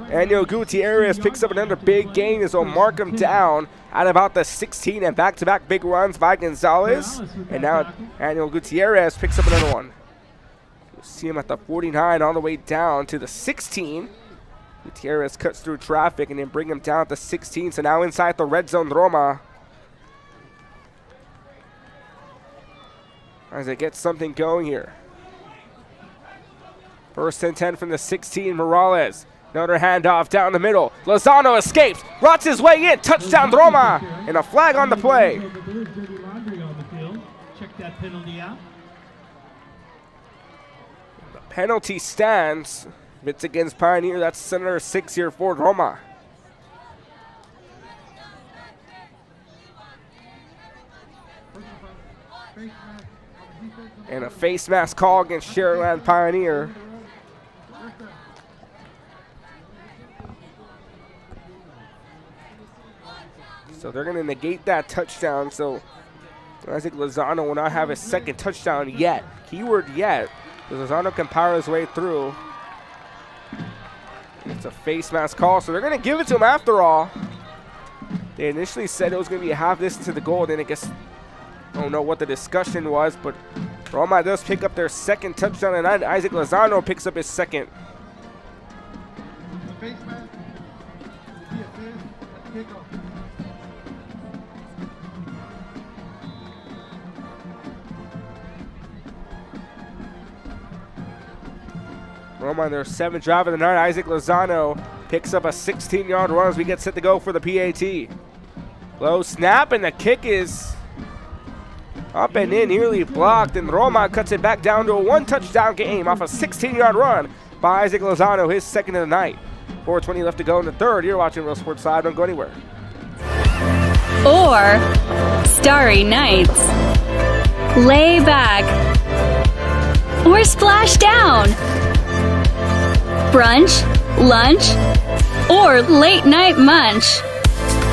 Speaker 14: Daniel Gutierrez picks up another big gain as they'll mark him down at about the 16, and back-to-back big runs by Gonzalez. And now Daniel Gutierrez picks up another one. You'll see him at the 49 all the way down to the 16. Gutierrez cuts through traffic and then bring him down at the 16. So now inside the red zone, Roma. As they get something going here. 1st and 10 from the 16, Morales. Another handoff down the middle. Lozano escapes, rots his way in. Touchdown, Roma. And a flag on the play.
Speaker 5: Check that penalty out.
Speaker 14: The penalty stands. If it's against Pioneer, that's another 6 here for Roma. And a face mask call against Sharyland Pioneer. So they're going to negate that touchdown. So I think Lozano will not have his second touchdown yet. Keyword yet. Lozano can power his way through. It's a face mask call, so they're going to give it to him after all. They initially said it was going to be a half distance to the goal. Then I guess, I don't know what the discussion was, but Roma does pick up their second touchdown, and Isaac Lozano picks up his second. Roma on their 7th drive of the night. Isaac Lozano picks up a 16-yard run as we get set to go for the PAT. Low snap, and the kick is up and in, nearly blocked, and Roma cuts it back down to a 1-touchdown game off a 16-yard run by Isaac Lozano, his second of the night. 4:20 left to go in the third. You're watching Real Sports Live. Don't go anywhere.
Speaker 6: Or Starry Nights. Lay back. Or splash down. Brunch, lunch, or late night munch.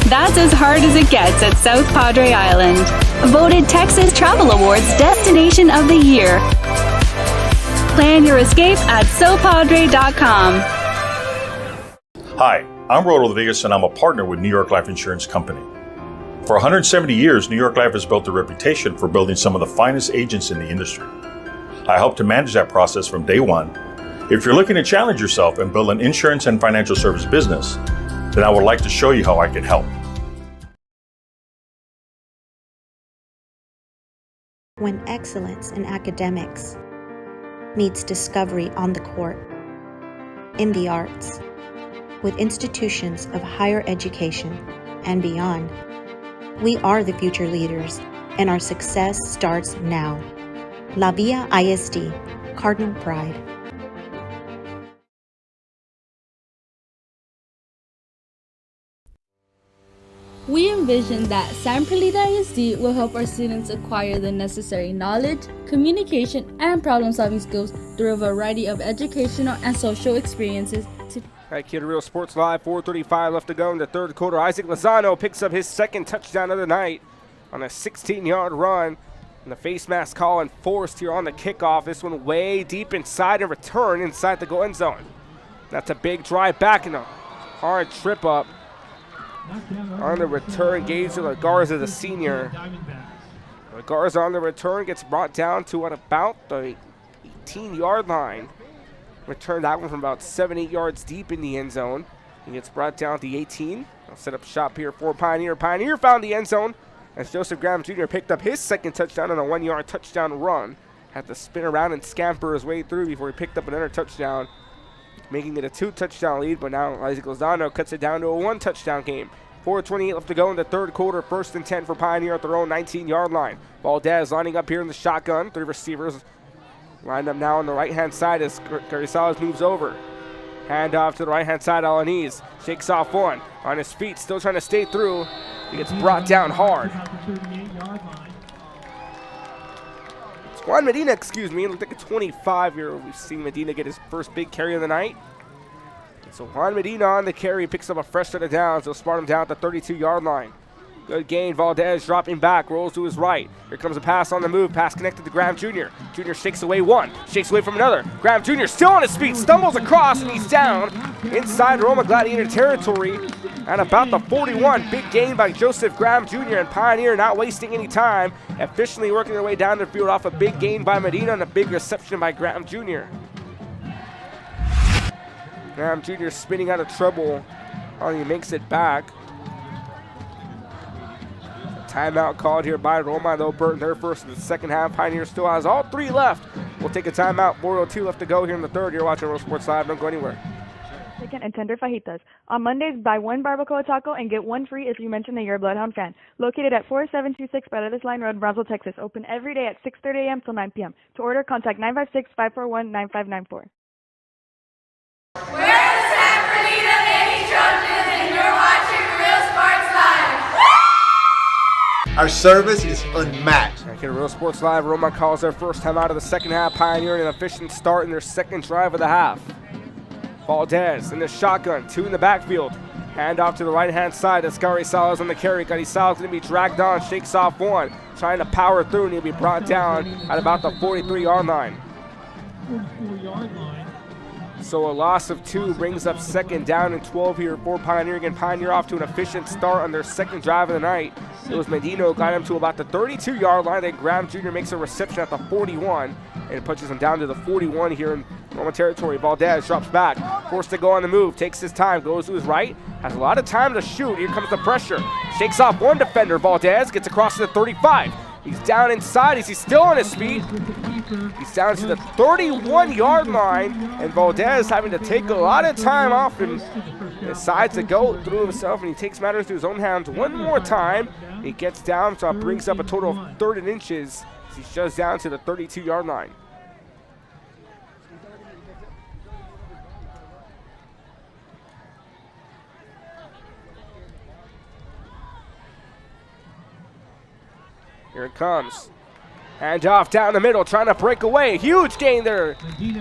Speaker 6: That's as hard as it gets at South Padre Island. Voted Texas Travel Awards Destination of the Year. Plan your escape at sopadre.com.
Speaker 1: Hi, I'm Rodolfo Vegas and I'm a partner with New York Life Insurance Company. For 170 years, New York Life has built a reputation for building some of the finest agents in the industry. I help to manage that process from day one. If you're looking to challenge yourself and build an insurance and financial service business, then I would like to show you how I can help.
Speaker 7: When excellence in academics meets discovery on the court, in the arts, with institutions of higher education and beyond, we are the future leaders, and our success starts now. La Via ISD, Cardinal Pride.
Speaker 23: We envision that San Perlita ISD will help our students acquire the necessary knowledge, communication, and problem-solving skills through a variety of educational and social experiences.
Speaker 14: All right, Kid Real Sports Live, 4:35 left to go in the third quarter. Isaac Lozano picks up his second touchdown of the night on a 16-yard run. And the face mask call enforced here on the kickoff. This one way deep inside and return inside the goal end zone. That's a big drive back and a hard trip up. On the return, Gage de la Garza, the senior. La Garza on the return gets brought down to at about the 18-yard line. Returned that one from about 7-8 yards deep in the end zone. He gets brought down to the 18. I'll set up shop here for Pioneer. Pioneer found the end zone as Joseph Graham Jr. picked up his second touchdown on a 1-yard touchdown run. Had to spin around and scamper his way through before he picked up another touchdown, making it a 2-touchdown lead, but now Isaac Lozano cuts it down to a 1-touchdown game. 4:28 left to go in the third quarter. 1st and 10 for Pioneer at their own 19-yard line. Valdez lining up here in the shotgun. 3 receivers lined up now on the right-hand side as Carrizales moves over. Hand off to the right-hand side, Alaniz shakes off one. On his feet, still trying to stay through. He gets brought down hard. It's Juan Medina, excuse me. It looked like a 25 here. We've seen Medina get his first big carry of the night. So Juan Medina on the carry, picks up a fresh set of downs. They'll spot him down at the 32-yard line. Good gain. Valdez dropping back, rolls to his right. Here comes a pass on the move. Pass connected to Graham Jr. Jr. shakes away one, shakes away from another. Graham Jr. still on his feet, stumbles across, and he's down inside Roma Gladiator territory at about the 41. Big gain by Joseph Graham Jr. and Pioneer not wasting any time, efficiently working their way down the field off a big gain by Medina and a big reception by Graham Jr. Graham Jr. spinning out of trouble. He makes it back. Timeout called here by Roma. They'll burn their first in the second half. Pioneer still has all 3 left. We'll take a timeout. 4:02 left to go here in the third. You're watching Real Sports Live. Don't go anywhere.
Speaker 8: Chicken and tender fajitas. On Mondays, buy 1 barbacoa taco and get 1 free if you mention that you're a Bloodhound fan. Located at 4726 Paredes Line Road, Brownsville, Texas. Open every day at 6:30 a.m. till 9 p.m. To order, contact 956-541-9594.
Speaker 11: We're the San Bernardino Baby Trojans, and you're watching Real Sports Live.
Speaker 10: Our service is unmatched.
Speaker 14: Back at Real Sports Live, Roma calls their first time out of the second half, pioneering an efficient start in their second drive of the half. Valdez in the shotgun, 2 in the backfield. Hand off to the right-hand side. That's Carrizales on the carry. Carrizales going to be dragged on, shakes off one, trying to power through, and he'll be brought down at about the 43-yard line.
Speaker 5: 44-yard line.
Speaker 14: So a loss of 2 brings up second down and 12 here for Pioneer. Again, Pioneer off to an efficient start on their second drive of the night. It was Medina who got him to about the 32-yard line. Then Graham Jr. makes a reception at the 41 and punches him down to the 41 here in Roma territory. Valdez drops back, forced to go on the move, takes his time, goes to his right, has a lot of time to shoot. Here comes the pressure. Shakes off one defender. Valdez gets across to the 35. He's down inside. Is he still on his feet? He's down to the 31-yard line, and Valdez having to take a lot of time off and decides to go through himself, and he takes matters to his own hands one more time. He gets down, so it brings up a total of 3rd and inches as he shoves down to the 32-yard line. Here it comes. Hand off down the middle, trying to break away. Huge gain there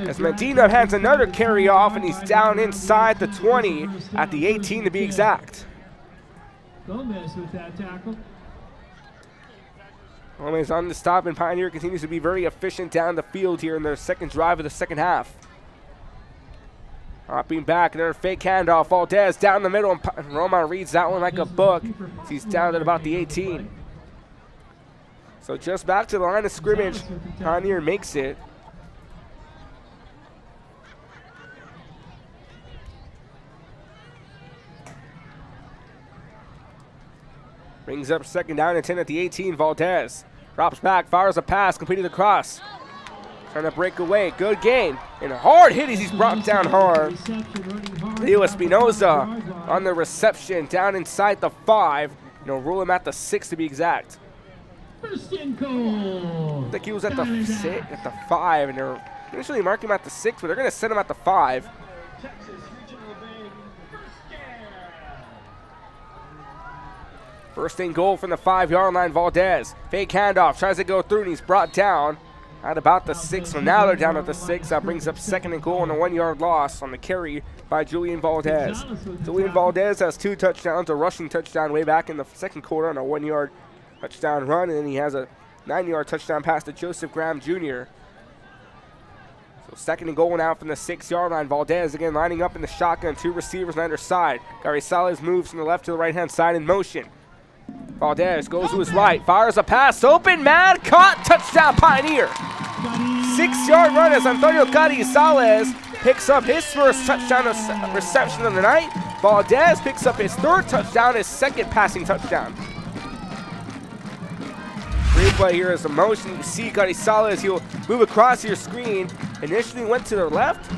Speaker 14: as Medina hands another carry off, and he's down inside the 20 at the 18 to be exact.
Speaker 5: Gomez with that tackle.
Speaker 14: Gomez on the stop, and Pioneer continues to be very efficient down the field here in their second drive of the second half. Hopping back, and then a fake handoff. Valdez down the middle, and Roma reads that one like a book. He's down at about the 18. So just back to the line of scrimmage. Pioneer makes it. Brings up second down and 10 at the 18. Valdez drops back, fires a pass, completed the cross. Trying to break away. Good gain. And a hard hit as he's brought down hard. Leo Espinoza on the reception down inside the 5. Rule him at the 6 to be exact.
Speaker 5: First and goal.
Speaker 14: I think he was at the 5, and they're initially marking him at the 6, but they're going to set him at the 5. First and goal from the 5-yard line. Valdez. Fake handoff. Tries to go through, and he's brought down at about the 6. So now they're down at the 6. That brings up second and goal and a 1-yard loss on the carry by Julian Valdez. Julian Valdez has 2 touchdowns, a rushing touchdown way back in the second quarter on a 1-yard touchdown run, and then he has a 9-yard touchdown pass to Joseph Graham Jr. So second and goal now from the 6-yard line. Valdez again lining up in the shotgun. 2 receivers on either side. Gary Salas moves from the left to the right-hand side in motion. Valdez goes to his right, fires a pass, open man, caught, touchdown Pioneer. 6-yard run as Antonio Gary Salas picks up his first touchdown reception of the night. Valdez picks up his 3rd touchdown, his 2nd passing touchdown. Replay here is a motion. You see Gary Salas, he'll move across your screen. Initially went to the left.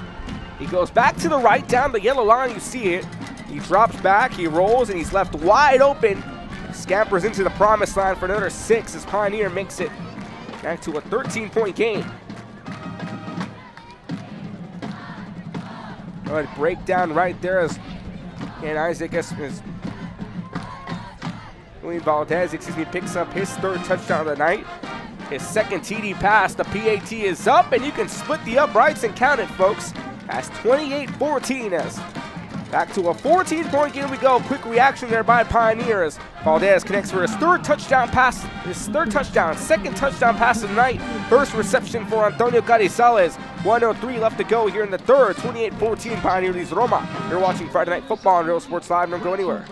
Speaker 14: He goes back to the right, down the yellow line, you see it. He drops back, he rolls, and he's left wide open. Scampers into the promised line for another 6 as Pioneer makes it back to a 13-point game. Good breakdown right there as Isaac is Julian Valdez, picks up his 3rd touchdown of the night. His 2nd TD pass, the PAT is up, and you can split the uprights and count it, folks. That's 28-14 as back to a 14-point game we go. Quick reaction there by Pioneers. Valdez connects for his 3rd touchdown pass, his 3rd touchdown, 2nd touchdown pass of the night. First reception for Antonio Carizales. 1:03 left to go here in the 3rd. 28-14 Pioneer leads Roma. You're watching Friday Night Football on Real Sports Live. Don't go anywhere.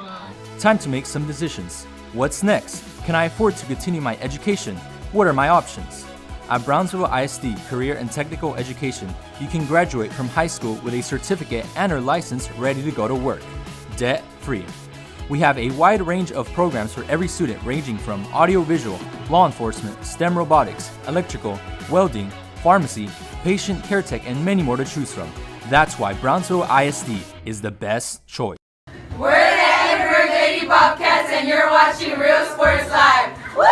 Speaker 2: Time to make some decisions. What's next? Can I afford to continue my education? What are my options? At Brownsville ISD Career and Technical Education, you can graduate from high school with a certificate and or license ready to go to work, debt-free. We have a wide range of programs for every student ranging from audiovisual, law enforcement, STEM robotics, electrical, welding, pharmacy, patient care tech, and many more to choose from. That's why Brownsville ISD is the best choice.
Speaker 11: We're the Edinburgh Lady Bobcats, and you're watching Real Sports Live. Woo!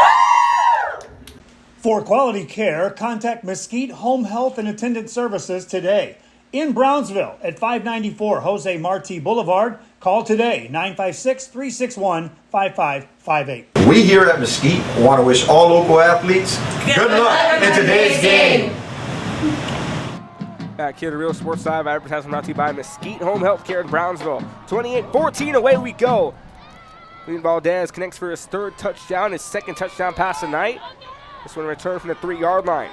Speaker 9: For quality care, contact Mesquite Home Health and Attendant Services today. In Brownsville at 594 Jose Marti Boulevard. Call today, 956-361-5558.
Speaker 10: We here at Mesquite want to wish all local athletes good luck in today's game.
Speaker 14: Back here to Real Sports Live, advertisement brought to you by Mesquite Home Health Care in Brownsville. 28-14, away we go. Julian Valdez connects for his 3rd touchdown, his 2nd touchdown pass tonight. This one returned from the 3-yard line.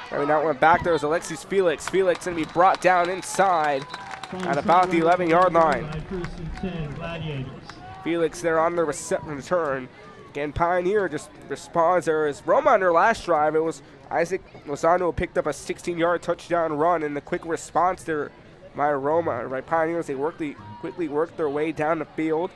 Speaker 14: Every now went back there was Alexis Felix. Felix going to be brought down inside at about the 11-yard line. Felix there on the return. Again, Pioneer just responds there as Roma on their last drive. It was Isaac Lozano who picked up a 16-yard touchdown run, and the quick response there by Roma, by Pioneers, they quickly worked their way down the field.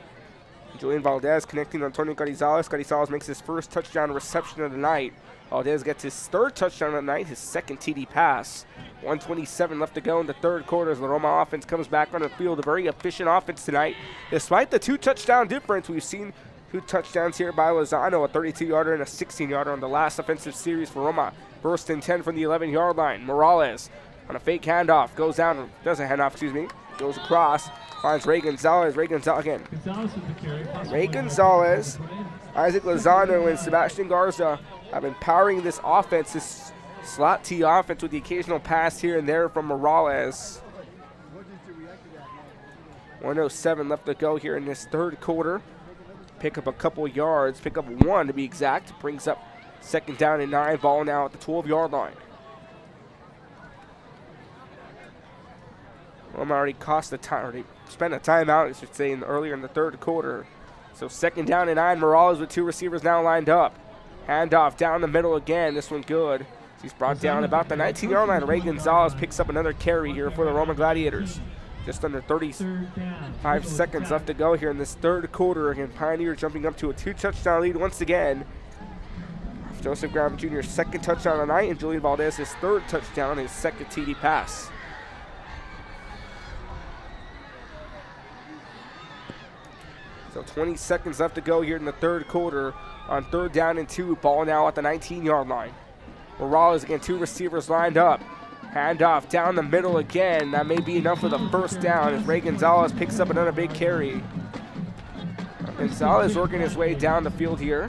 Speaker 14: Julian Valdez connecting to Antonio Carizales. Carizales makes his 1st touchdown reception of the night. Valdez gets his 3rd touchdown of the night, his 2nd TD pass. 1:27 left to go in the 3rd quarter as the Roma offense comes back on the field. A very efficient offense tonight. Despite the 2 touchdown difference, we've seen 2 touchdowns here by Lozano, a 32-yarder and a 16-yarder on the last offensive series for Roma. 1st and 10 from the 11-yard line. Morales on a fake handoff, goes down, doesn't hand off, goes across. Finds Ray Gonzalez. Ray Gonzalez again. Ray Gonzalez, Isaac Lozano, and Sebastian Garza have been powering this offense, this slot T offense, with the occasional pass here and there from Morales. 1:07 left to go here in this 3rd quarter. pick up a couple yards, pick up 1 to be exact. Brings up 2nd down and 9, ball now at the 12-yard line. Roma already spent a timeout, I should say, earlier in the 3rd quarter. So 2nd down and 9, Morales with 2 receivers now lined up. Handoff down the middle again, this one good. He's brought down about the 19-yard line. Ray Gonzalez picks up another carry here for the Roma Gladiators. Just under 35 seconds left to go here in this 3rd quarter. Again, Pioneer jumping up to a 2-touchdown lead once again. Joseph Graham Jr.'s 2nd touchdown of the night, and Julian Valdez' 3rd touchdown, his 2nd TD pass. So 20 seconds left to go here in the 3rd quarter on 3rd down and 2. Ball now at the 19-yard line. Morales again, 2 receivers lined up. Handoff down the middle again. That may be enough for the 1st down as Ray Gonzalez picks up another big carry. Gonzalez working his way down the field here.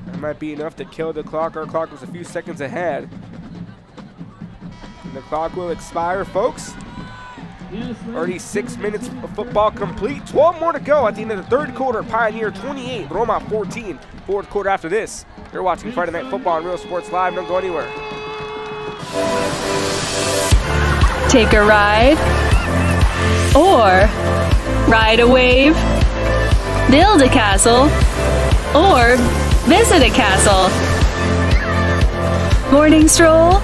Speaker 14: That might be enough to kill the clock. Our clock was a few seconds ahead. And the clock will expire, folks. Already 6 minutes of football complete. 12 more to go at the end of the 3rd quarter. Pioneer 28, Roma 14. 4th quarter after this. You're watching Friday Night Football on Real Sports Live. Don't go anywhere.
Speaker 6: Take a ride or ride a wave, build a castle or visit a castle, morning stroll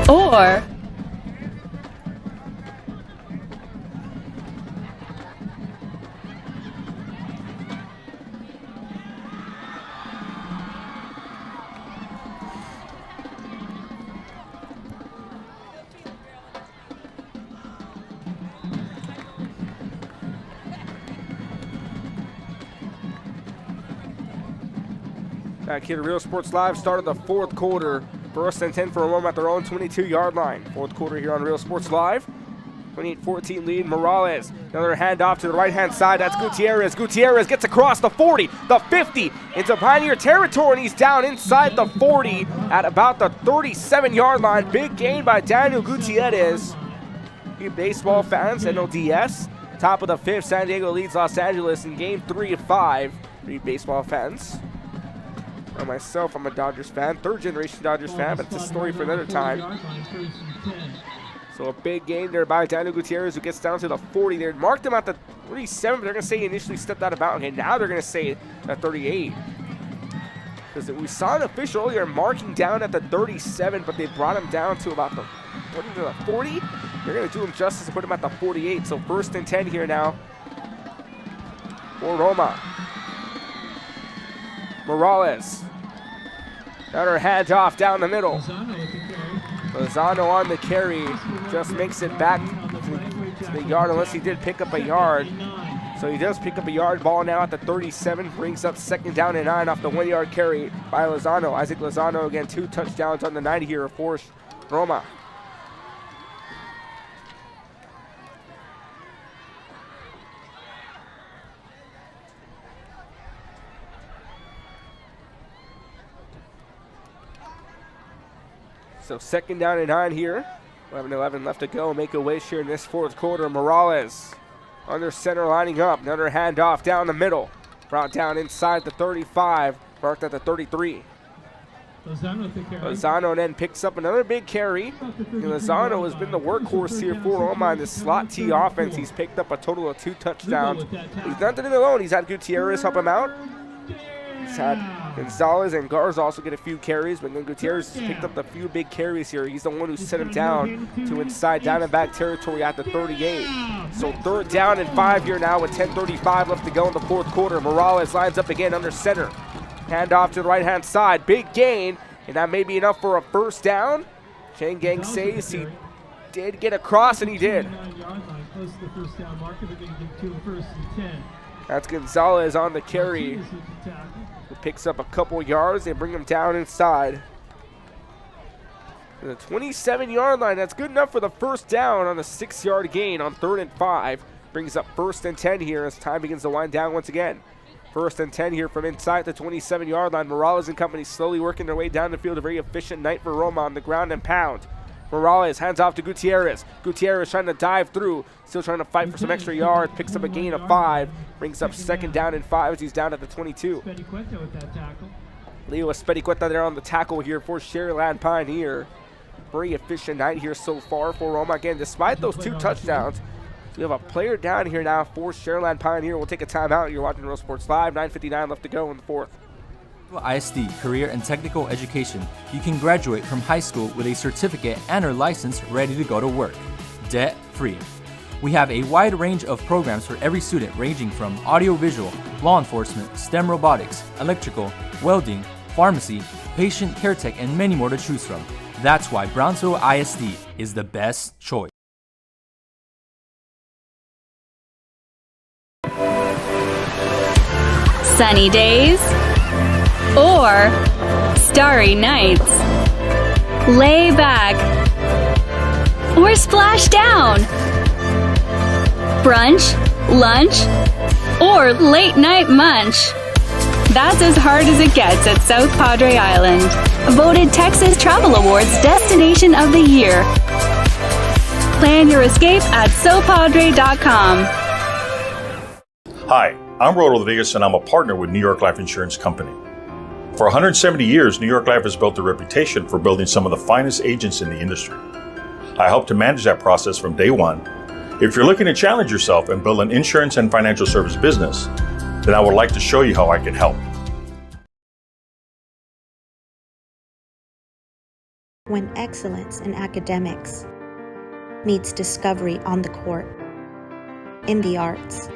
Speaker 6: or
Speaker 14: back here to Real Sports Live, start of the 4th quarter. 1st and 10 for Roma at their own 22-yard line. 4th quarter here on Real Sports Live. 28-14 lead. Morales, another handoff to the right-hand side. That's Gutierrez. Gutierrez gets across the 40, the 50, into Pioneer territory, and he's down inside the 40 at about the 37-yard line. Big gain by Daniel Gutierrez. You baseball fans, NLDS. Top of the 5th, San Diego leads Los Angeles in game 3 of 5. You baseball fans. Myself, I'm a Dodgers fan, 3rd-generation Dodgers fan, but it's a story for another time. So a big game there by Daniel Gutierrez, who gets down to the 40 there. Marked him at the 37, but they're going to say he initially stepped out of bounds. Okay, now they're going to say at 38. Because we saw an official earlier marking down at the 37, but they brought him down to about the 40. They're going to do him justice and put him at the 48. So 1st and 10 here now for Roma. Morales. Another handoff down the middle. Lozano on the carry. Just makes it back to the yard, unless he did pick up a yard. So he does pick up a yard. Ball now at the 37. Brings up 2nd down and 9 off the 1-yard carry by Lozano. Isaac Lozano again, 2 touchdowns on the night here for Roma. So 2nd down and 9 here. 11-11 left to go. Make a wish here in this 4th quarter. Morales under center lining up. Another handoff down the middle. Brought down inside the 35. Marked at the 33. Lozano then picks up another big carry. And Lozano has been the workhorse here for Roma in the slot T offense. He's picked up a total of 2 touchdowns. He's not doing it alone. He's had Gutierrez help him out. He's had Gonzalez and Garza also get a few carries, but then Gutierrez has picked up a few big carries here. He's the one who set him down to inside Diamondback territory at the 38. So 3rd down and 5 here now with 10:35 left to go in the 4th quarter. Morales lines up again under center. Handoff to the right-hand side. Big gain, and that may be enough for a 1st down. Chang Gang says he did get across, and he did. That's Gonzalez on the carry, who picks up a couple yards. They bring him down inside the 27-yard line. That's good enough for the 1st down on the 6-yard gain on 3rd and 5. Brings up 1st and 10 here as time begins to wind down once again. 1st and 10 here from inside the 27-yard line. Morales and company slowly working their way down the field. A very efficient night for Roma on the ground and pound. Morales hands off to Gutierrez. Gutierrez trying to dive through, still trying to fight for some extra yards, picks up a gain of 5, brings up 2nd down and 5 as he's down at the 22. Leo Espedicueta there on the tackle here for Sharyland Pioneer. Very efficient night here so far for Roma. Again, despite those 2 touchdowns, we have a player down here now for Sharyland Pioneer. We'll take a timeout. You're watching Real Sports Live. 9:59 left to go in the 4th.
Speaker 2: ISD Career and Technical Education, you can graduate from high school with a certificate and or license ready to go to work, debt-free. We have a wide range of programs for every student ranging from audiovisual, law enforcement, STEM robotics, electrical, welding, pharmacy, patient care tech, and many more to choose from. That's why Brownsville ISD is the best choice.
Speaker 6: Sunny days or starry nights. Lay back or splash down. Brunch, lunch, or late night munch. That's as hard as it gets at South Padre Island. Voted Texas Travel Awards Destination of the Year. Plan your escape at sopadre.com.
Speaker 1: Hi, I'm Rodo Rodriguez and I'm a partner with New York Life Insurance Company. For 170 years, New York Life has built a reputation for building some of the finest agents in the industry. I help to manage that process from day one. If you're looking to challenge yourself and build an insurance and financial service business, then I would like to show you how I can help.
Speaker 7: When excellence in academics meets discovery on the court, in the arts,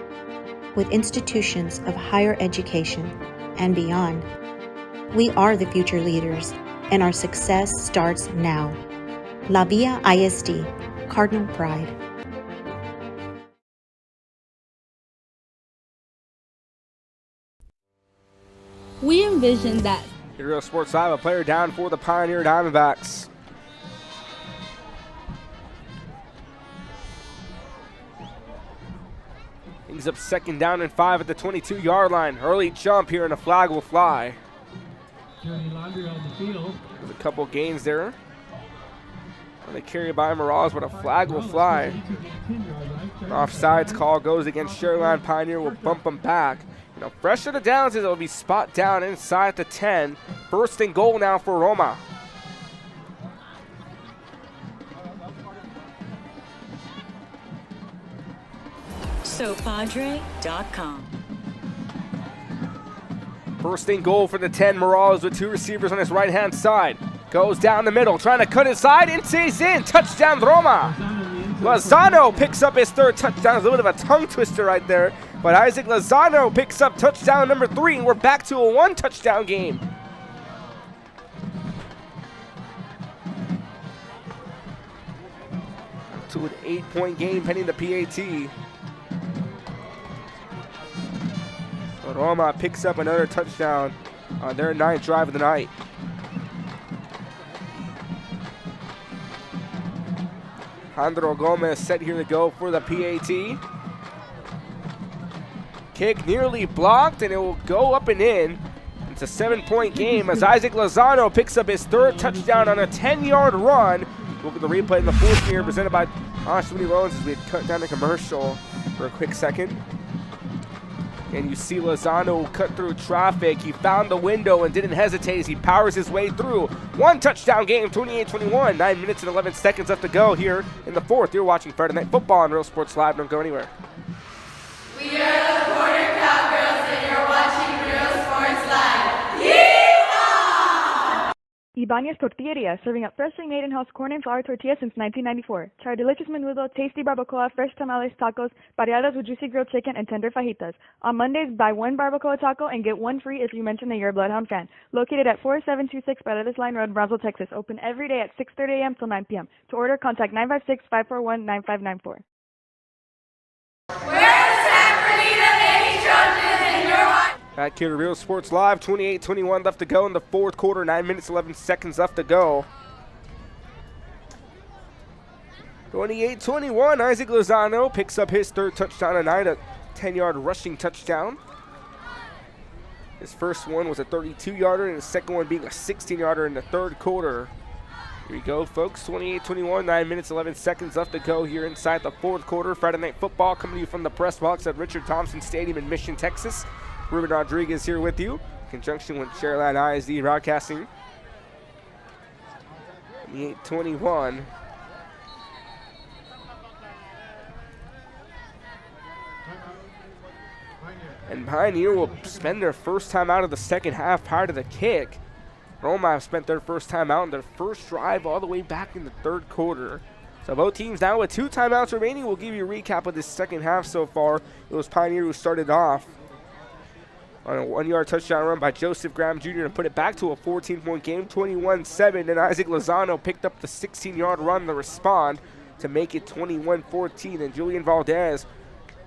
Speaker 7: with institutions of higher education and beyond, we are the future leaders, and our success starts now. La Via ISD, Cardinal Pride.
Speaker 23: We envision that.
Speaker 14: Here Real Sports Live, a player down for the Pioneer Diamondbacks. Brings up 2nd down and 5 at the 22-yard line. Early jump here and a flag will fly. There's a couple gains there. And they carry by Morales, but a flag will fly. An offsides call goes against Sharyland Pioneer. Will bump them back. You know, fresh to the downs, it'll be spot down inside the 10. 1st and goal now for Roma.
Speaker 17: SoPadre.com.
Speaker 14: 1st and goal for the 10. Morales with 2 receivers on his right-hand side. Goes down the middle, trying to cut inside. He's in. Touchdown, Roma. Lozano picks up his 3rd touchdown. A little bit of a tongue twister right there. But Isaac Lozano picks up touchdown number 3, and we're back to a 1-touchdown game. To an 8-point game pending the PAT. Roma picks up another touchdown on their 9th drive of the night. Jandro Gomez set here to go for the PAT. Kick nearly blocked, and it will go up and in. It's a 7-point game as Isaac Lozano picks up his 3rd touchdown on a 10-yard run. Look at the replay in the 4th here, presented by Ashwini Loans as we had cut down the commercial for a quick second. And you see Lozano cut through traffic. He found the window and didn't hesitate as he powers his way through. 1-touchdown game, 28-21. 9 minutes and 11 seconds left to go here in the 4th. You're watching Friday Night Football on Real Sports Live. Don't go anywhere.
Speaker 11: We are the Corner Cowgirls, and you're watching Real Sports Live. Yeehaw!
Speaker 8: Ibanez Tortilleria, serving up freshly made in-house corn and flour tortillas since 1994. Try our delicious menudo, tasty barbacoa, fresh tamales, tacos, pareadas with juicy grilled chicken, and tender fajitas. On Mondays, buy 1 barbacoa taco and get 1 free if you mention that you're a Bloodhound fan. Located at 4726 Paredes Line Road, Brownsville, Texas. Open every day at 6:30 a.m. till 9 p.m. To order, contact 956-541-9594.
Speaker 14: Back here to Real Sports Live, 28-21 left to go in the 4th quarter, 9 minutes, 11 seconds left to go. 28-21, Isaac Lozano picks up his 3rd touchdown tonight, a 10-yard rushing touchdown. His first one was a 32-yarder, and his second one being a 16-yarder in the 3rd quarter. Here we go, folks. 28-21, 9 minutes, 11 seconds left to go here inside the fourth quarter. Friday Night Football coming to you from the press box at Richard Thompson Stadium in Mission, Texas. Ruben Rodriguez here with you, in conjunction with Sharyland ISD Broadcasting. 28-21. And Pioneer will spend their first time out of the second half prior to the kick. Roma have spent their first time out in their first drive all the way back in the third quarter. So both teams now with 2 timeouts remaining. We'll give you a recap of this second half so far. It was Pioneer who started off on a 1-yard touchdown run by Joseph Graham Jr. to put it back to a 14-point game, 21-7. And Isaac Lozano picked up the 16-yard run to respond to make it 21-14. And Julian Valdez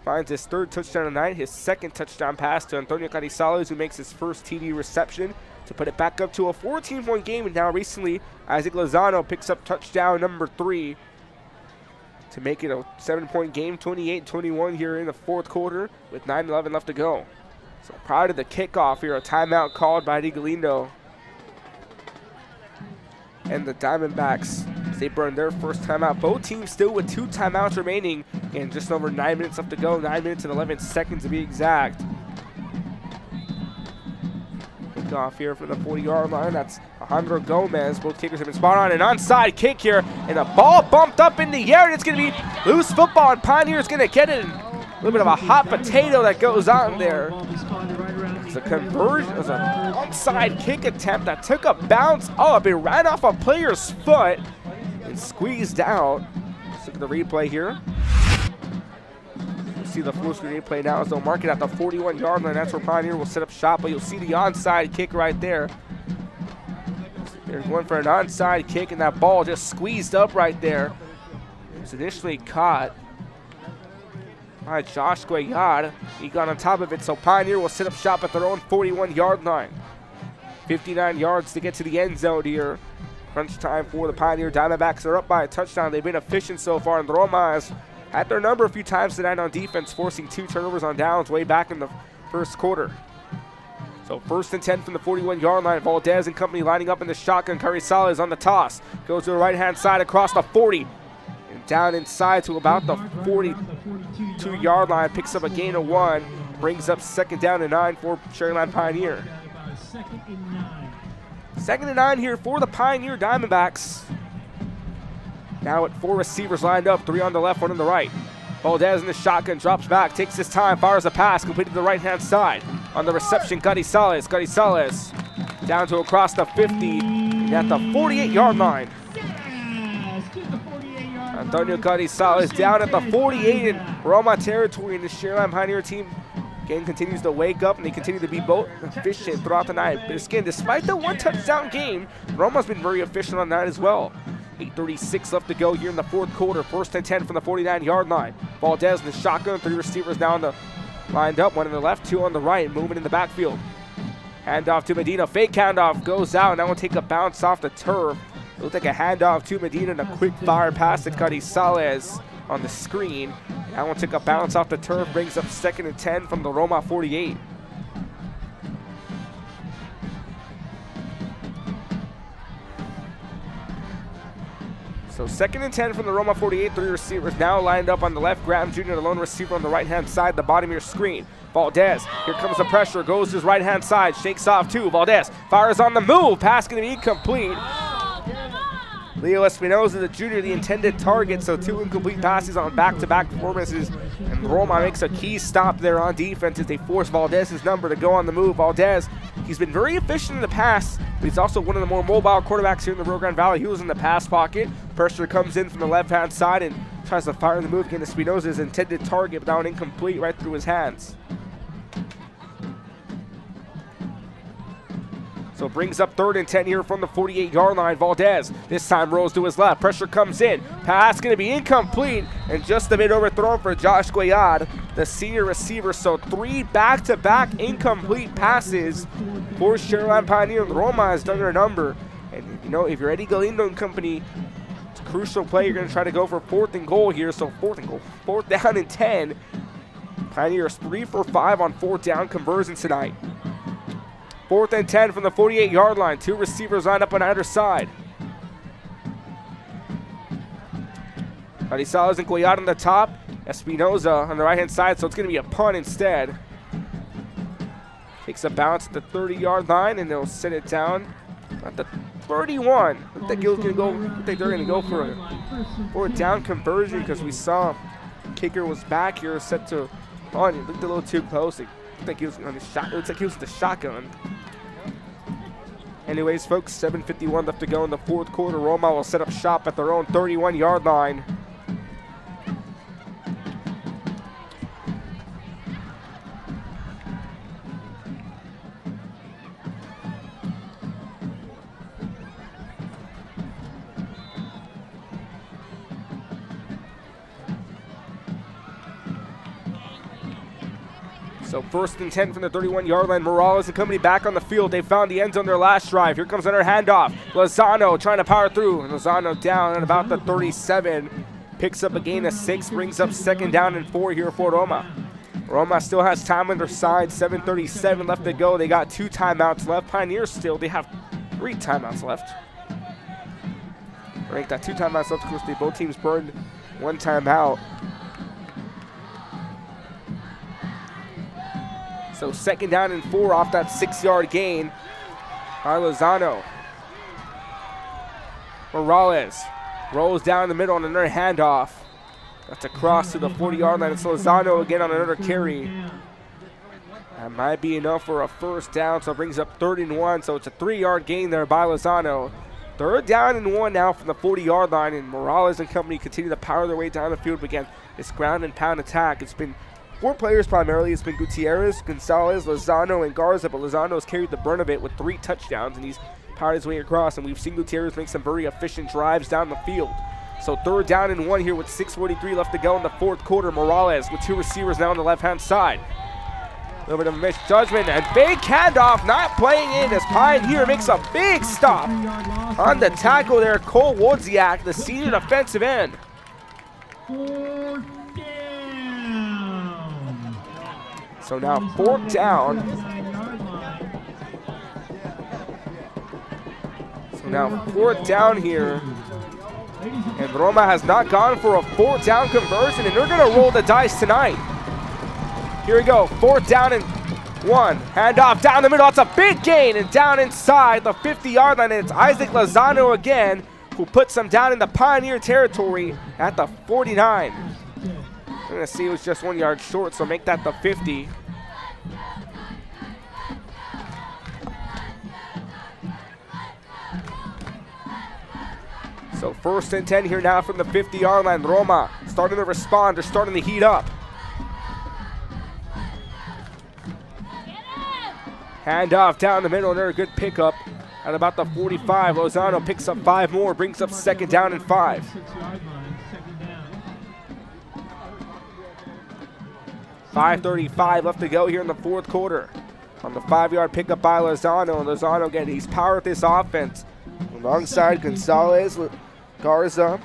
Speaker 14: finds his 3rd touchdown of the night, his 2nd touchdown pass to Antonio Carizales, who makes his first TD reception to put it back up to a 14-point game. And now recently, Isaac Lozano picks up touchdown number 3 to make it a 7-point game, 28-21 here in the fourth quarter with 9:11 left to go. So prior to the kickoff here, a timeout called by Galindo. And the Diamondbacks, they burned their first timeout. Both teams still with 2 timeouts remaining and just over 9 minutes left to go, 9 minutes and 11 seconds to be exact. Kickoff here from the 40-yard line. That's Alejandro Gomez. Both kickers have been spot on. An onside kick here, and the ball bumped up in the air, and it's going to be loose football, and Pioneer's going to get it. A little bit of a hot potato that goes on there. It's a conversion. It was an onside kick attempt that took a bounce up. It ran off a player's foot and squeezed out. Let's look at the replay here. You see the full screen replay now as they'll mark it at the 41-yard line. That's where Pioneer will set up shop, but you'll see the onside kick right there. They're going for an onside kick, and that ball just squeezed up right there. It was initially caught by Josh Guayad. He got on top of it, so Pioneer will set up shop at their own 41-yard line. 59 yards to get to the end zone here. Crunch time for the Pioneer. Diamondbacks are up by a touchdown. They've been efficient so far, and Roma has had their number a few times tonight on defense, forcing 2 turnovers on downs way back in the first quarter. So 1st and 10 from the 41-yard line. Valdez and company lining up in the shotgun. Carizales on the toss. Goes to the right-hand side across the 40. And down inside to about the 42-yard line. Picks up a gain of 1. Brings up 2nd down and 9 for Sharyland Pioneer. 2nd and 9 here for the Pioneer Diamondbacks. Now at 4 receivers lined up. 3 on the left, 1 on the right. Valdez in the shotgun, drops back, takes his time, fires a pass, completed to the right-hand side. On the reception, Carizales down to across the 50 at the 48-yard line. Antonio Carizales down at the 48 in Roma territory, and the Sharyland Pioneer team again continues to wake up, and they continue to be both efficient throughout the night. But again, despite the 1 touchdown game, Roma's been very efficient on that as well. 8:36 left to go here in the fourth quarter. 1st and 10 from the 49-yard line. Valdez in the shotgun. 3 receivers down lined up. 1 on the left, 2 on the right. Moving in the backfield. Handoff to Medina. Fake handoff goes out. Now we'll take a bounce off the turf. It'll take a handoff to Medina and a quick fire pass to Carizales on the screen. Now we'll take a bounce off the turf. Brings up 2nd and 10 from the Roma 48. So 2nd and 10 from the Roma 48. 3 receivers now lined up on the left. Graham Jr., the lone receiver on the right-hand side, the bottom of your screen. Valdez, here comes the pressure, goes to his right-hand side, shakes off 2. Valdez fires on the move. Pass going to be incomplete. Leo Espinoza, the junior, the intended target, so 2 incomplete passes on back-to-back performances. And Roma makes a key stop there on defense as they force Valdez's number to go on the move. Valdez, he's been very efficient in the pass, but he's also one of the more mobile quarterbacks here in the Rio Grande Valley. He was in the pass pocket. Pressure comes in from the left-hand side and tries to fire the move against Espinoza's intended target, but that one incomplete right through his hands. So brings up 3rd and 10 here from the 48-yard line. Valdez this time rolls to his left. Pressure comes in. Pass going to be incomplete and just a bit overthrown for Josh Guayad, the senior receiver. So 3 back-to-back incomplete passes for Sharyland Pioneer. Roma has done their number. And, you know, if you're Eddie Galindo and company, it's a crucial play. You're going to try to go for 4th and goal here. So 4th down and 10. Pioneers 3 for 5 on 4th down conversions tonight. 4th and 10 from the 48-yard line. 2 receivers lined up on either side. Arizales and Cuellar on the top. Espinoza on the right-hand side, so it's going to be a punt instead. Takes a bounce at the 30-yard line, and they'll set it down at the 31. I think they're going to go for a down conversion because we saw kicker was back here set to punt. He looked a little too close. I think he was on the shot. It looks like he was the shotgun. Anyways, folks, 7:51 left to go in the fourth quarter. Roma will set up shop at their own 31-yard line. So 1st and 10 from the 31-yard line. Morales and company back on the field. They found the end zone their last drive. Here comes another handoff. Lozano trying to power through. And Lozano down at about the 37. Picks up a gain of 6. Brings up 2nd down and 4 here for Roma. Roma still has time on their side. 7:37 left to go. They got 2 timeouts left. Pioneers still, they have 3 timeouts left. Right, got 2 timeouts left. Of course, both teams burned 1 timeout. So 2nd down and 4 off that 6-yard gain by Lozano. Morales rolls down the middle on another handoff. That's a cross to the 40-yard line. It's Lozano again on another carry. That might be enough for a 1st down, so it brings up 3rd and 1. So it's a 3-yard gain there by Lozano. 3rd down and 1 now from the 40-yard line, and Morales and company continue to power their way down the field. But again, this ground and pound attack, it's been 4 players primarily. It's been Gutierrez, Gonzalez, Lozano, and Garza, but Lozano has carried the brunt of it with 3 touchdowns, and he's powered his way across, and we've seen Gutierrez make some very efficient drives down the field. So 3rd down and 1 here with 6:43 left to go in the 4th quarter. Morales with 2 receivers now on the left-hand side. A little bit of a misjudgment, and big handoff not playing in as Pioneer makes a big stop on the tackle there. Cole Wozniak, the senior defensive end.
Speaker 5: 4th down.
Speaker 14: So now 4th down. So now 4th down here. And Roma has not gone for a 4th down conversion, and they're going to roll the dice tonight. Here we go, 4th down and 1. Handoff down the middle, that's a big gain, and down inside the 50-yard line, and it's Isaac Lozano again who puts them down in the Pioneer territory at the 49. We're going to see it was just 1 yard short, so make that the 50. So 1st and 10 here now from the 50-yard line. Roma starting to respond. They're starting to heat up. Handoff down the middle. Another good pickup at about the 45. Lozano picks up 5 more. Brings up 2nd down and 5. 5:35 left to go here in the 4th quarter. On the 5-yard pickup by Lozano. And Lozano again, he's powered this offense alongside Gonzalez, Garza,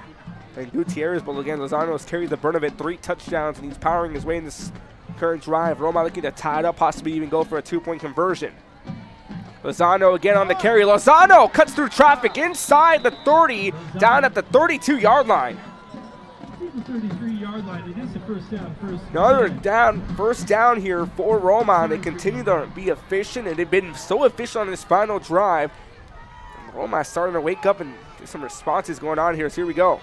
Speaker 14: and Gutierrez, but again, Lozano has carried the brunt of it. 3 touchdowns, and he's powering his way in this current drive. Roma looking to tie it up, possibly even go for a 2-point conversion. Lozano again on the carry. Lozano cuts through traffic inside the 30, down at the 32-yard line.
Speaker 5: The 33-yard line, it is the 1st down.
Speaker 14: Another down, 1st down here for Roma. They continue to be efficient, and they've been so efficient on this final drive. And Roma starting to wake up and there's some responses going on here, so here we go.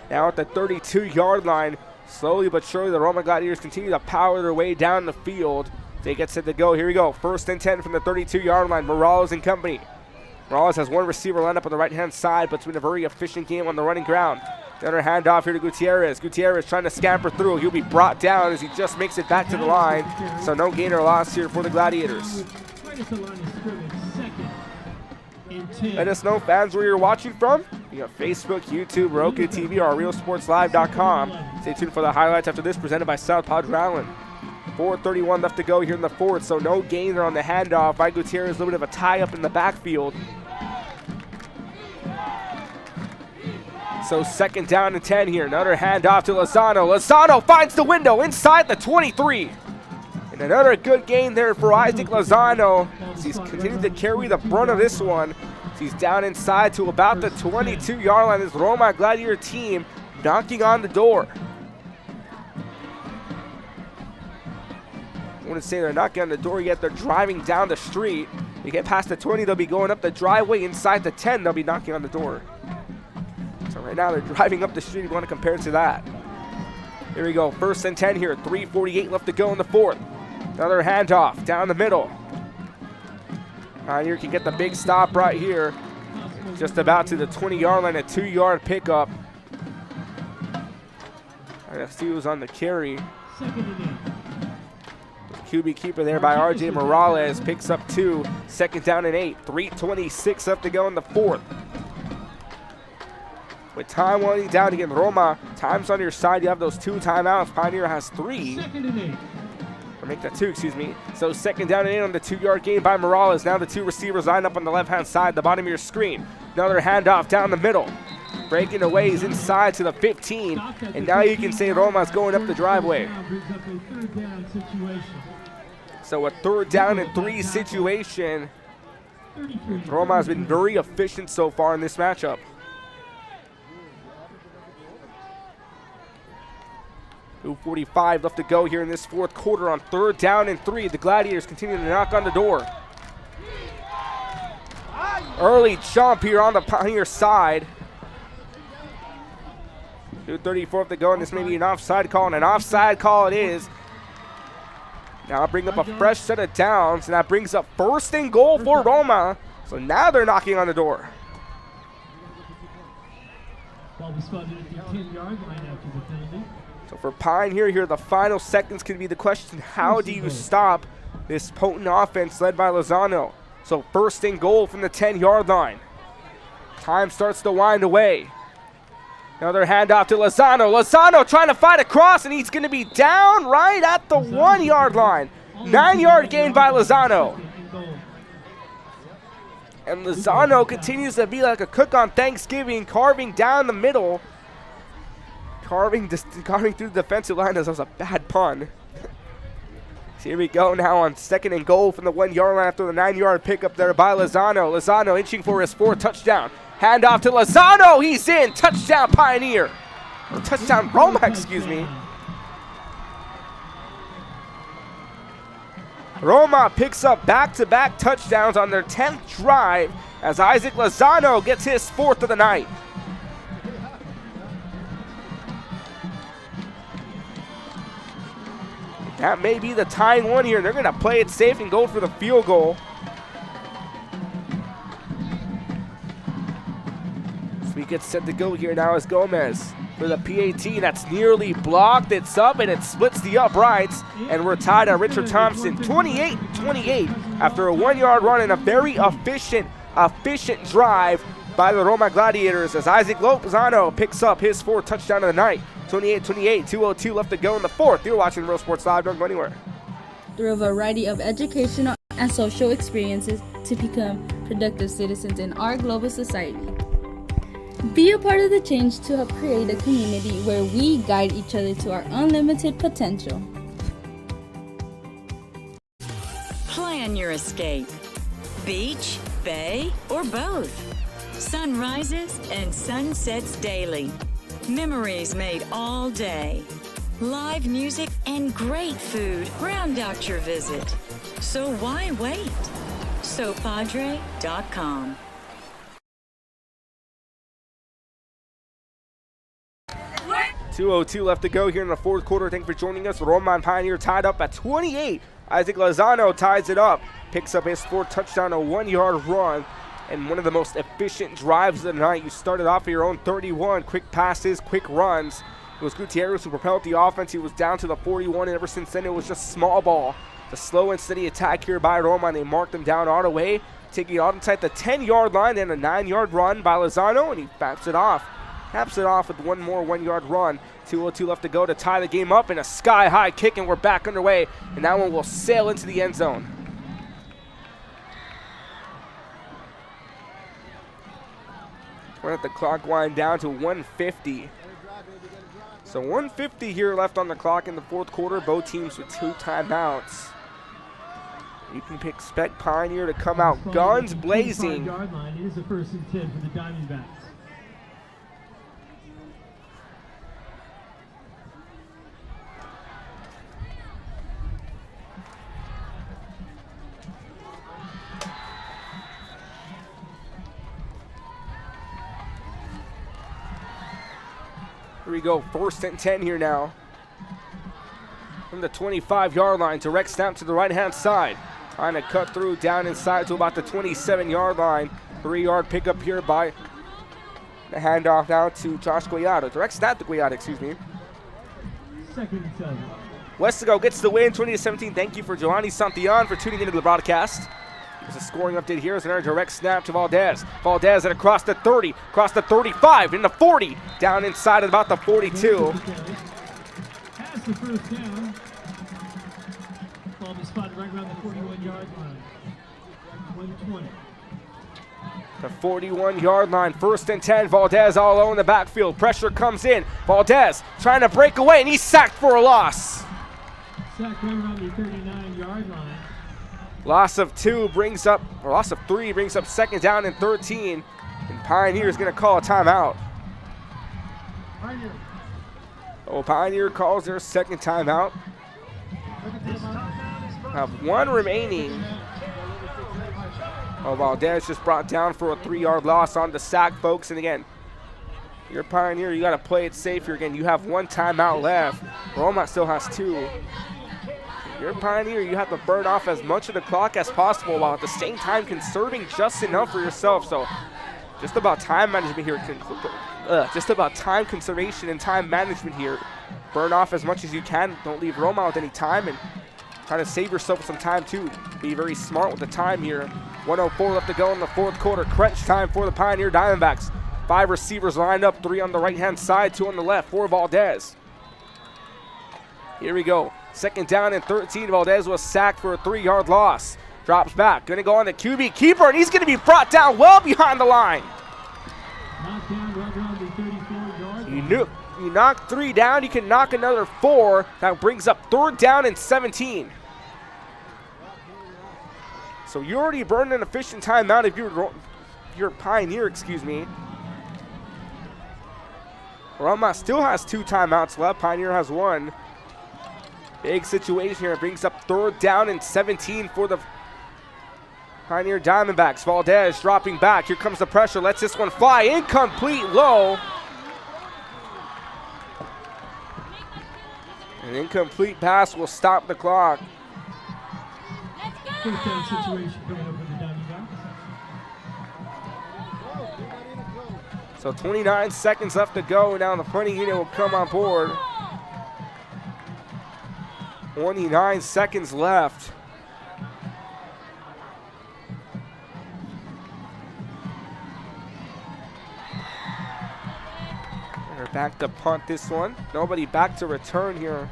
Speaker 14: Now at the 32-yard line, slowly but surely the Roma Gladiators continue to power their way down the field. They get set to go. Here we go. 1st and 10 from the 32-yard line. Morales and company. Morales has 1 receiver lined up on the right-hand side, but it's been a very efficient game on the running ground. Another handoff here to Gutierrez. Gutierrez trying to scamper through. He'll be brought down as he just makes it back to the line. So no gain or loss here for the Gladiators. Let us know, fans, where you're watching from. You got Facebook, YouTube, Roku TV, or realsportslive.com. Stay tuned for the highlights after this, presented by South Padre Island. 4:31 left to go here in the 4th, so no gain there on the handoff by Gutierrez. A little bit of a tie-up in the backfield. So 2nd down and 10 here. Another handoff to Lozano. Lozano finds the window inside the 23. And another good gain there for Isaac Lozano. He's continued to carry the brunt of this one. He's down inside to about the 22-yard line. This Roma Gladiator team knocking on the door. I wouldn't say they're knocking on the door yet. They're driving down the street. They get past the 20, they'll be going up the driveway. Inside the 10, they'll be knocking on the door. So right now they're driving up the street. You want to compare it to that. Here we go, 1st and 10 here. 3:48 left to go in the 4th. Another handoff down the middle. Pioneer can get the big stop right here. Just about to the 20-yard line, a 2-yard pickup. ISD was on the carry. QB keeper there by RJ Morales picks up 2. 2nd down and 8. 3:26 left to go in the 4th. With time winding down again, Roma, time's on your side. You have those 2 timeouts. Pioneer has 3. Or make that 2, excuse me. So 2nd down and 8 on the 2-yard gain by Morales. Now the 2 receivers line up on the left-hand side, the bottom of your screen. Another handoff down the middle. Breaking away, he's inside to the 15. And now you can say Roma's going up the driveway. So a 3rd down and 3 situation. Roma has been very efficient so far in this matchup. .45 left to go here in this 4th quarter on 3rd down and 3. The Gladiators continue to knock on the door. Early jump here on the Pioneer side. 2:34 left to go, and this may be an offside call, and an offside call it is. Now I'll bring up a fresh set of downs, and that brings up 1st and goal for Roma. So now they're knocking on the door.
Speaker 5: Ball was spotted at the 10-yard line after the penalty.
Speaker 14: So for Pioneer here, the final seconds can be the question. How do you stop this potent offense led by Lozano? So 1st and goal from the 10-yard line. Time starts to wind away. Another handoff to Lozano. Lozano trying to fight across, and he's going to be down right at the 1-yard line. 9-yard gain by Lozano. And Lozano continues to be like a cook on Thanksgiving, carving down the middle. Carving through the defensive line. That was a bad pun. So here we go now on 2nd and goal from the 1-yard line after the 9-yard pickup there by Lozano. Lozano inching for his 4th touchdown. Handoff to Lozano. He's in. Touchdown Pioneer. Or touchdown Roma, excuse me. Roma picks up back-to-back touchdowns on their 10th drive as Isaac Lozano gets his 4th of the night. That may be the tying one here. They're going to play it safe and go for the field goal. So we get set to go here now as Gomez for the PAT. That's nearly blocked. It's up and it splits the uprights. And we're tied at Richard Thompson 28-28 after a 1-yard run and a very efficient drive by the Roma Gladiators as Isaac Lozano picks up his 4th touchdown of the night. 28-28, 2:02 left to go in the 4th. You're watching Real Sports Live. Don't go anywhere.
Speaker 23: Through a variety of educational and social experiences to become productive citizens in our global society. Be a part of the change to help create a community where we guide each other to our unlimited potential.
Speaker 17: Plan your escape. Beach, bay, or both. Sunrises and sunsets daily. Memories made all day. Live music and great food round out your visit. So why wait? SoPadre.com.
Speaker 14: .202 left to go here in the 4th quarter. Thanks for joining us. Roma and Pioneer tied up at 28. Isaac Lozano ties it up. Picks up his 4th touchdown, a 1-yard run. And one of the most efficient drives of the night. You started off at your own 31. Quick passes, quick runs. It was Gutierrez who propelled the offense. He was down to the 41, and ever since then it was just small ball. The slow and steady attack here by Roma, and they marked him down all the way, taking it out inside the 10-yard line, then a 9-yard run by Lozano, and he caps it off. Caps it off with one more 1-yard run. 2:02 left to go to tie the game up, and a sky-high kick, and we're back underway. And that one will sail into the end zone. We're at the clock wind down to 1:50. So 1:50 here left on the clock in the 4th quarter. Both teams with 2 timeouts. You can expect Pioneer to come out guns blazing.
Speaker 5: Yard line. It is a 1st and 10 for the Diamondbacks.
Speaker 14: Here we go, 1st and 10 here now. From the 25-yard line, direct snap to the right-hand side. Trying to cut through down inside to about the 27-yard line. 3-yard pickup here by the handoff now to Josh Guayado. Direct snap to Guayado, excuse me.
Speaker 5: 2nd and 7.
Speaker 14: Westigo gets the win, 20-17. Thank you for Giovanni Santillan for tuning into the broadcast. There's a scoring update here. It's another direct snap to Valdez. Valdez and across the 30, across the 35, in the 40, down inside at about the 42.
Speaker 5: Has the 1st down. Ball be spotted right around the 41-yard line. 120.
Speaker 14: The 41-yard line, 1st and 10. Valdez all alone in the backfield. Pressure comes in. Valdez trying to break away, and he's sacked for a loss.
Speaker 5: Sack right around the 39-yard line.
Speaker 14: Loss of 3 brings up 2nd down and 13. And Pioneer is going to call a timeout.
Speaker 5: Pioneer.
Speaker 14: Oh, Pioneer calls their 2nd timeout. Have 1 remaining. Oh, Valdez just brought down for a 3-yard loss on the sack, folks. And again, you're Pioneer, you got to play it safe here. Again, you have 1 timeout left. Roma still has 2. You're Pioneer, you have to burn off as much of the clock as possible while at the same time conserving just enough for yourself. So just about time management here. Just about time conservation and time management here. Burn off as much as you can. Don't leave Roma with any time, and try to save yourself some time too. Be very smart with the time here. 1:04 left to go in the 4th quarter. Crunch time for the Pioneer Diamondbacks. 5 receivers lined up, 3 on the right-hand side, 2 on the left for Valdez. Here we go. 2nd down and 13. Valdez was sacked for a 3-yard loss. Drops back. Going to go on the QB keeper, and he's going to be brought down well behind the line.
Speaker 5: Knocked down right around the 34-yard line.
Speaker 14: You knock 3 down, you can knock another 4. That brings up 3rd down and 17. So you already burned an efficient timeout if you're Pioneer, excuse me. Roma still has 2 timeouts left. Pioneer has 1. Big situation here. It brings up 3rd down and 17 for the Pioneer Diamondbacks. Valdez dropping back. Here comes the pressure. Lets this one fly. Incomplete, low. An incomplete pass will stop the clock.
Speaker 5: 1st down situation coming up for the Diamondbacks.
Speaker 14: So 29 seconds left to go. Now the punting unit will come on board. 29 seconds left. They're back to punt this one. Nobody back to return here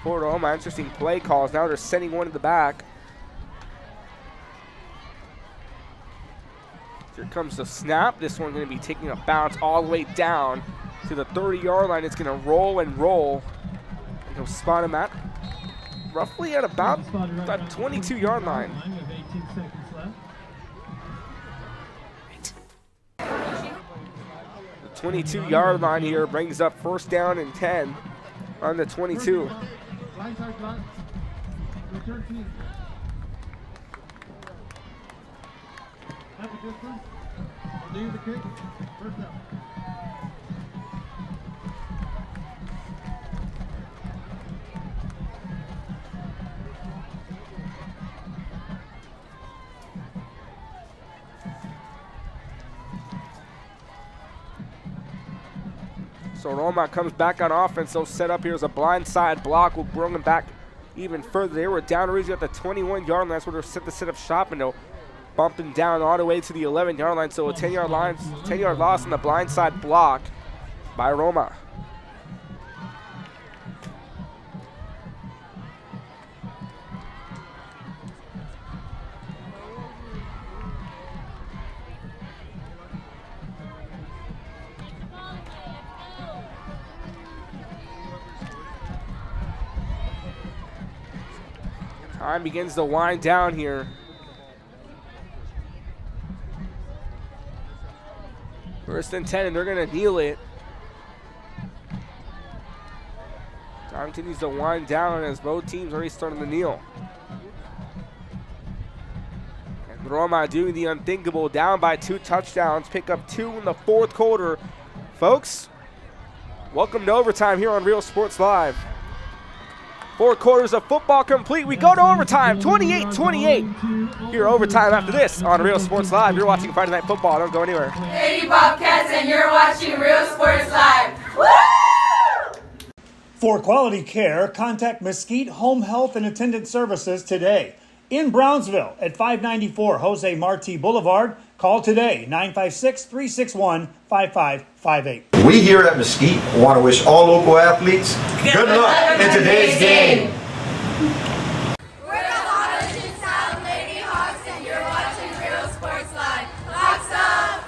Speaker 14: for Roma. Interesting play calls. Now they're sending one to the back. Here comes the snap. This one's going to be taking a bounce all the way down to the 30-yard line. It's going to roll and roll. And he'll spot him at roughly at about that 22-yard line. The 22-yard line here brings up 1st down and 10 on the 22. So Roma comes back on offense. They'll set up here as a blindside block. Will bring them back even further. They were down originally at the 21-yard line. That's where they'll set up shop, and they'll bump them down all the way to the 11-yard line. So a 10-yard loss on the blindside block by Roma. Time begins to wind down here. First and 10, and they're going to kneel it. Time continues to wind down as both teams already starting to kneel. And Roma doing the unthinkable, down by 2 touchdowns, pick up 2 in the fourth quarter. Folks, welcome to overtime here on Real Sports Live. 4 quarters of football complete. We go to overtime, 28-28. Here overtime after this on Real Sports Live. You're watching Friday Night Football. Don't go anywhere.
Speaker 11: Lady Bobcats, and you're watching Real Sports Live. Woo!
Speaker 9: For quality care, contact Mesquite Home Health and Attendant Services today. In Brownsville at 594 Jose Marti Boulevard. Call today, 956-361-5558.
Speaker 10: We here at Mesquite want to wish all local athletes good luck in today's game.
Speaker 11: We're the Harlingen South Lady Hawks, and you're watching Real Sports Live. Hawks up!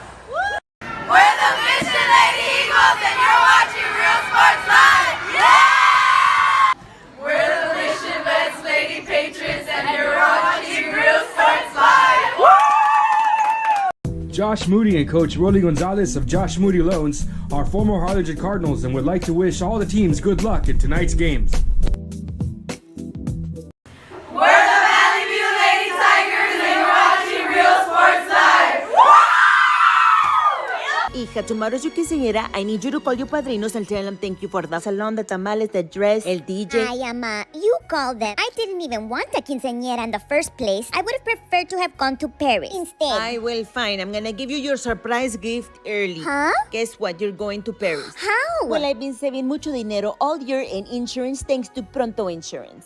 Speaker 11: We're the Mission Lady Eagles, and you're watching Real Sports Live. Yeah! We're the Mission Vets Lady Patriots, and you're watching Real Sports Live. Woo!
Speaker 15: Josh Moody and Coach Rolly Gonzalez of Josh Moody Loans are former Harlingen Cardinals and would like to wish all the teams good luck in tonight's games.
Speaker 11: We're the Valley View Lady Tigers, and you're watching Real Sports Live.
Speaker 12: Hija, tomorrow's your quinceañera. I need you to call your padrinos and tell them thank you for the salon, the tamales, the dress, el DJ.
Speaker 13: Ay, Ama, you called them. I didn't even want a quinceañera in the first place. I would have preferred to have gone to Paris instead.
Speaker 12: I will, fine. I'm gonna give you your surprise gift early.
Speaker 13: Huh?
Speaker 12: Guess what? You're going to Paris.
Speaker 13: How?
Speaker 12: Well, I've been saving mucho dinero all year in insurance thanks to Pronto Insurance.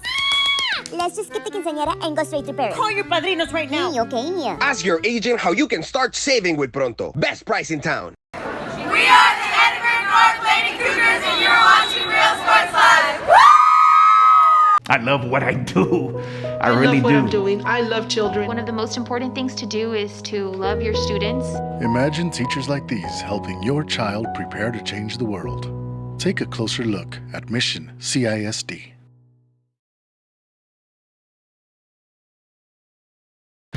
Speaker 13: Let's just skip the quinceañera and go straight to Paris.
Speaker 12: Call your padrinos right now.
Speaker 13: Okay.
Speaker 18: Ask your agent how you can start saving with Pronto. Best price in town.
Speaker 11: We are the Edinburgh North Lady Cougars, and you're watching Real Sports Live. Woo!
Speaker 19: I love what I do. I really
Speaker 20: love what
Speaker 19: do.
Speaker 20: I'm doing. I love children.
Speaker 21: One of the most important things to do is to love your students.
Speaker 22: Imagine teachers like these helping your child prepare to change the world. Take a closer look at Mission CISD.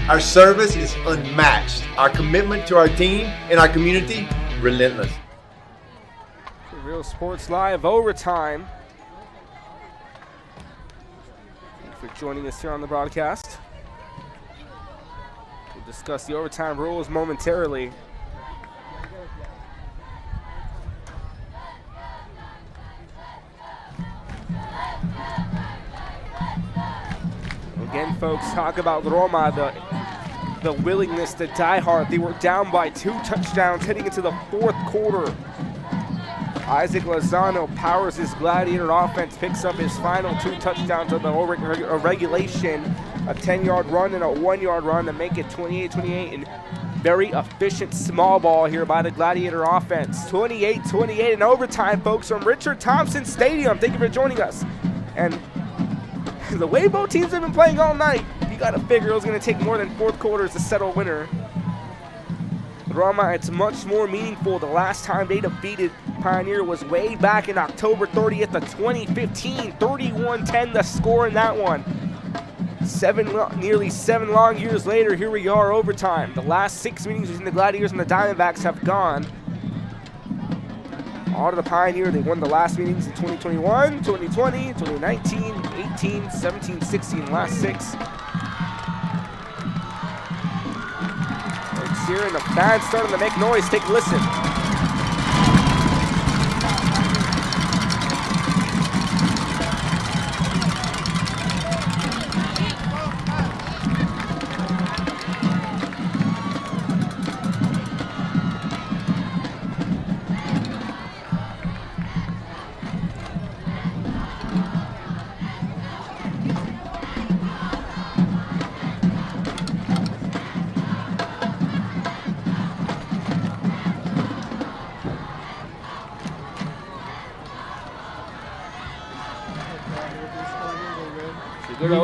Speaker 10: Our service is unmatched. Our commitment to our team and our community, relentless.
Speaker 14: Real Sports Live overtime. Thank you for joining us here on the broadcast. We'll discuss the overtime rules momentarily. Again, folks, talk about Roma, the willingness to die hard. They were down by 2 touchdowns heading into the fourth quarter. Isaac Lozano powers his Gladiator offense, picks up his final 2 touchdowns of the regulation, a 10-yard run and a 1-yard run to make it 28-28, and very efficient small ball here by the Gladiator offense. 28-28 in overtime, folks, from Richard Thompson Stadium. Thank you for joining us. And the way both teams have been playing all night, you got to figure it was going to take more than 4th quarters to settle a winner. Roma, it's much more meaningful. The last time they defeated Pioneer was way back in October 30th of 2015. 31-10 the score in that one. Nearly 7 long years later, here we are overtime. The last 6 meetings between the Gladiators and the Diamondbacks have gone all to the Pioneer. They won the last meetings in 2021, 2020, 2019, 18, 17, 16, last 6. It's here and the fans starting to make noise. Take a listen.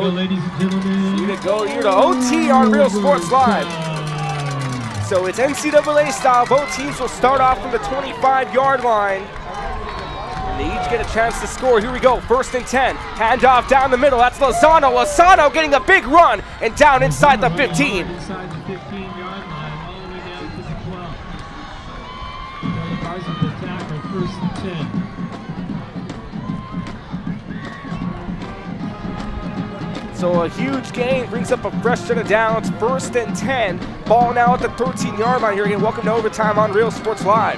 Speaker 5: Ladies and gentlemen.
Speaker 14: Here to go here to OT on Real Sports Live. So it's NCAA style. Both teams will start off from the 25-yard line. And they each get a chance to score. Here we go, 1st and 10. Handoff down the middle, that's Lozano. Lozano getting a big run and down inside the 15.
Speaker 5: Inside the 15-yard line, all the way down to the 12. Another Carson to tackle, 1st and 10.
Speaker 14: So a huge gain brings up a fresh set of downs. 1st and 10. Ball now at the 13-yard line here again. Welcome to overtime on Real Sports Live.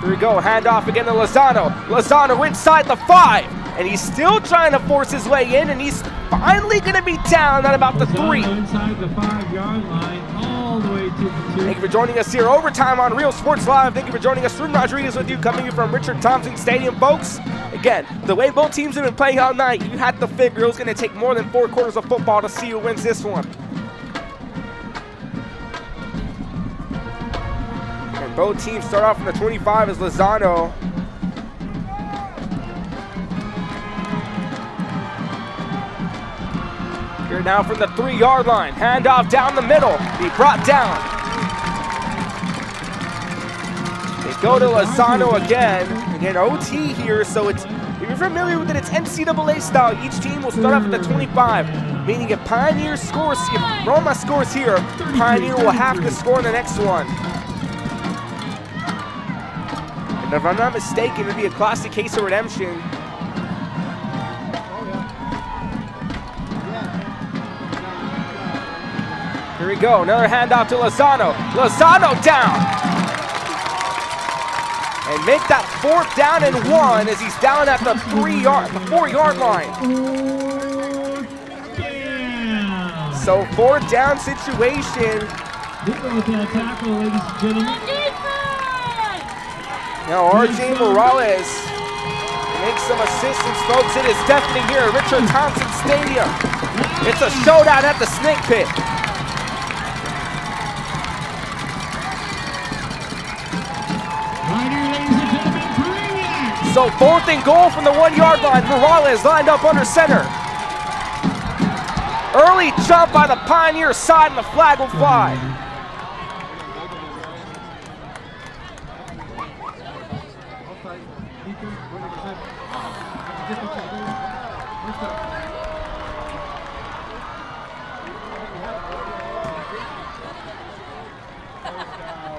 Speaker 14: Here we go, handoff again to Lozano. Lozano inside the 5, and he's still trying to force his way in, and he's finally going to be down at about the 3.
Speaker 5: Inside the 5-yard line, all the way to the 2.
Speaker 14: Thank you for joining us here, overtime on Real Sports Live. Thank you for joining us. Ruben Rodriguez with you, coming in from Richard Thompson Stadium, folks. Again, the way both teams have been playing all night, you had to figure it was going to take more than 4 quarters of football to see who wins this one. And both teams start off from the 25 as Lozano. Here now from the 3-yard line, handoff down the middle, he brought down. They go to Lozano again OT here, so it's, if you're familiar with it, it's NCAA style. Each team will start off at the 25, meaning if Pioneer scores, if Roma scores here, Pioneer will have to score in the next one. And if I'm not mistaken, it would be a classic case of redemption. Here we go, another handoff to Lozano. Lozano down! And make that 4th down and 1 as he's down at the 4-yard line. So 4th down situation. Now RJ Morales makes some assistance, folks. It is deafening here at Richard Thompson Stadium. It's a showdown at the Snake Pit. So 4th and goal from the 1-yard line. Morales lined up under center. Early jump by the Pioneer side and the flag will fly.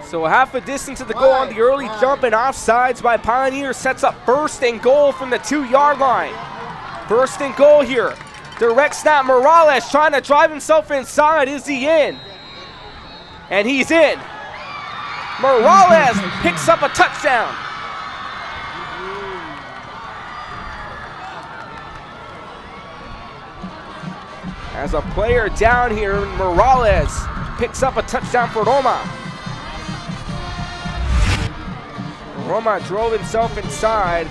Speaker 14: So half a distance to the goal on the early jump, and offsides by Pioneer sets up 1st and goal from the 2-yard line. 1st and goal here. Direct snap, Morales trying to drive himself inside. Is he in? And he's in. Morales picks up a touchdown. As a player down here, Morales picks up a touchdown for Roma. Roma drove himself inside.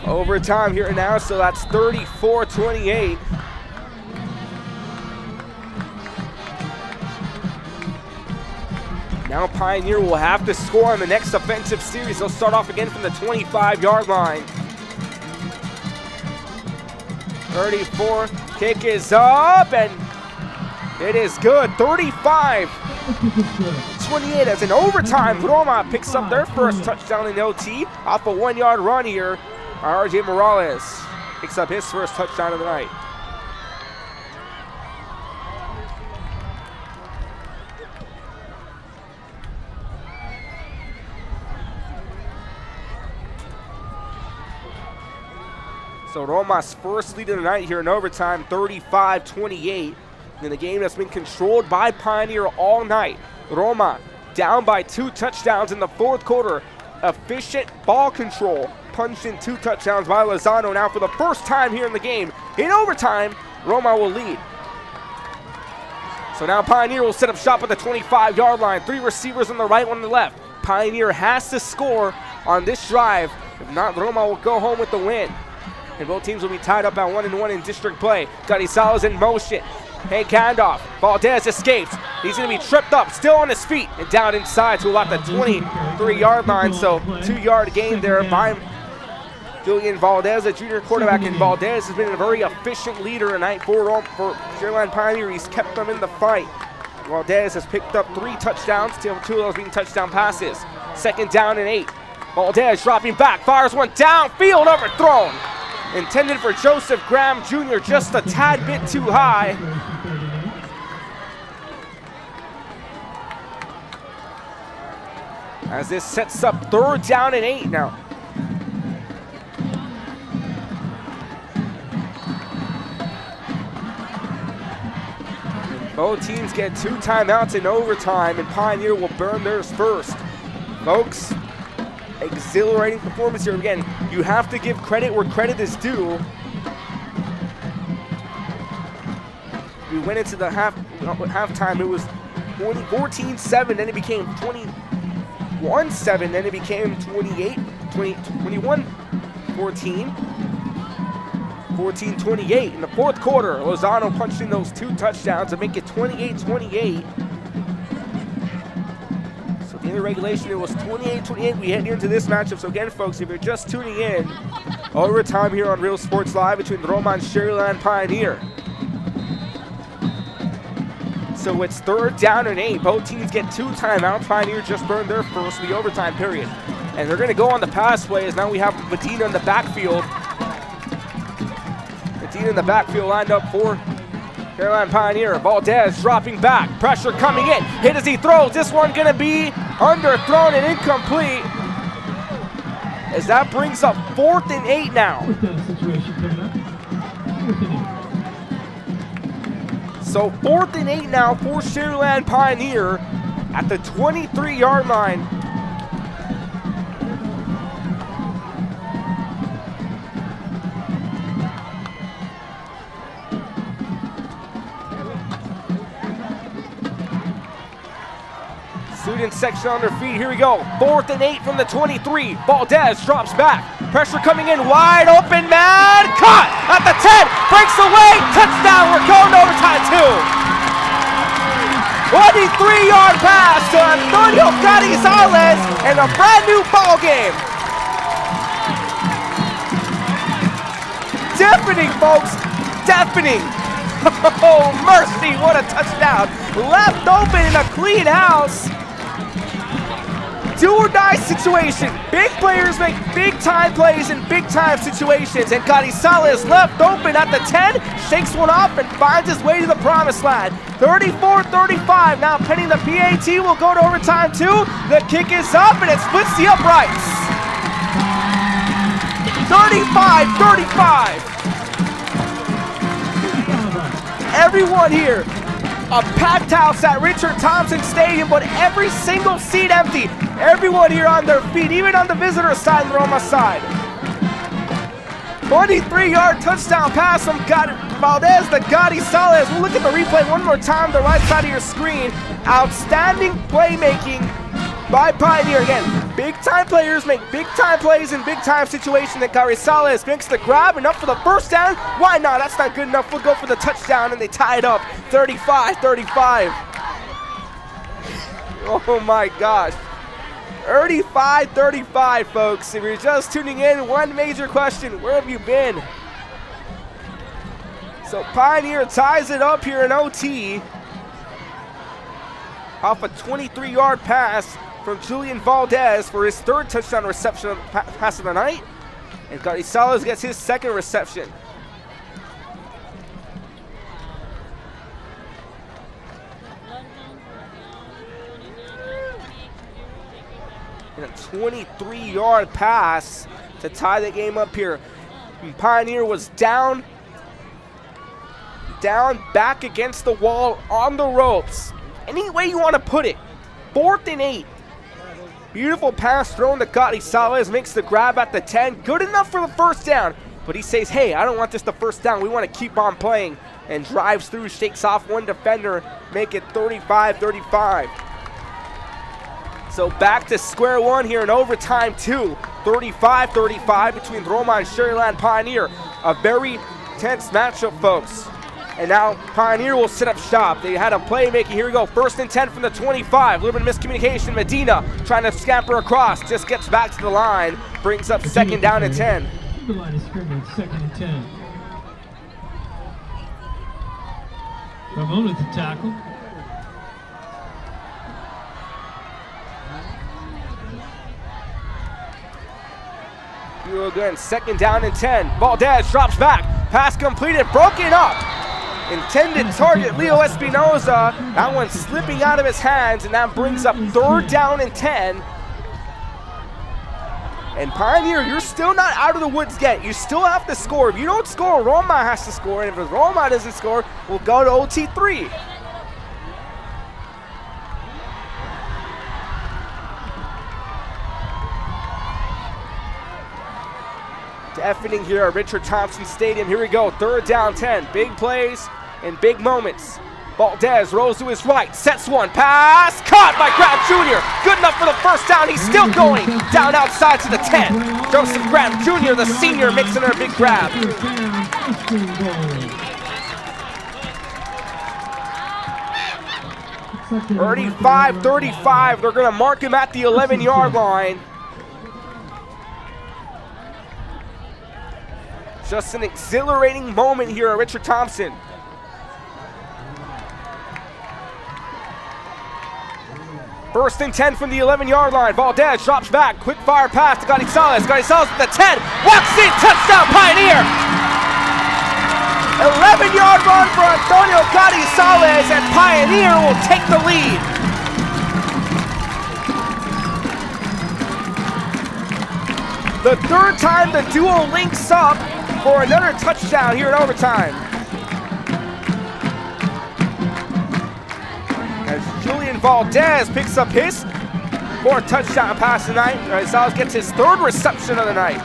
Speaker 14: Overtime here now, so that's 34-28. Now Pioneer will have to score on the next offensive series. They'll start off again from the 25-yard line. 34, kick is up, and it is good. 35-28 as in overtime. Roma picks up their first touchdown in OT off a 1-yard run here. RJ Morales picks up his first touchdown of the night. So Roma's first lead of the night here in overtime, 35-28. In a game that's been controlled by Pioneer all night. Roma down by 2 touchdowns in the 4th quarter. Efficient ball control, punched in 2 touchdowns by Lozano. Now for the first time here in the game, in overtime, Roma will lead. So now Pioneer will set up shop at the 25-yard line. 3 receivers on the right, 1 on the left. Pioneer has to score on this drive. If not, Roma will go home with the win. And both teams will be tied up at 1-1 in district play. Gonzalez in motion. Hey, handoff. Valdez escapes. He's going to be tripped up, still on his feet, and down inside to about the 23-yard line. So 2-yard gain there by Julian Valdez, a junior quarterback, and Valdez has been a very efficient leader tonight for Sharyland Pioneer. He's kept them in the fight. Valdez has picked up 3 touchdowns, 2 of those being touchdown passes. 2nd down and 8. Valdez dropping back, fires one downfield, overthrown. Intended for Joseph Graham Jr., just a tad bit too high. As this sets up 3rd down and 8 now. Both teams get 2 timeouts in overtime, and Pioneer will burn theirs first. Folks, exhilarating performance here. Again, you have to give credit where credit is due. We went into the halftime, it was 14-7, then it became 21-7, then it became 21-14. 14-28 in the 4th quarter. Lozano punched in those 2 touchdowns to make it 28-28. So at the end of regulation, it was 28-28. We head into this matchup. So again, folks, if you're just tuning in, overtime here on Real Sports Live between Roma and Sharyland Pioneer. So it's 3rd down and 8. Both teams get 2 timeouts. Pioneer just burned their first of the overtime period. And they're going to go on the pass play as now we have Medina in the backfield. In the backfield lined up for Sharyland Pioneer. Valdez dropping back. Pressure coming in. Hit as he throws. This one going to be underthrown and incomplete. As that brings up 4th and 8 now. So 4th and 8 now for Sharyland Pioneer at the 23-yard line. Student section on their feet. Here we go. 4th and 8 from the 23. Valdez drops back. Pressure coming in wide open, man. Caught at the 10. Breaks away. Touchdown. We're going to overtime 2. 23-yard pass to Antonio Gonzalez and a brand new ball game. Deafening, folks. Deafening. Oh, mercy. What a touchdown. Left open in a clean house. Do or die situation. Big players make big time plays in big time situations. And Gonzalez left open at the 10, shakes one off and finds his way to the promised land. 34-35. Now pending the PAT will go to overtime 2. The kick is up and it splits the uprights. 35-35. Everyone here. A packed house at Richard Thompson Stadium, but every single seat empty. Everyone here on their feet, even on the visitor side and the Roma side. 23-yard touchdown pass from Valdez to Gonzalez. We'll look at the replay one more time, the right side of your screen. Outstanding playmaking by Pioneer. Again, big-time players make big-time plays in big-time situations. And Gonzalez makes the grab, and up for the first down. Why not? That's not good enough. We'll go for the touchdown, and they tie it up 35-35. Oh, my gosh. 35-35, folks. If you're just tuning in, one major question. Where have you been? So Pioneer ties it up here in OT. Off a 23-yard pass from Julian Valdez for his 3rd touchdown reception pass of the night. And Gonzalez gets his 2nd reception. And a 23-yard pass to tie the game up here. And Pioneer was down, back against the wall, on the ropes. Any way you want to put it. 4th and 8. Beautiful pass thrown to Gonzalez, makes the grab at the 10. Good enough for the first down. But he says, hey, I don't want this the first down. We want to keep on playing. And drives through, shakes off one defender, make it 35-35. So back to square one here in overtime 2. 35-35 between Roma and Sharyland Pioneer. A very tense matchup, folks. And now Pioneer will set up shop. They had a playmaking. Here we go. 1st and 10 from the 25. A little bit of miscommunication. Medina trying to scamper across. Just gets back to the line. Brings up 2nd down and 10.
Speaker 5: the line of scrimmage, 2nd and 10. Ramon with the tackle.
Speaker 14: Here again, 2nd down and 10. Valdez drops back. Pass completed, broken up. Intended target, Leo Espinoza. That one slipping out of his hands, and that brings up 3rd down and 10. And Pioneer, you're still not out of the woods yet. You still have to score. If you don't score, Roma has to score. And if Roma doesn't score, we'll go to OT3. Deafening here at Richard Thompson Stadium. Here we go, 3rd down 10. Big plays and big moments. Valdez rolls to his right, sets one, pass, caught by Graham Jr. Good enough for the 1st down, he's still going. Down outside to the 10. Joseph Graham Jr., the senior, makes another big grab. 35-35, they're gonna mark him at the 11-yard line. Just an exhilarating moment here at Richard Thompson. First and 10 from the 11-yard line. Valdez drops back. Quick fire pass to Gonzalez. Gonzalez at the 10. Walks in. Touchdown, Pioneer. 11-yard run for Antonio Gonzalez, and Pioneer will take the lead. The 3rd time the duo links up for another touchdown here in overtime. As Julian Valdez picks up his 4th touchdown pass tonight, Gonzalez gets his 3rd reception of the night.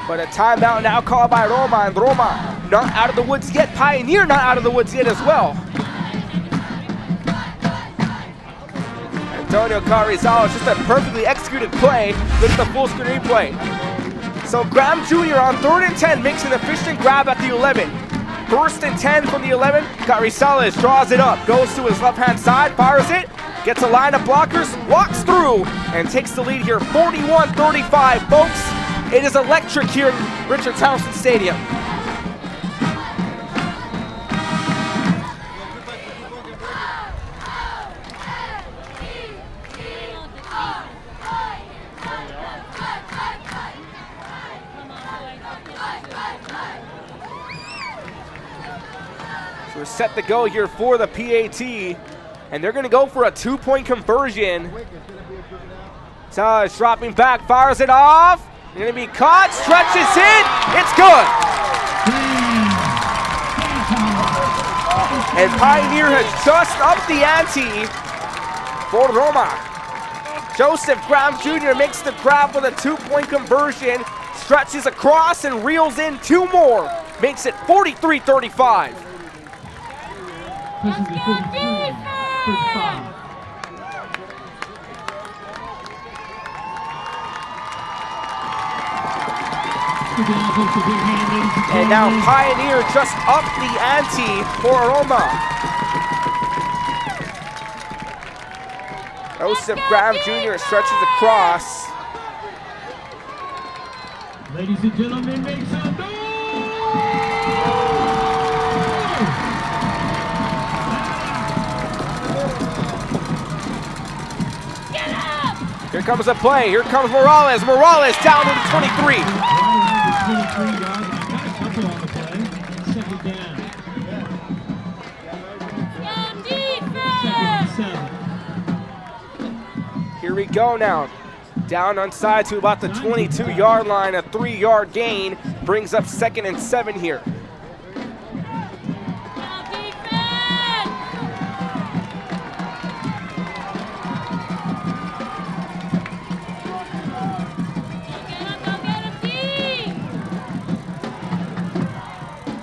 Speaker 14: But a timeout now called by Roma, and Roma not out of the woods yet. Pioneer not out of the woods yet as well. Antonio Carrizales, just a perfectly executed play. Look at the full screen replay. So Graham Jr. on 3rd and 10 makes an efficient grab at the 11. 1st and 10 from the 11. Carrizales draws it up, goes to his left-hand side, fires it, gets a line of blockers, walks through, and takes the lead here, 41-35, folks. It is electric here at Richard Thompson Stadium. So we're set to go here for the PAT, and they're going to go for a 2-point conversion. Taj dropping back, fires it off. Going to be caught, stretches it, it's good. And Pioneer has just upped the ante for Roma. Joseph Graham Jr. makes the grab with a 2-point conversion, stretches across and reels in 2 more, makes it 43-35. And now Pioneer just up the ante for Roma. Joseph Graham Jr. stretches across.
Speaker 5: Ladies and gentlemen, make some noise!
Speaker 14: Here comes a play. Here comes Morales. Morales down to the 23.
Speaker 5: 23 yards, and got a couple on the play. 2nd down. 2nd and 7.
Speaker 14: Here we go now. Down on side to about the 22-yard line. A 3-yard gain brings up 2nd and 7 here.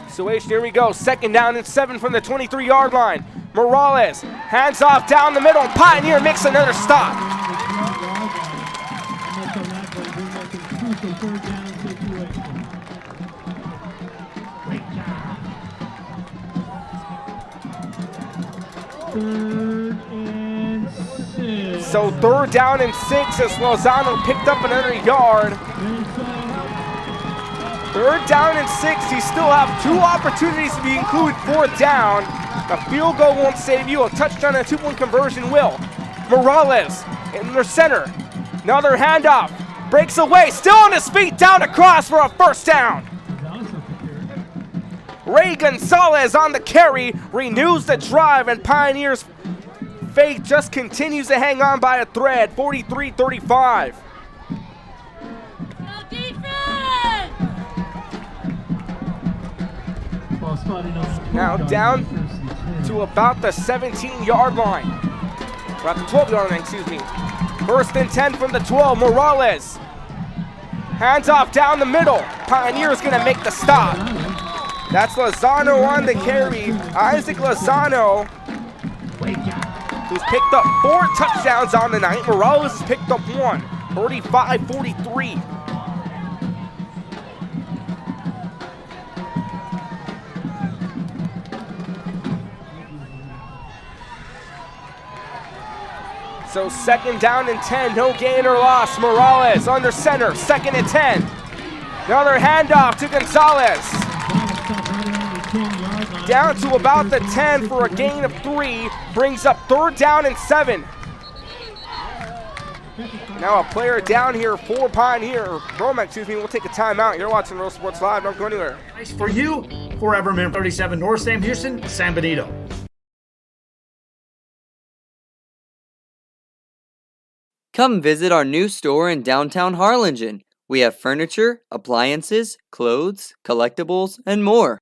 Speaker 14: Situation, here we go. 2nd down and 7 from the 23-yard line. Morales hands off down the middle. Pioneer makes another stop. So 3rd down and 6 as Lozano picked up another yard. 3rd down and 6. You still have 2 opportunities to be included. 4th down. A field goal won't save you. A touchdown and a 2-point conversion will. Morales in their center. Another handoff. Breaks away. Still on his feet. Down across for a 1st down. Ray Gonzalez on the carry. Renews the drive, and Pioneers' fate just continues to hang on by a thread. 43-35. Now down to about the 17-yard line. Or at the 12-yard line, excuse me. 1st and 10 from the 12. Morales. Hands off down the middle. Pioneers gonna make the stop. That's Lozano on the carry. Isaac Lozano, who's picked up 4 touchdowns on the night. Morales has picked up 1. 35-43. So 2nd down and 10, no gain or loss. Morales under center, 2nd and 10. Another handoff to Gonzalez. Down to about the 10 for a gain of 3. Brings up 3rd down and 7. Now a player down here for Pioneer. Roma, excuse me, we'll take a timeout. You're watching Real Sports Live. Don't go anywhere.
Speaker 9: Nice for you, forever member 37 North Sam Houston, San Benito.
Speaker 4: Come visit our new store in downtown Harlingen. We have furniture, appliances, clothes, collectibles, and more.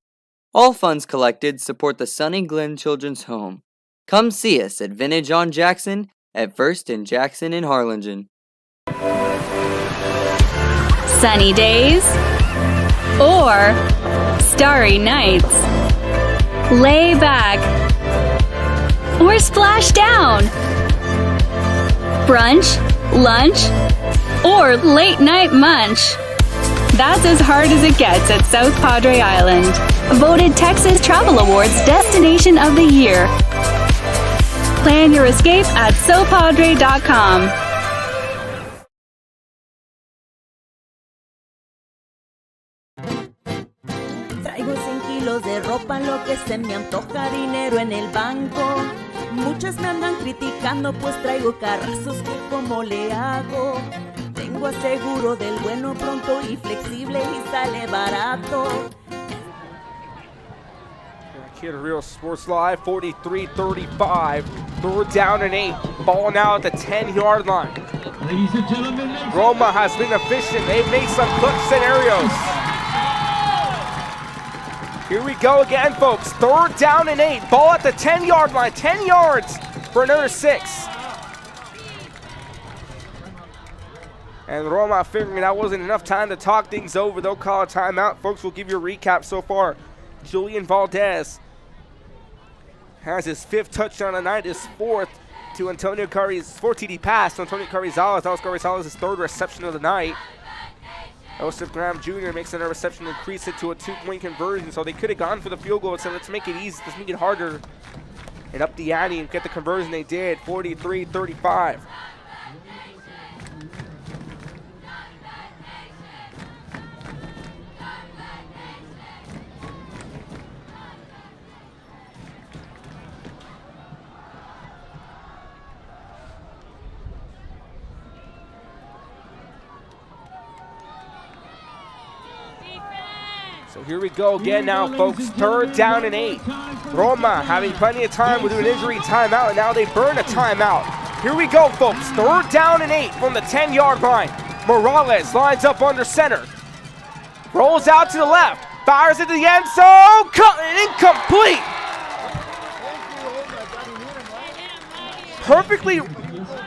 Speaker 4: All funds collected support the Sunny Glen Children's Home. Come see us at Vintage on Jackson at 1st and Jackson in Harlingen.
Speaker 6: Sunny days or starry nights. Lay back or splash down. Brunch, lunch, or late night munch. That's as hard as it gets at South Padre Island. Voted Texas Travel Awards Destination of the Year. Plan your escape at sopadre.com.
Speaker 12: Traigo 100 kilos de ropa, lo que se me antoja, dinero en el banco. Muchas me andan criticando, pues traigo carrazos que como le hago. Tengo aseguro del bueno, pronto y flexible y sale barato.
Speaker 14: Here to Real Sports Live, 43-35. 3rd down and 8. Ball now at the 10-yard line.
Speaker 5: Ladies and gentlemen,
Speaker 14: Roma has been efficient. They've made some clutch scenarios. Here we go again, folks. 3rd down and 8. Ball at the 10-yard line. 10 yards for another 6. And Roma figuring that wasn't enough time to talk things over. They'll call a timeout. Folks, we'll give you a recap so far. Julian Valdez has his 5th touchdown of the night, his 4th to Antonio Carrizalez, 4 TD pass to Antonio Carrizalez. That was Carrizalez's 3rd reception of the night. Joseph Graham Jr. makes another reception to increase it to a 2-point conversion. So they could have gone for the field goal and said, let's make it easy, let's make it harder. And up the ante and get the conversion they did, 43-35. So here we go again now, folks. 3rd down and 8. Roma having plenty of time with an injury timeout, and now they burn a timeout. Here we go, folks. 3rd down and 8 from the 10-yard line. Morales lines up under center. Rolls out to the left. Fires into the end zone. Cut and incomplete. Perfectly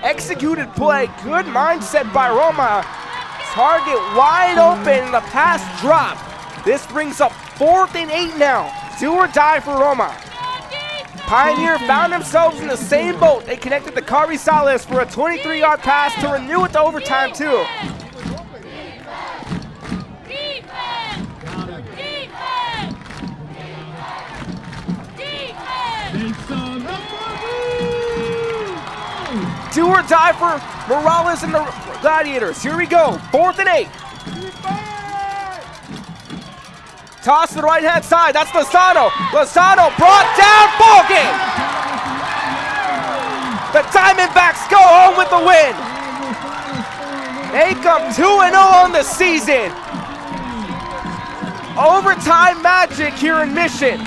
Speaker 14: executed play. Good mindset by Roma. Target wide open. The pass dropped. This brings up 4th and 8 now. Do or die for Roma. Pioneer found themselves in the same boat. They connected to Carrizalez for a 23-yard pass to renew it to overtime too. Do or die for Morales and the Gladiators. Here we go. 4th and 8. Toss to the right-hand side. That's Lozano. Lozano brought down. Ball game. The Diamondbacks go home with the win. They come 2-0 on the season. Overtime magic here in Mission.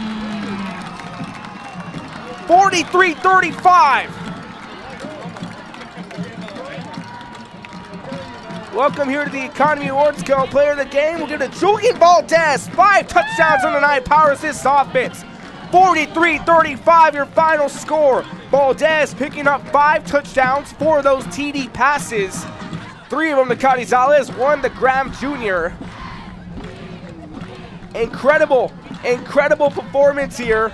Speaker 14: 43-35. Welcome here to the Economy Awards Co. Player of the game. We'll give it to Julian Valdez. 5 touchdowns on the night. Powers this offense. 43-35 your final score. Valdez picking up 5 touchdowns, 4 of those TD passes. 3 of them to Carrizales, 1 to Graham Jr. Incredible performance here.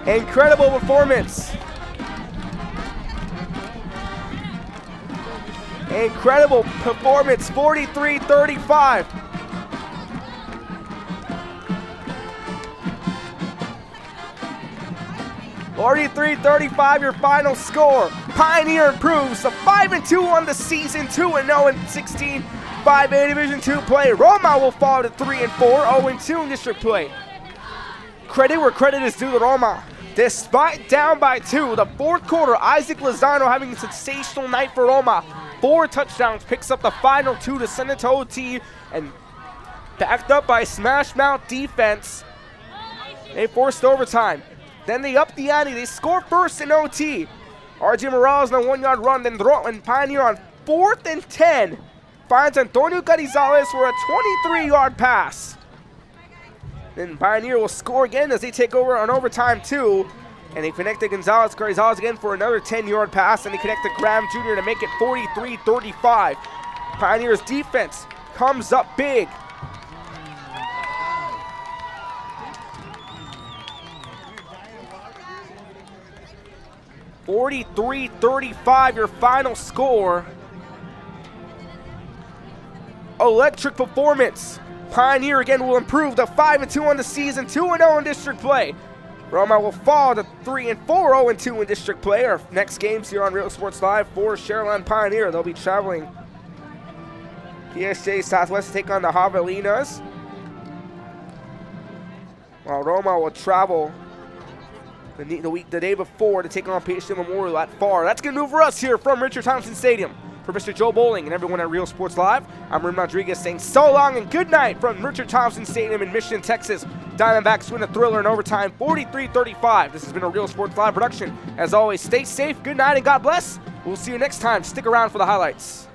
Speaker 14: Incredible performance. Incredible performance, 43-35. your final score. Pioneer improves to 5-2 on the season, 2-0 in 16 5A Division II play. Roma will fall to 3-4, 0-2 in district play. Credit where credit is due to Roma. Despite down by 2, the 4th quarter, Isaac Lozano having a sensational night for Roma. 4 touchdowns, picks up the final 2 to send it to OT, and backed up by Smash Mouth defense. They forced overtime. Then they up the ante. They score first in OT. RJ Morales on a 1-yard run. Then Pioneer on 4th and 10 finds Antonio Carrizales for a 23-yard pass. Then Pioneer will score again as they take over on overtime 2. And they connect to Carrizales again for another 10-yard pass. And they connect to Graham Jr. to make it 43-35. Pioneer's defense comes up big. (43-35) your final score. Electric performance. Pioneer again will improve to 5-2 on the season, 2-0 in district play. Roma will fall to 3-4, 0-2 in district play. Our next games here on Real Sports Live for Sharyland Pioneer. They'll be traveling PSJ Southwest to take on the Javelinas, while Roma will travel the day before to take on PSJ Memorial at FAR. That's going to do for us here from Richard Thompson Stadium. For Mr. Joe Bowling and everyone at Real Sports Live, I'm Rim Rodriguez saying so long and good night from Richard Thompson Stadium in Mission, Texas. Diamondbacks win a thriller in overtime, 43-35. This has been a Real Sports Live production. As always, stay safe, good night, and God bless. We'll see you next time. Stick around for the highlights.